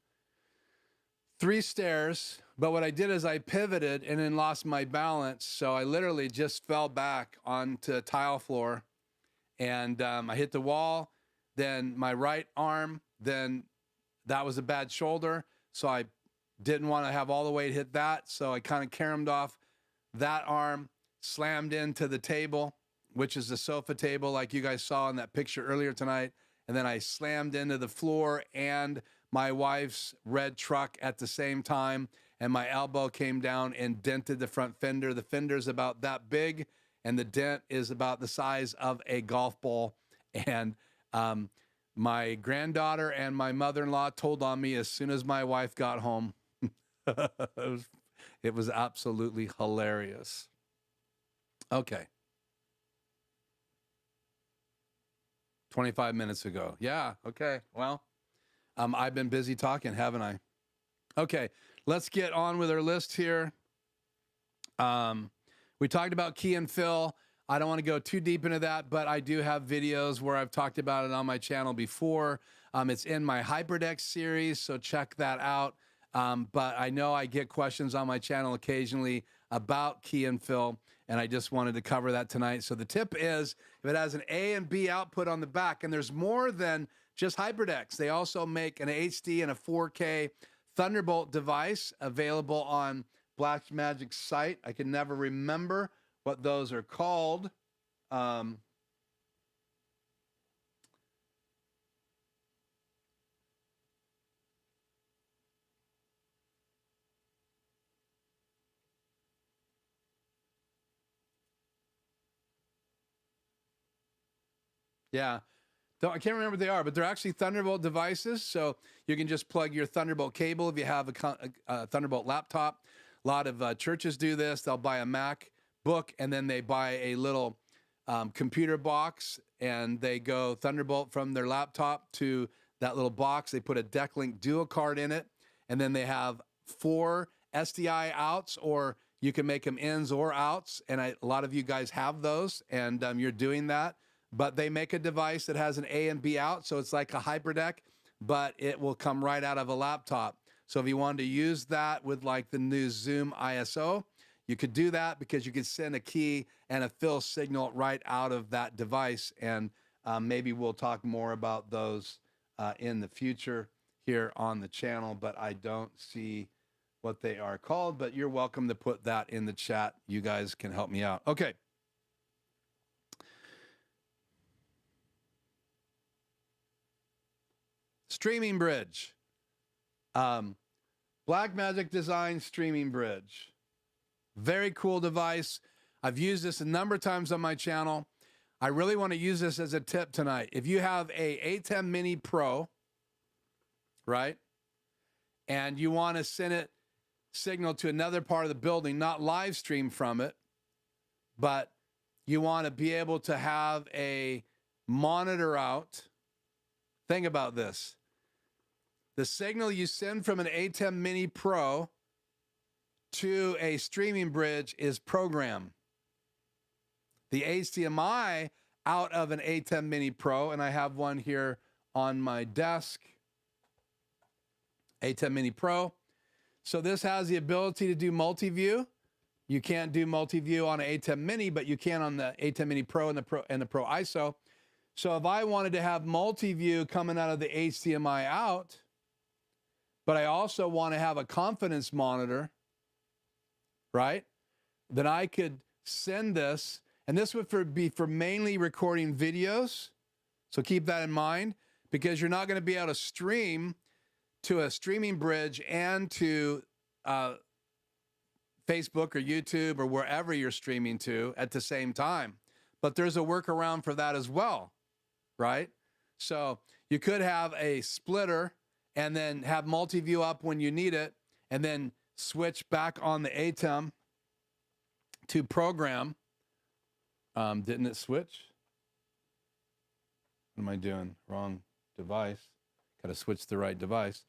3 stairs, but what I did is I pivoted and then lost my balance. So I literally just fell back onto tile floor and I hit the wall, then my right arm, then that was a bad shoulder. So I didn't want to have all the weight hit that. So I kind of caromed off that arm, slammed into the table, which is the sofa table like you guys saw in that picture earlier tonight. And then I slammed into the floor and my wife's red truck at the same time. And my elbow came down and dented the front fender. The fender's about that big, and the dent is about the size of a golf ball. And my granddaughter and my mother-in-law told on me as soon as my wife got home. It was absolutely hilarious. Okay. 25 minutes ago. Yeah, okay. Well, I've been busy talking, haven't I? Okay, let's get on with our list here. We talked about key and fill. I don't want to go too deep into that, but I do have videos where I've talked about it on my channel before. It's in my Hyperdeck series, so check that out. But I know I get questions on my channel occasionally about key and fill, and I just wanted to cover that tonight. So the tip is, if it has an A and B output on the back, and there's more than just Hyperdecks, they also make an HD and a 4K Thunderbolt device available on Blackmagic's site. I can never remember what those are called. Yeah. I can't remember what they are, but they're actually Thunderbolt devices. So you can just plug your Thunderbolt cable if you have a Thunderbolt laptop. A lot of churches do this. They'll buy a MacBook and then they buy a little computer box and they go Thunderbolt from their laptop to that little box. They put a DeckLink Duo card in it, and then they have 4 SDI outs, or you can make them ins or outs. And a lot of you guys have those, and you're doing that. But they make a device that has an A and B out, so it's like a Hyperdeck, but it will come right out of a laptop. So if you wanted to use that with like the new Zoom ISO, you could do that because you could send a key and a fill signal right out of that device. And maybe we'll talk more about those in the future here on the channel, but I don't see what they are called, but you're welcome to put that in the chat. You guys can help me out. Okay. Streaming bridge. Blackmagic Design streaming bridge. Very cool device. I've used this a number of times on my channel. I really want to use this as a tip tonight. If you have a ATEM Mini Pro, right, and you want to send it signal to another part of the building, not live stream from it, but you want to be able to have a monitor out Think about this. The signal you send from an ATEM Mini Pro to a streaming bridge is program. The HDMI out of an ATEM Mini Pro, and I have one here on my desk, ATEM Mini Pro. So this has the ability to do multi-view. You can't do multi-view on an ATEM Mini, but you can on the ATEM Mini Pro and the Pro ISO. So if I wanted to have multi-view coming out of the HDMI out, but I also want to have a confidence monitor, right? Then I could send this, and this would be for mainly recording videos. So keep that in mind, because you're not going to be able to stream to a streaming bridge and to Facebook or YouTube or wherever you're streaming to at the same time. But there's a workaround for that as well, right? So you could have a splitter and then have multi-view up when you need it, and then switch back on the ATEM to program. Didn't it switch? What am I doing? Wrong device. Got to switch the right device.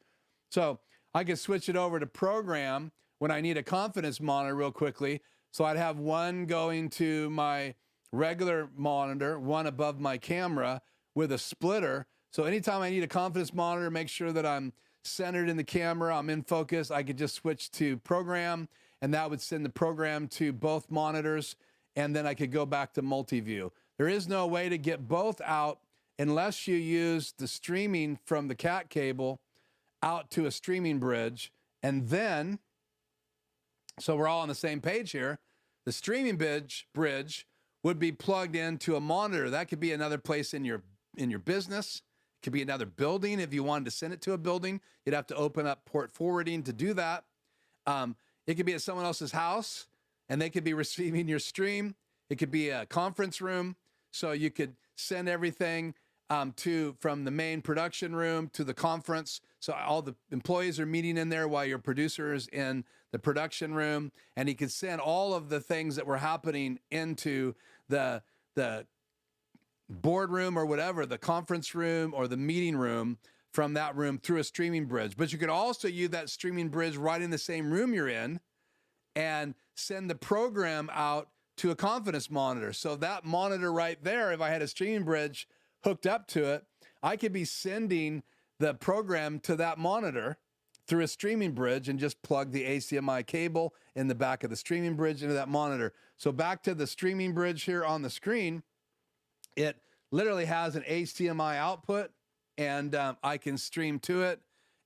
So I could switch it over to program when I need a confidence monitor real quickly. So I'd have one going to my regular monitor, one above my camera with a splitter. So anytime I need a confidence monitor, make sure that I'm centered in the camera, I'm in focus, I could just switch to program, and that would send the program to both monitors, and then I could go back to multi-view. There is no way to get both out unless you use the streaming from the CAT cable out to a streaming bridge. And then, so we're all on the same page here, the streaming bridge would be plugged into a monitor. That could be another place in your business. It could be another building. If you wanted to send it to a building, you'd have to open up port forwarding to do that. It could be at someone else's house, and they could be receiving your stream. It could be a conference room, so you could send everything from the main production room to the conference. So all the employees are meeting in there while your producer is in the production room, and he could send all of the things that were happening into the boardroom or whatever, the conference room or the meeting room, from that room through a streaming bridge. But you could also use that streaming bridge right in the same room you're in and send the program out to a confidence monitor. So that monitor right there, if I had a streaming bridge hooked up to it, I could be sending the program to that monitor through a streaming bridge and just plug the HDMI cable in the back of the streaming bridge into that monitor. So back to the streaming bridge here on the screen, it literally has an HDMI output, and I can stream to it.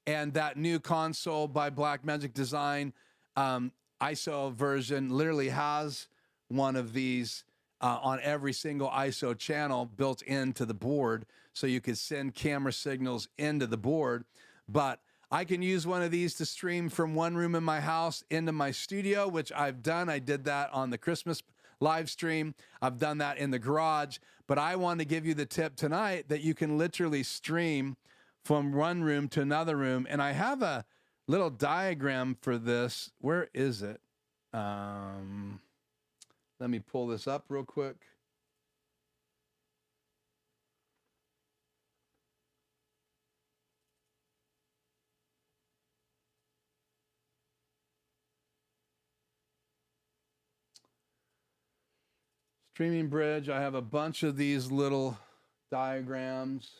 And that new console by Blackmagic Design ISO version literally has one of these on every single ISO channel built into the board, so you could send camera signals into the board. But I can use one of these to stream from one room in my house into my studio, which I've done. I did that on the Christmas live stream. I've done that in the garage. But I want to give you the tip tonight that you can literally stream from one room to another room. And I have a little diagram for this. Where is it? Let me pull this up real quick. Streaming bridge, I have a bunch of these little diagrams.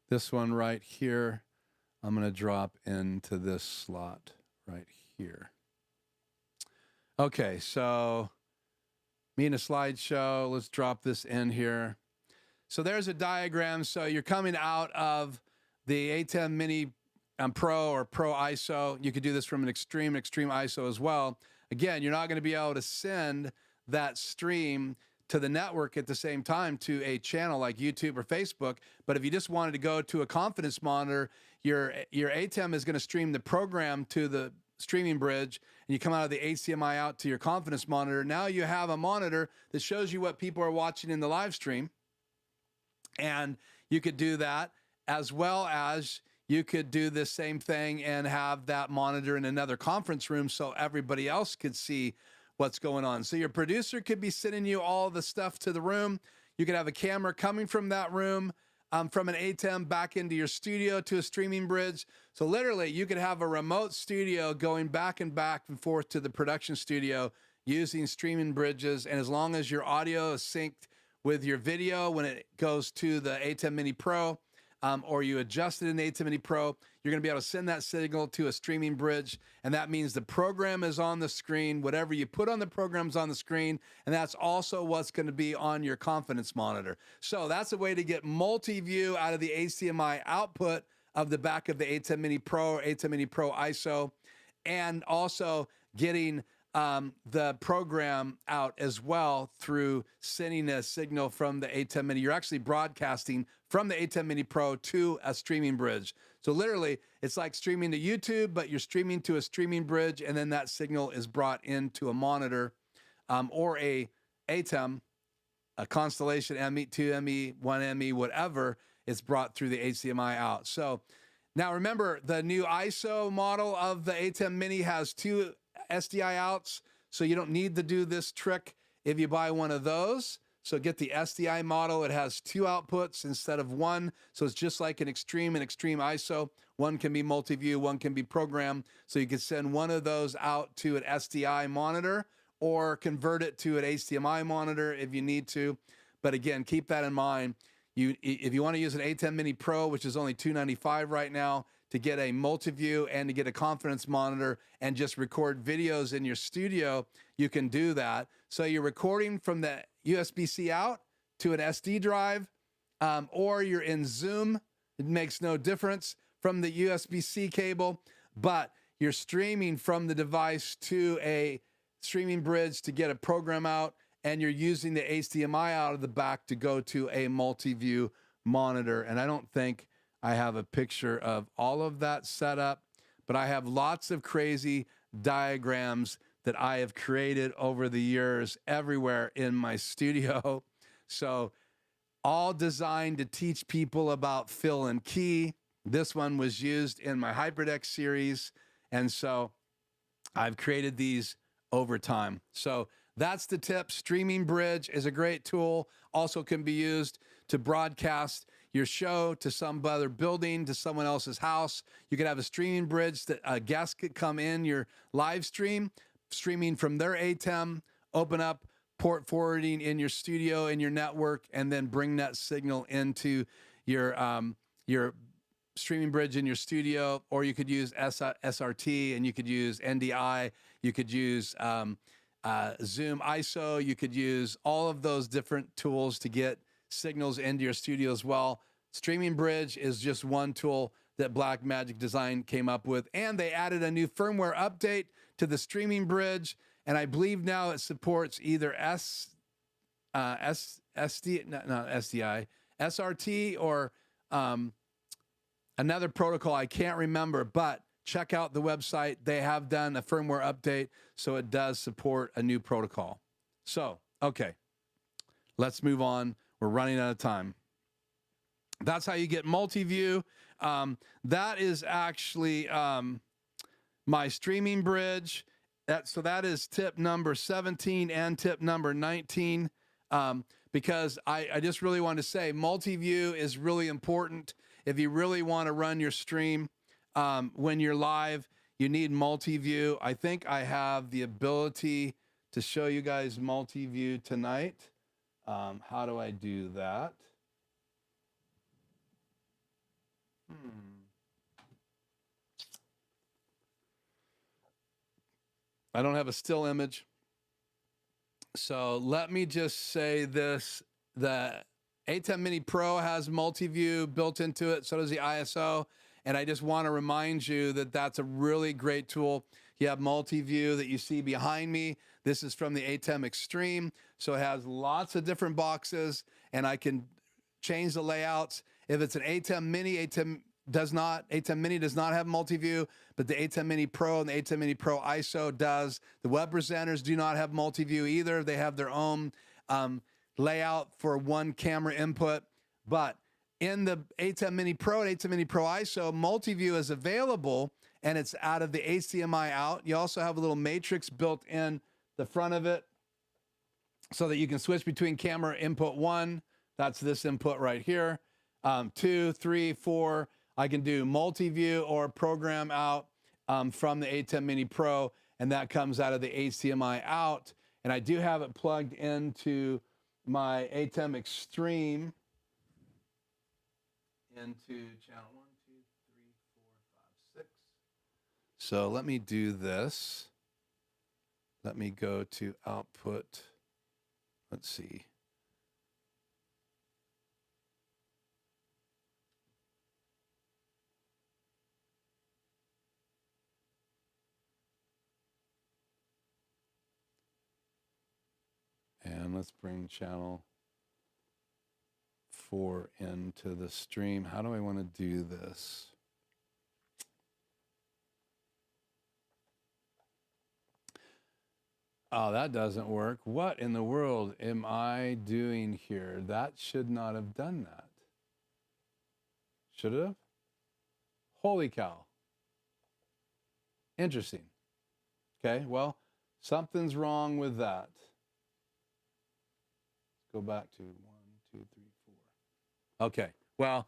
This one right here, I'm going to drop into this slot right here. Okay, so me in a slideshow, let's drop this in here. So there's a diagram. So you're coming out of the ATEM Mini Pro or Pro ISO. You could do this from an extreme ISO as well. Again, you're not going to be able to send that stream to the network at the same time to a channel like YouTube or Facebook. But if you just wanted to go to a confidence monitor, your ATEM is going to stream the program to the streaming bridge, and you come out of the HDMI out to your confidence monitor. Now you have a monitor that shows you what people are watching in the live stream, and you could do that. as well as you could do the same thing and have that monitor in another conference room so everybody else could see what's going on. So your producer could be sending you all the stuff to the room. You could have a camera coming from that room, from an ATEM back into your studio to a streaming bridge. So literally you could have a remote studio going back and forth to the production studio using streaming bridges. And as long as your audio is synced with your video when it goes to the ATEM Mini Pro, or you adjust it in ATEM Mini Pro, you're going to be able to send that signal to a streaming bridge. And that means the program is on the screen. Whatever you put on the program's on the screen. And that's also what's going to be on your confidence monitor. So that's a way to get multi-view out of the HDMI output of the back of the ATEM Mini Pro or ATEM Mini Pro ISO, and also getting the program out as well through sending a signal from the ATEM Mini. You're actually broadcasting from the ATEM Mini Pro to a streaming bridge. So literally, it's like streaming to YouTube, but you're streaming to a streaming bridge, and then that signal is brought into a monitor or a ATEM, a Constellation ME, 2ME, 1ME, whatever. It's brought through the HDMI out. So now remember, the new ISO model of the ATEM Mini has 2 SDI outs, so you don't need to do this trick if you buy one of those. So get the SDI model. It has 2 outputs instead of 1. So it's just like an Extreme and Extreme ISO. One can be multi-view, one can be program. So you can send one of those out to an SDI monitor or convert it to an HDMI monitor if you need to. But again, keep that in mind. If you want to use an ATEM Mini Pro, which is only $295 right now, to get a multi-view and to get a confidence monitor and just record videos in your studio, you can do that. So you're recording from the USB-C out to an SD drive, or you're in Zoom. It makes no difference from the USB-C cable, but you're streaming from the device to a streaming bridge to get a program out, and you're using the HDMI out of the back to go to a multi-view monitor. And I don't think I have a picture of all of that set up, but I have lots of crazy diagrams that I have created over the years everywhere in my studio. So all designed to teach people about fill and key. This one was used in my HyperDeck series. And so I've created these over time. So that's the tip. Streaming Bridge is a great tool. Also can be used to broadcast your show to some other building, to someone else's house. You could have a streaming bridge that a guest could come in your live stream, streaming from their ATEM, open up port forwarding in your studio, in your network, and then bring that signal into your streaming bridge in your studio. Or you could use SRT, and you could use NDI, you could use Zoom ISO, you could use all of those different tools to get signals into your studio as well. Streaming Bridge is just one tool that Blackmagic Design came up with, and they added a new firmware update to the Streaming Bridge, and I believe now it supports either SRT or another protocol I can't remember, but check out the website. They have done a firmware update, so it does support a new protocol. So, okay, let's move on. We're running out of time. That's how you get multi-view. That is actually my streaming bridge. So that is tip number 17 and tip number 19, because I just really want to say multi-view is really important. If you really want to run your stream when you're live, you need multi-view. I think I have the ability to show you guys multi-view tonight. How do I do that? I don't have a still image. So let me just say this. The ATEM Mini Pro has multi-view built into it. So does the ISO. And I just want to remind you that that's a really great tool. You have multi-view that you see behind me. This is from the ATEM Extreme. So it has lots of different boxes, and I can change the layouts. If it's an ATEM Mini, ATEM Mini does not have multi-view, but the ATEM Mini Pro and the ATEM Mini Pro ISO does. The web presenters do not have multi-view either. They have their own layout for one camera input. But in the ATEM Mini Pro and ATEM Mini Pro ISO, multi-view is available, and it's out of the HDMI out. You also have a little matrix built in the front of it so that you can switch between camera input 1, that's this input right here, 2, 3, 4. I can do multi-view or program out from the ATEM Mini Pro, and that comes out of the HDMI out. And I do have it plugged into my ATEM Extreme into channel 1, 2, 3, 4, 5, 6. So let me do this. Let me go to output. Let's see. And let's bring channel 4 into the stream. How do I want to do this? Oh, that doesn't work. What in the world am I doing here? That should not have done that. Should it have? Holy cow. Interesting. Okay, well, something's wrong with that. Let's go back to 1, 2, 3, 4. Okay, well,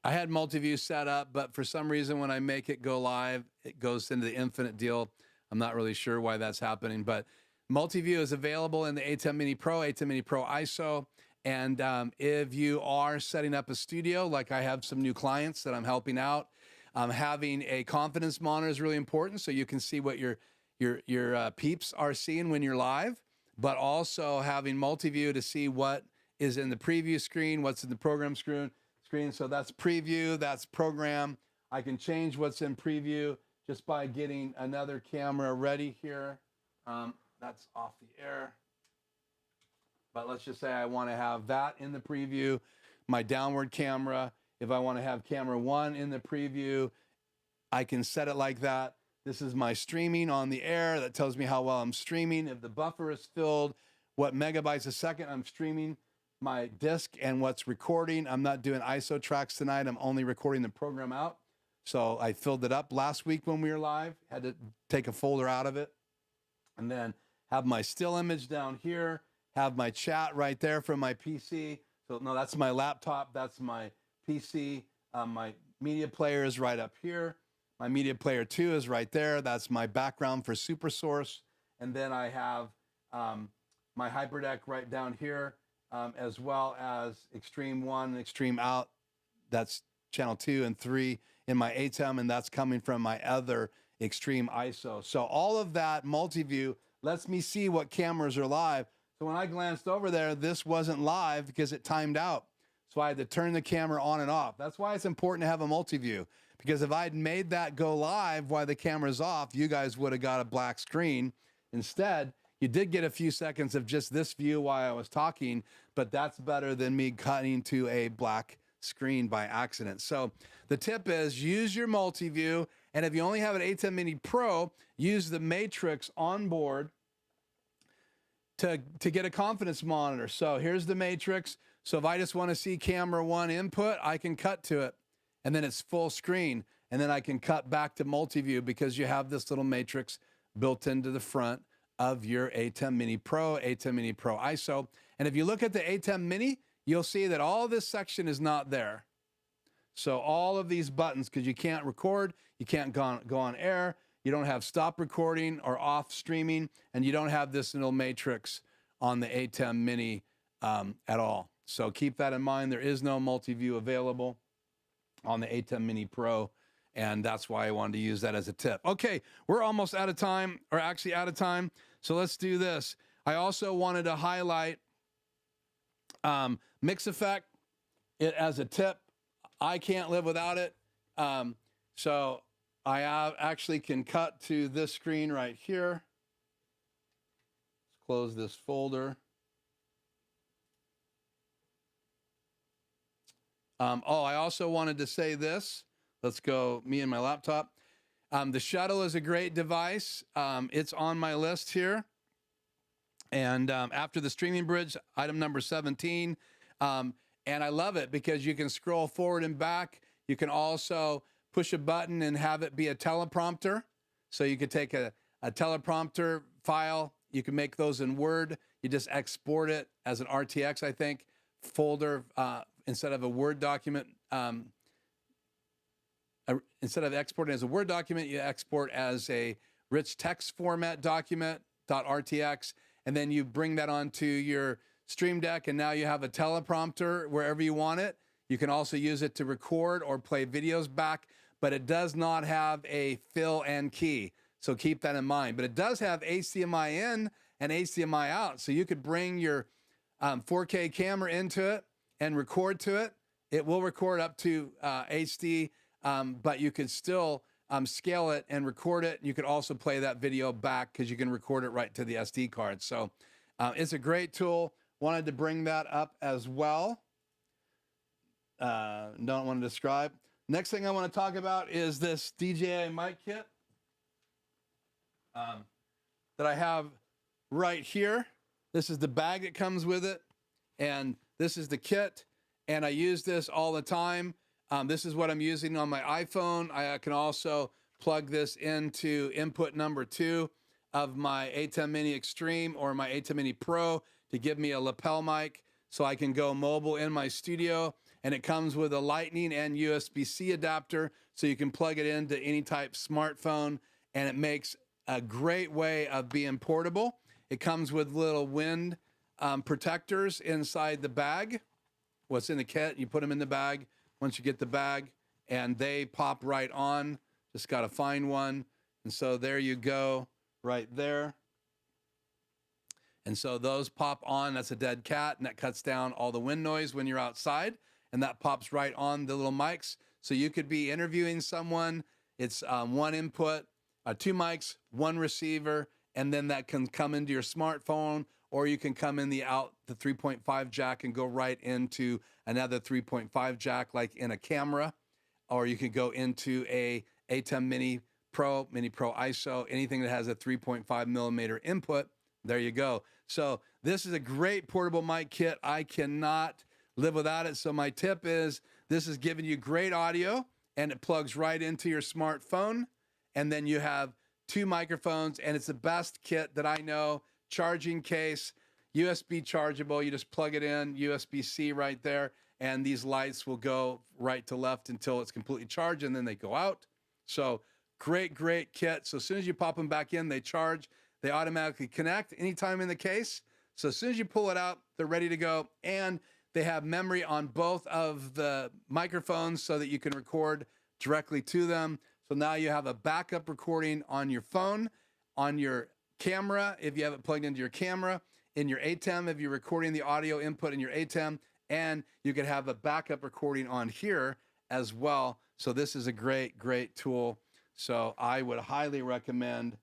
I had multi-view set up, but for some reason when I make it go live, it goes into the infinite deal. I'm not really sure why that's happening, but multi-view is available in the ATEM Mini Pro, ATEM Mini Pro ISO. And if you are setting up a studio, like I have some new clients that I'm helping out, having a confidence monitor is really important so you can see what your peeps are seeing when you're live, but also having multi-view to see what is in the preview screen, what's in the program screen. So that's preview, that's program. I can change what's in preview just by getting another camera ready here. That's off the air. But let's just say I want to have that in the preview, my downward camera. If I want to have camera 1 in the preview, I can set it like that. This is my streaming on the air. That tells me how well I'm streaming. If the buffer is filled, what megabytes a second I'm streaming my disk and what's recording. I'm not doing ISO tracks tonight. I'm only recording the program out. So I filled it up last week when we were live, had to take a folder out of it, and then have my still image down here, have my chat right there from my PC. So no, that's my laptop. That's my PC. My media player is right up here. My media player 2 is right there. That's my background for SuperSource. And then I have my HyperDeck right down here, as well as Extreme 1 and Extreme Out. That's channel 2 and 3 in my ATEM, and that's coming from my other Extreme ISO. So all of that multi-view lets me see what cameras are live. So when I glanced over there, this wasn't live because it timed out. So I had to turn the camera on and off. That's why it's important to have a multi-view, because if I'd made that go live while the camera's off, you guys would have got a black screen. Instead, you did get a few seconds of just this view while I was talking, but that's better than me cutting to a black screen by accident. So the tip is use your multi-view, and if you only have an ATEM Mini Pro, use the Matrix on board to get a confidence monitor. So here's the Matrix. So if I just want to see camera 1 input, I can cut to it, and then it's full screen, and then I can cut back to multi-view because you have this little Matrix built into the front of your ATEM Mini Pro, ATEM Mini Pro ISO. And if you look at the ATEM Mini, you'll see that all this section is not there. So all of these buttons, because you can't record, you can't go on air, you don't have stop recording or off streaming, and you don't have this little matrix on the ATEM Mini at all. So keep that in mind. There is no multi-view available on the ATEM Mini Pro, and that's why I wanted to use that as a tip. Okay, we're almost out of time, or actually out of time, so let's do this. I also wanted to highlight Mix Effect it as a tip. I can't live without it. So I actually can cut to this screen right here. Let's close this folder. I also wanted to say this. Let's go, me and my laptop. The Shuttle is a great device. It's on my list here. And after the streaming bridge, item number 17. And I love it because you can scroll forward and back. You can also push a button and have it be a teleprompter. So you could take a teleprompter file. You can make those in Word. You just export it as an RTX, I think, folder instead of a Word document. Instead of exporting as a Word document, you export as a rich text format document, .rtx, and then you bring that onto your Stream Deck, and now you have a teleprompter wherever you want it. You can also use it to record or play videos back, but it does not have a fill and key, so keep that in mind. But it does have HDMI in and HDMI out, so you could bring your 4K camera into it and record to it. It will record up to HD, but you could still scale it and record it. You could also play that video back because you can record it right to the SD card. So it's a great tool. Wanted to bring that up as well. Don't want to describe. Next thing I want to talk about is this DJI mic kit that I have right here. This is the bag that comes with it, and this is the kit, and I use this all the time. This is what I'm using on my iPhone. I can also plug this into input number 2 of my ATEM Mini Extreme or my ATEM Mini Pro to give me a lapel mic so I can go mobile in my studio. And it comes with a Lightning and USB-C adapter so you can plug it into any type smartphone, and it makes a great way of being portable. It comes with little wind protectors inside the bag. What's in the kit, you put them in the bag once you get the bag, and they pop right on. Just got to find one. And so there you go, right there. And so those pop on. That's a dead cat, and that cuts down all the wind noise when you're outside. And that pops right on the little mics. So you could be interviewing someone. It's one input, 2 mics, 1 receiver, and then that can come into your smartphone, or you can come in the 3.5 jack and go right into another 3.5 jack, like in a camera, or you could go into a ATEM Mini Pro ISO, anything that has a 3.5 millimeter input. There you go. So this is a great portable mic kit. I cannot live without it. So my tip is this is giving you great audio, and it plugs right into your smartphone. And then you have 2 microphones, and it's the best kit that I know. Charging case, USB chargeable. You just plug it in, USB-C right there, and these lights will go right to left until it's completely charged, and then they go out. So great, great kit. So as soon as you pop them back in, they charge. They automatically connect anytime in the case. So as soon as you pull it out, they're ready to go. And they have memory on both of the microphones so that you can record directly to them. So now you have a backup recording on your phone, on your camera, if you have it plugged into your camera, in your ATEM, if you're recording the audio input in your ATEM, and you could have a backup recording on here as well. So this is a great, great tool. So I would highly recommend,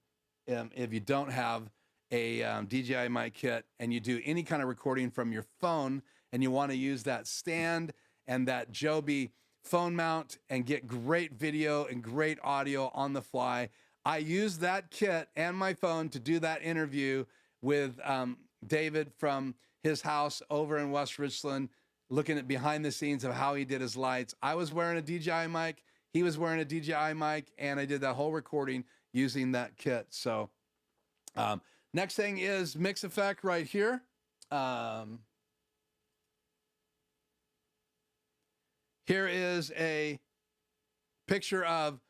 if you don't have a DJI mic kit and you do any kind of recording from your phone and you want to use that stand and that Joby phone mount and get great video and great audio on the fly. I used that kit and my phone to do that interview with David from his house over in West Richland, looking at behind the scenes of how he did his lights. I was wearing a DJI mic. He was wearing a DJI mic, and I did that whole recording using that kit. So next thing is Mix Effect right here. Here is a picture of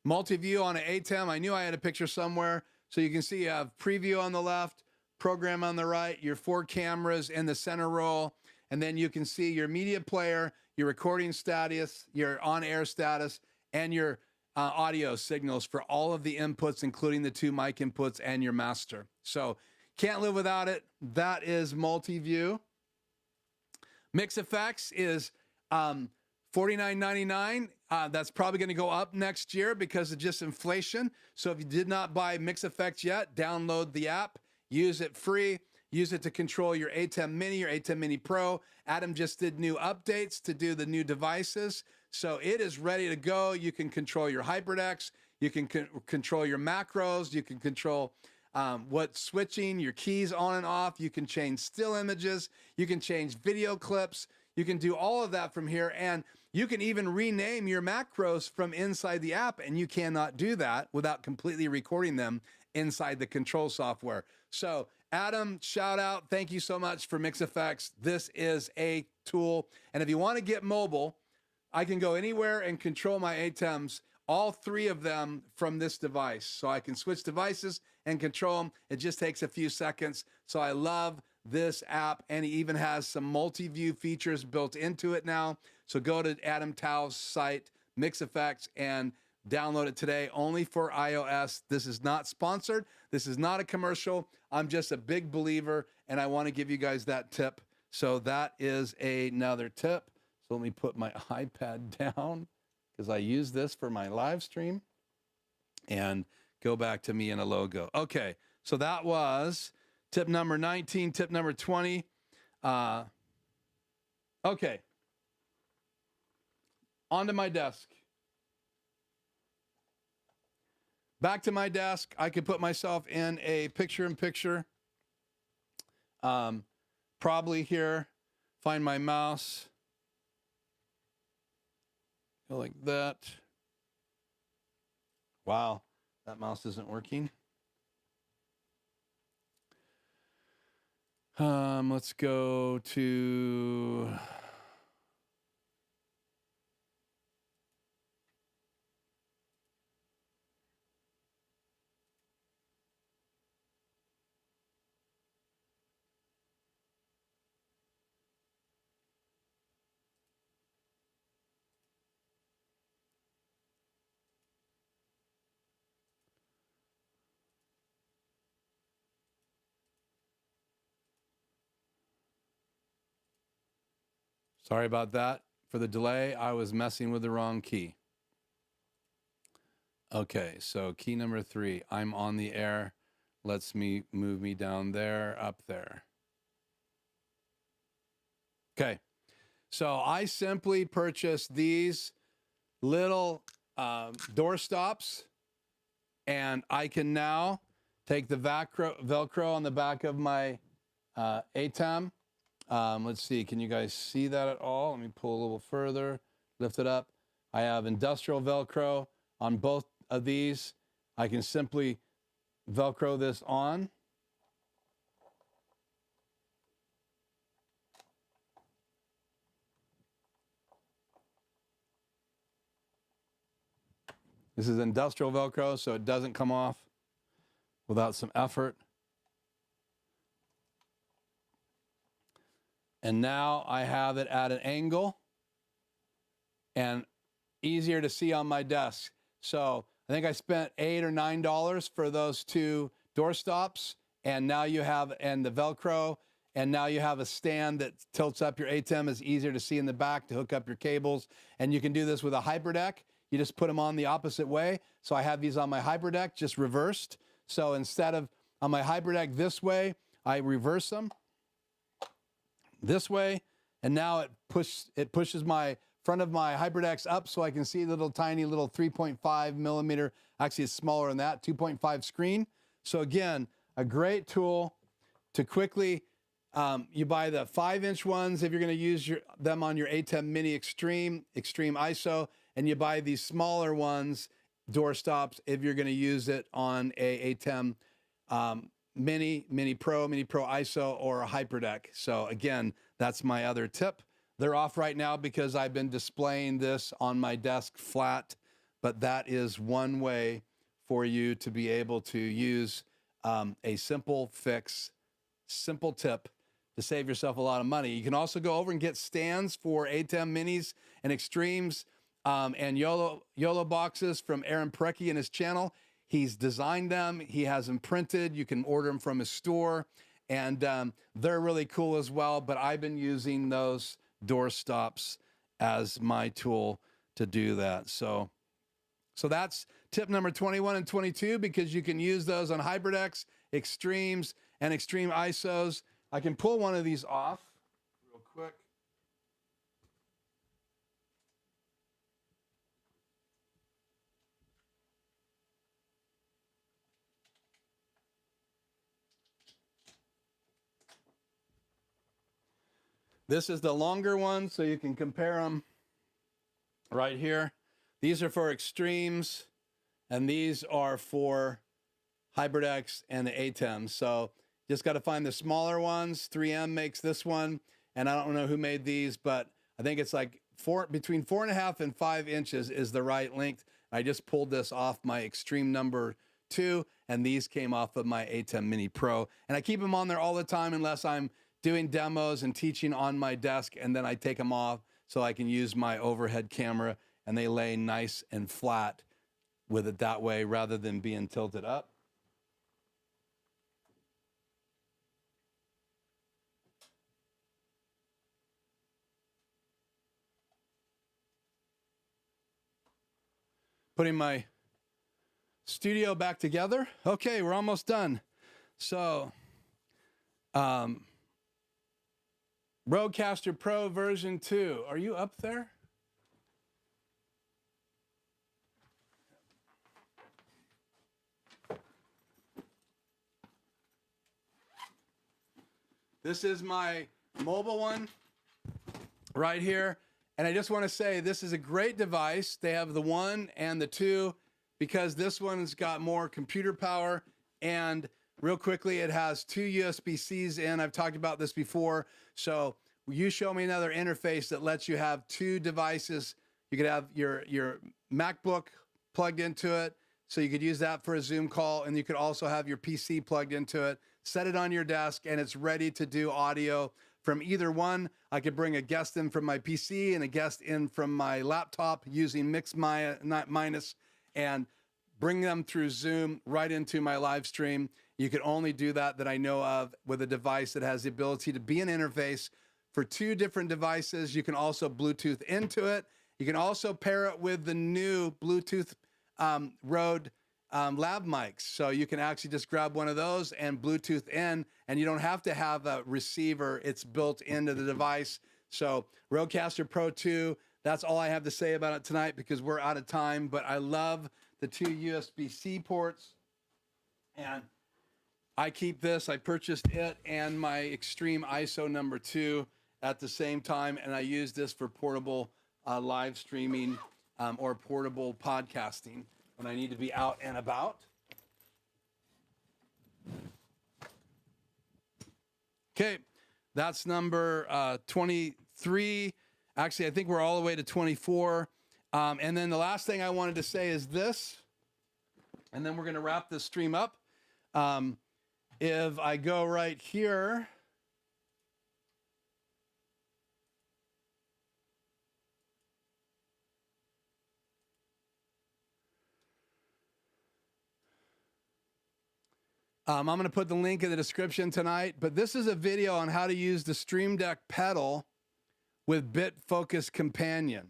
multi-view on an ATEM. I knew I had a picture somewhere. So you can see you have preview on the left, program on the right, your 4 cameras in the center roll, and then you can see your media player, your recording status, your on-air status, and your audio signals for all of the inputs, including the 2 mic inputs and your master. So can't live without it. That is multi-view. Mix Effects is $49.99. That's probably going to go up next year because of just inflation. So if you did not buy Mix Effects yet, download the app, use it free, use it to control your ATEM Mini, your ATEM Mini Pro. Adam just did new updates to do the new devices. So it is ready to go. You can control your HyperDecks. You can control your macros. You can control what switching your keys on and off. You can change still images. You can change video clips. You can do all of that from here. And you can even rename your macros from inside the app. And you cannot do that without completely recording them inside the control software. So Adam, shout out. Thank you so much for MixFX. This is a tool. And if you want to get mobile, I can go anywhere and control my ATEMs, all three of them from this device. So I can switch devices and control them. It just takes a few seconds. So I love this app, and it even has some multi-view features built into it now. So go to Adam Tao's site, MixFX, and download it today, only for iOS. This is not sponsored. This is not a commercial. I'm just a big believer, and I want to give you guys that tip. So that is another tip. So let me put my iPad down because I use this for my live stream and go back to me in a logo. Okay, so that was tip number 19, tip number 20. Okay, onto my desk. Back to my desk. I could put myself in a picture-in-picture. Probably here. Find my mouse. Go like that. Wow, that mouse isn't working. Let's go to... Sorry about that for the delay. I was messing with the wrong key. Okay, so key number 3. I'm on the air. Let's move me down there, up there. Okay, so I simply purchased these little door stops, and I can now take the Velcro on the back of my ATEM. Let's see, can you guys see that at all? Let me pull a little further, lift it up. I have industrial Velcro on both of these. I can simply Velcro this on. This is industrial Velcro, so it doesn't come off without some effort. And now I have it at an angle and easier to see on my desk. So I think I spent $8 or $9 for those 2 door stops. And now you have, and the Velcro, and now you have a stand that tilts up your ATEM. Is easier to see in the back to hook up your cables. And you can do this with a HyperDeck. You just put them on the opposite way. So I have these on my HyperDeck just reversed. So instead of on my HyperDeck this way, I reverse them this way, and now it pushes my front of my HyperDecks up so I can see the little tiny little 3.5 millimeter, actually it's smaller than that, 2.5 screen. So again, a great tool to quickly, you buy the 5-inch ones if you're going to use them on your ATEM Mini Extreme ISO, and you buy these smaller ones, door stops, if you're going to use it on a ATEM Mini Pro ISO, or a HyperDeck. So again, that's my other tip. They're off right now because I've been displaying this on my desk flat, but that is one way for you to be able to use a simple fix, simple tip to save yourself a lot of money. You can also go over and get stands for ATEM Minis and Extremes and YOLO boxes from Aaron Parecki and his channel. He's designed them. He has them printed. You can order them from his store, and they're really cool as well. But I've been using those door stops as my tool to do that. So that's tip number 21 and 22, because you can use those on HyperDecks, Extremes, and Extreme ISOs. I can pull one of these off real quick. This is the longer one, so you can compare them right here. These are for extremes, and these are for HybridX and the ATEM. So just got to find the smaller ones. 3M makes this one, and I don't know who made these, but I think it's like between 4.5 and 5 inches is the right length. I just pulled this off my Extreme number 2, and these came off of my ATEM Mini Pro. And I keep them on there all the time unless I'm doing demos and teaching on my desk, and then I take them off so I can use my overhead camera, and they lay nice and flat with it that way rather than being tilted up. Putting my studio back together. Okay, we're almost done. So, Rodecaster Pro version 2. Are you up there? This is my mobile one right here. And I just want to say this is a great device. They have the 1 and the 2 because this one's got more computer power. And real quickly, it has 2 USB-Cs in. I've talked about this before. So you show me another interface that lets you have 2 devices. You could have your MacBook plugged into it, so you could use that for a Zoom call, and you could also have your PC plugged into it, set it on your desk, and it's ready to do audio from either one. I could bring a guest in from my PC and a guest in from my laptop using Mix Minus and bring them through Zoom right into my live stream. You can only do that I know of with a device that has the ability to be an interface for 2 different devices. You can also Bluetooth into it. You can also pair it with the new Bluetooth Rode lab mics. So you can actually just grab one of those and Bluetooth in, and you don't have to have a receiver. It's built into the device. So Rodecaster Pro 2, that's all I have to say about it tonight because we're out of time, but I love the 2 USB-C ports, and I keep this. I purchased it and my Extreme ISO number 2 at the same time, and I use this for portable live streaming or portable podcasting when I need to be out and about. Okay, that's number 23. Actually, I think we're all the way to 24. And then the last thing I wanted to say is this, and then we're going to wrap this stream up. If I go right here, I'm going to put the link in the description tonight, but this is a video on how to use the Stream Deck pedal with Bit Focus Companion.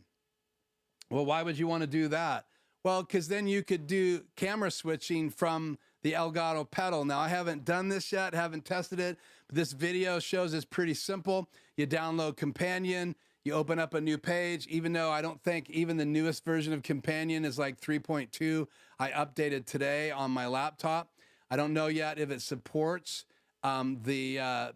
Well, why would you want to do that? Well, because then you could do camera switching from the Elgato pedal. Now, I haven't done this yet, haven't tested it, but this video shows it's pretty simple. You download Companion, you open up a new page, even though I don't think even the newest version of Companion is like 3.2. I updated today on my laptop. I don't know yet if it supports the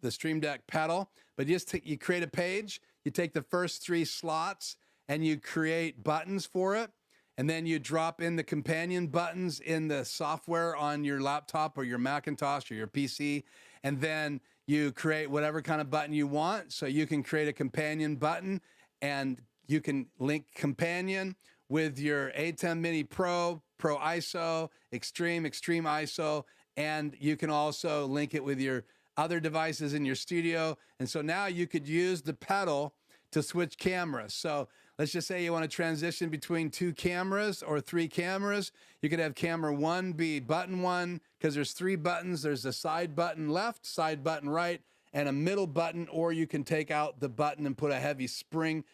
Stream Deck pedal, but you create a page, you take the first 3 slots, and you create buttons for it. And then you drop in the companion buttons in the software on your laptop or your Macintosh or your PC. And then you create whatever kind of button you want. So you can create a companion button, and you can link companion with your ATEM Mini Pro, Pro ISO, Extreme ISO, and you can also link it with your other devices in your studio. And so now you could use the pedal to switch cameras. So let's just say you want to transition between 2 cameras or 3 cameras. You could have camera 1 be button 1 because there's 3 buttons. There's a side button left, side button right, and a middle button, or you can take out the button and put a heavy spring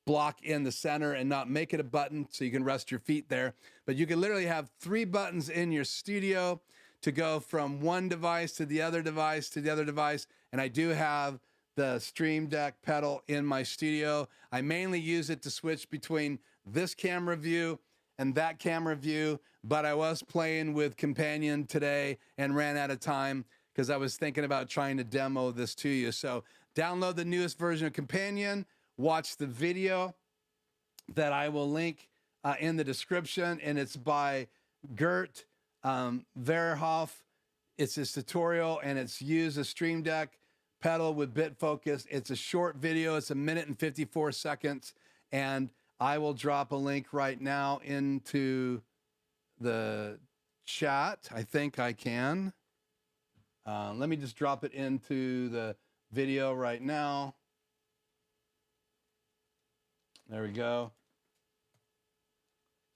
block in the center and not make it a button so you can rest your feet there. But you can literally have 3 buttons in your studio to go from one device to the other device to the other device. And I do have the Stream Deck pedal in my studio. I mainly use it to switch between this camera view and that camera view, but I was playing with Companion today and ran out of time because I was thinking about trying to demo this to you. So download the newest version of Companion, watch the video that I will link in the description, and it's by Gert Verhoff. It's his tutorial, and it's use a Stream Deck pedal with bit focus. It's a short video. It's 1 minute and 54 seconds, and I will drop a link right now into the chat. I think I can. Let me just drop it into the video right now. There we go.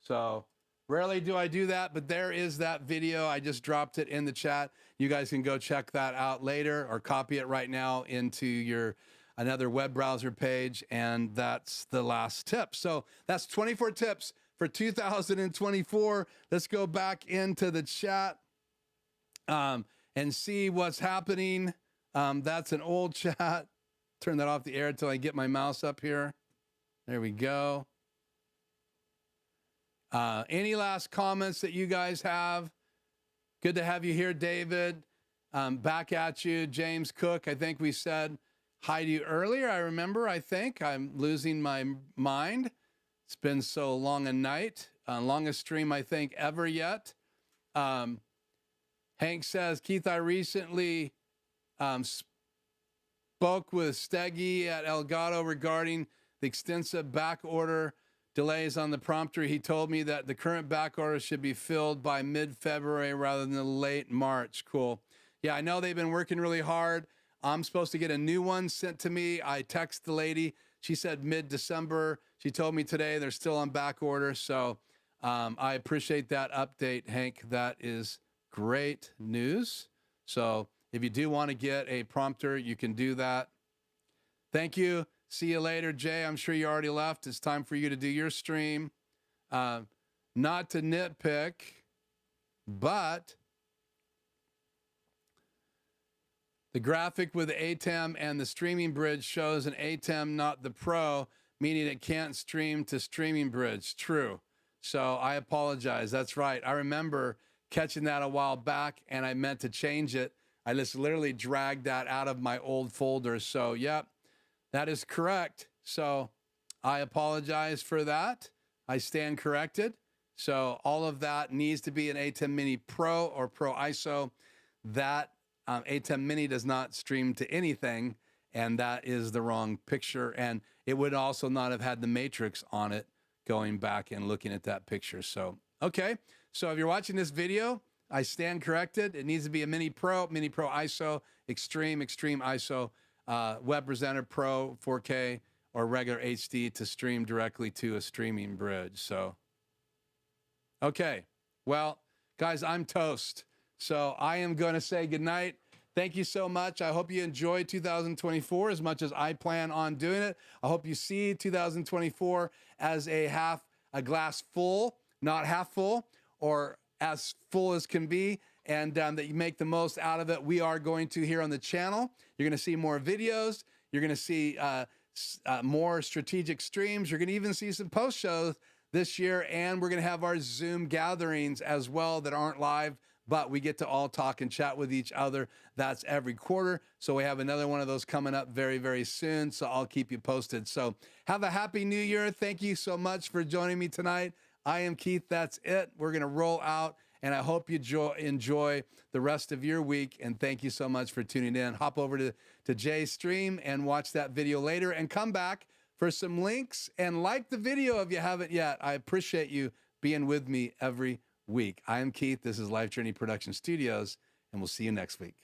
So rarely do I do that, but there is that video. I just dropped it in the chat. You guys can go check that out later or copy it right now into your another web browser page. And that's the last tip. So that's 24 tips for 2024. Let's go back into the chat and see what's happening. That's an old chat. Turn that off the air until I get my mouse up here. There we go. Any last comments that you guys have? Good to have you here, David. Back at you, James Cook. I think we said hi to you earlier. I remember, I think. I'm losing my mind. It's been so long a night. Longest stream, I think, ever yet. Hank says, Keith, I recently spoke with Steggy at Elgato regarding the extensive back order delays on the prompter. He told me that the current back order should be filled by mid-February rather than late March. Cool. Yeah, I know they've been working really hard. I'm supposed to get a new one sent to me. I text the lady. She said mid-December. She told me today they're still on back order. So I appreciate that update, Hank. That is great news. So if you do want to get a prompter, you can do that. Thank you. See you later, Jay. I'm sure you already left. It's time for you to do your stream. Not to nitpick, but the graphic with the ATEM and the streaming bridge shows an ATEM, not the Pro, meaning it can't stream to streaming bridge. True. So I apologize. That's right. I remember catching that a while back, and I meant to change it. I just literally dragged that out of my old folder. So, yep. That is correct. So I apologize for that. I stand corrected. So all of that needs to be an ATEM Mini Pro or Pro ISO. That ATEM Mini does not stream to anything, and that is the wrong picture. And it would also not have had the matrix on it going back and looking at that picture. So, okay. So if you're watching this video, I stand corrected. It needs to be a Mini Pro ISO, Extreme ISO. Web Presenter Pro 4K or regular HD to stream directly to a streaming bridge. So, okay. Well, guys, I'm toast. So I am going to say goodnight. Thank you so much. I hope you enjoy 2024 as much as I plan on doing it. I hope you see 2024 as a glass full, not half full, or as full as can be, and that you make the most out of it. We are going to here on the channel. You're going to see more videos. You're going to see more strategic streams. You're going to even see some post shows this year, and we're going to have our Zoom gatherings as well that aren't live, but we get to all talk and chat with each other. That's every quarter. So we have another one of those coming up very, very soon. So I'll keep you posted. So have a happy new year. Thank you so much for joining me tonight. I am Keith. That's it. We're going to roll out, and I hope you enjoy the rest of your week. And thank you so much for tuning in. Hop over to Jay's stream and watch that video later, and come back for some links and like the video if you haven't yet. I appreciate you being with me every week. I am Keith. This is Life Journey Production Studios, and we'll see you next week.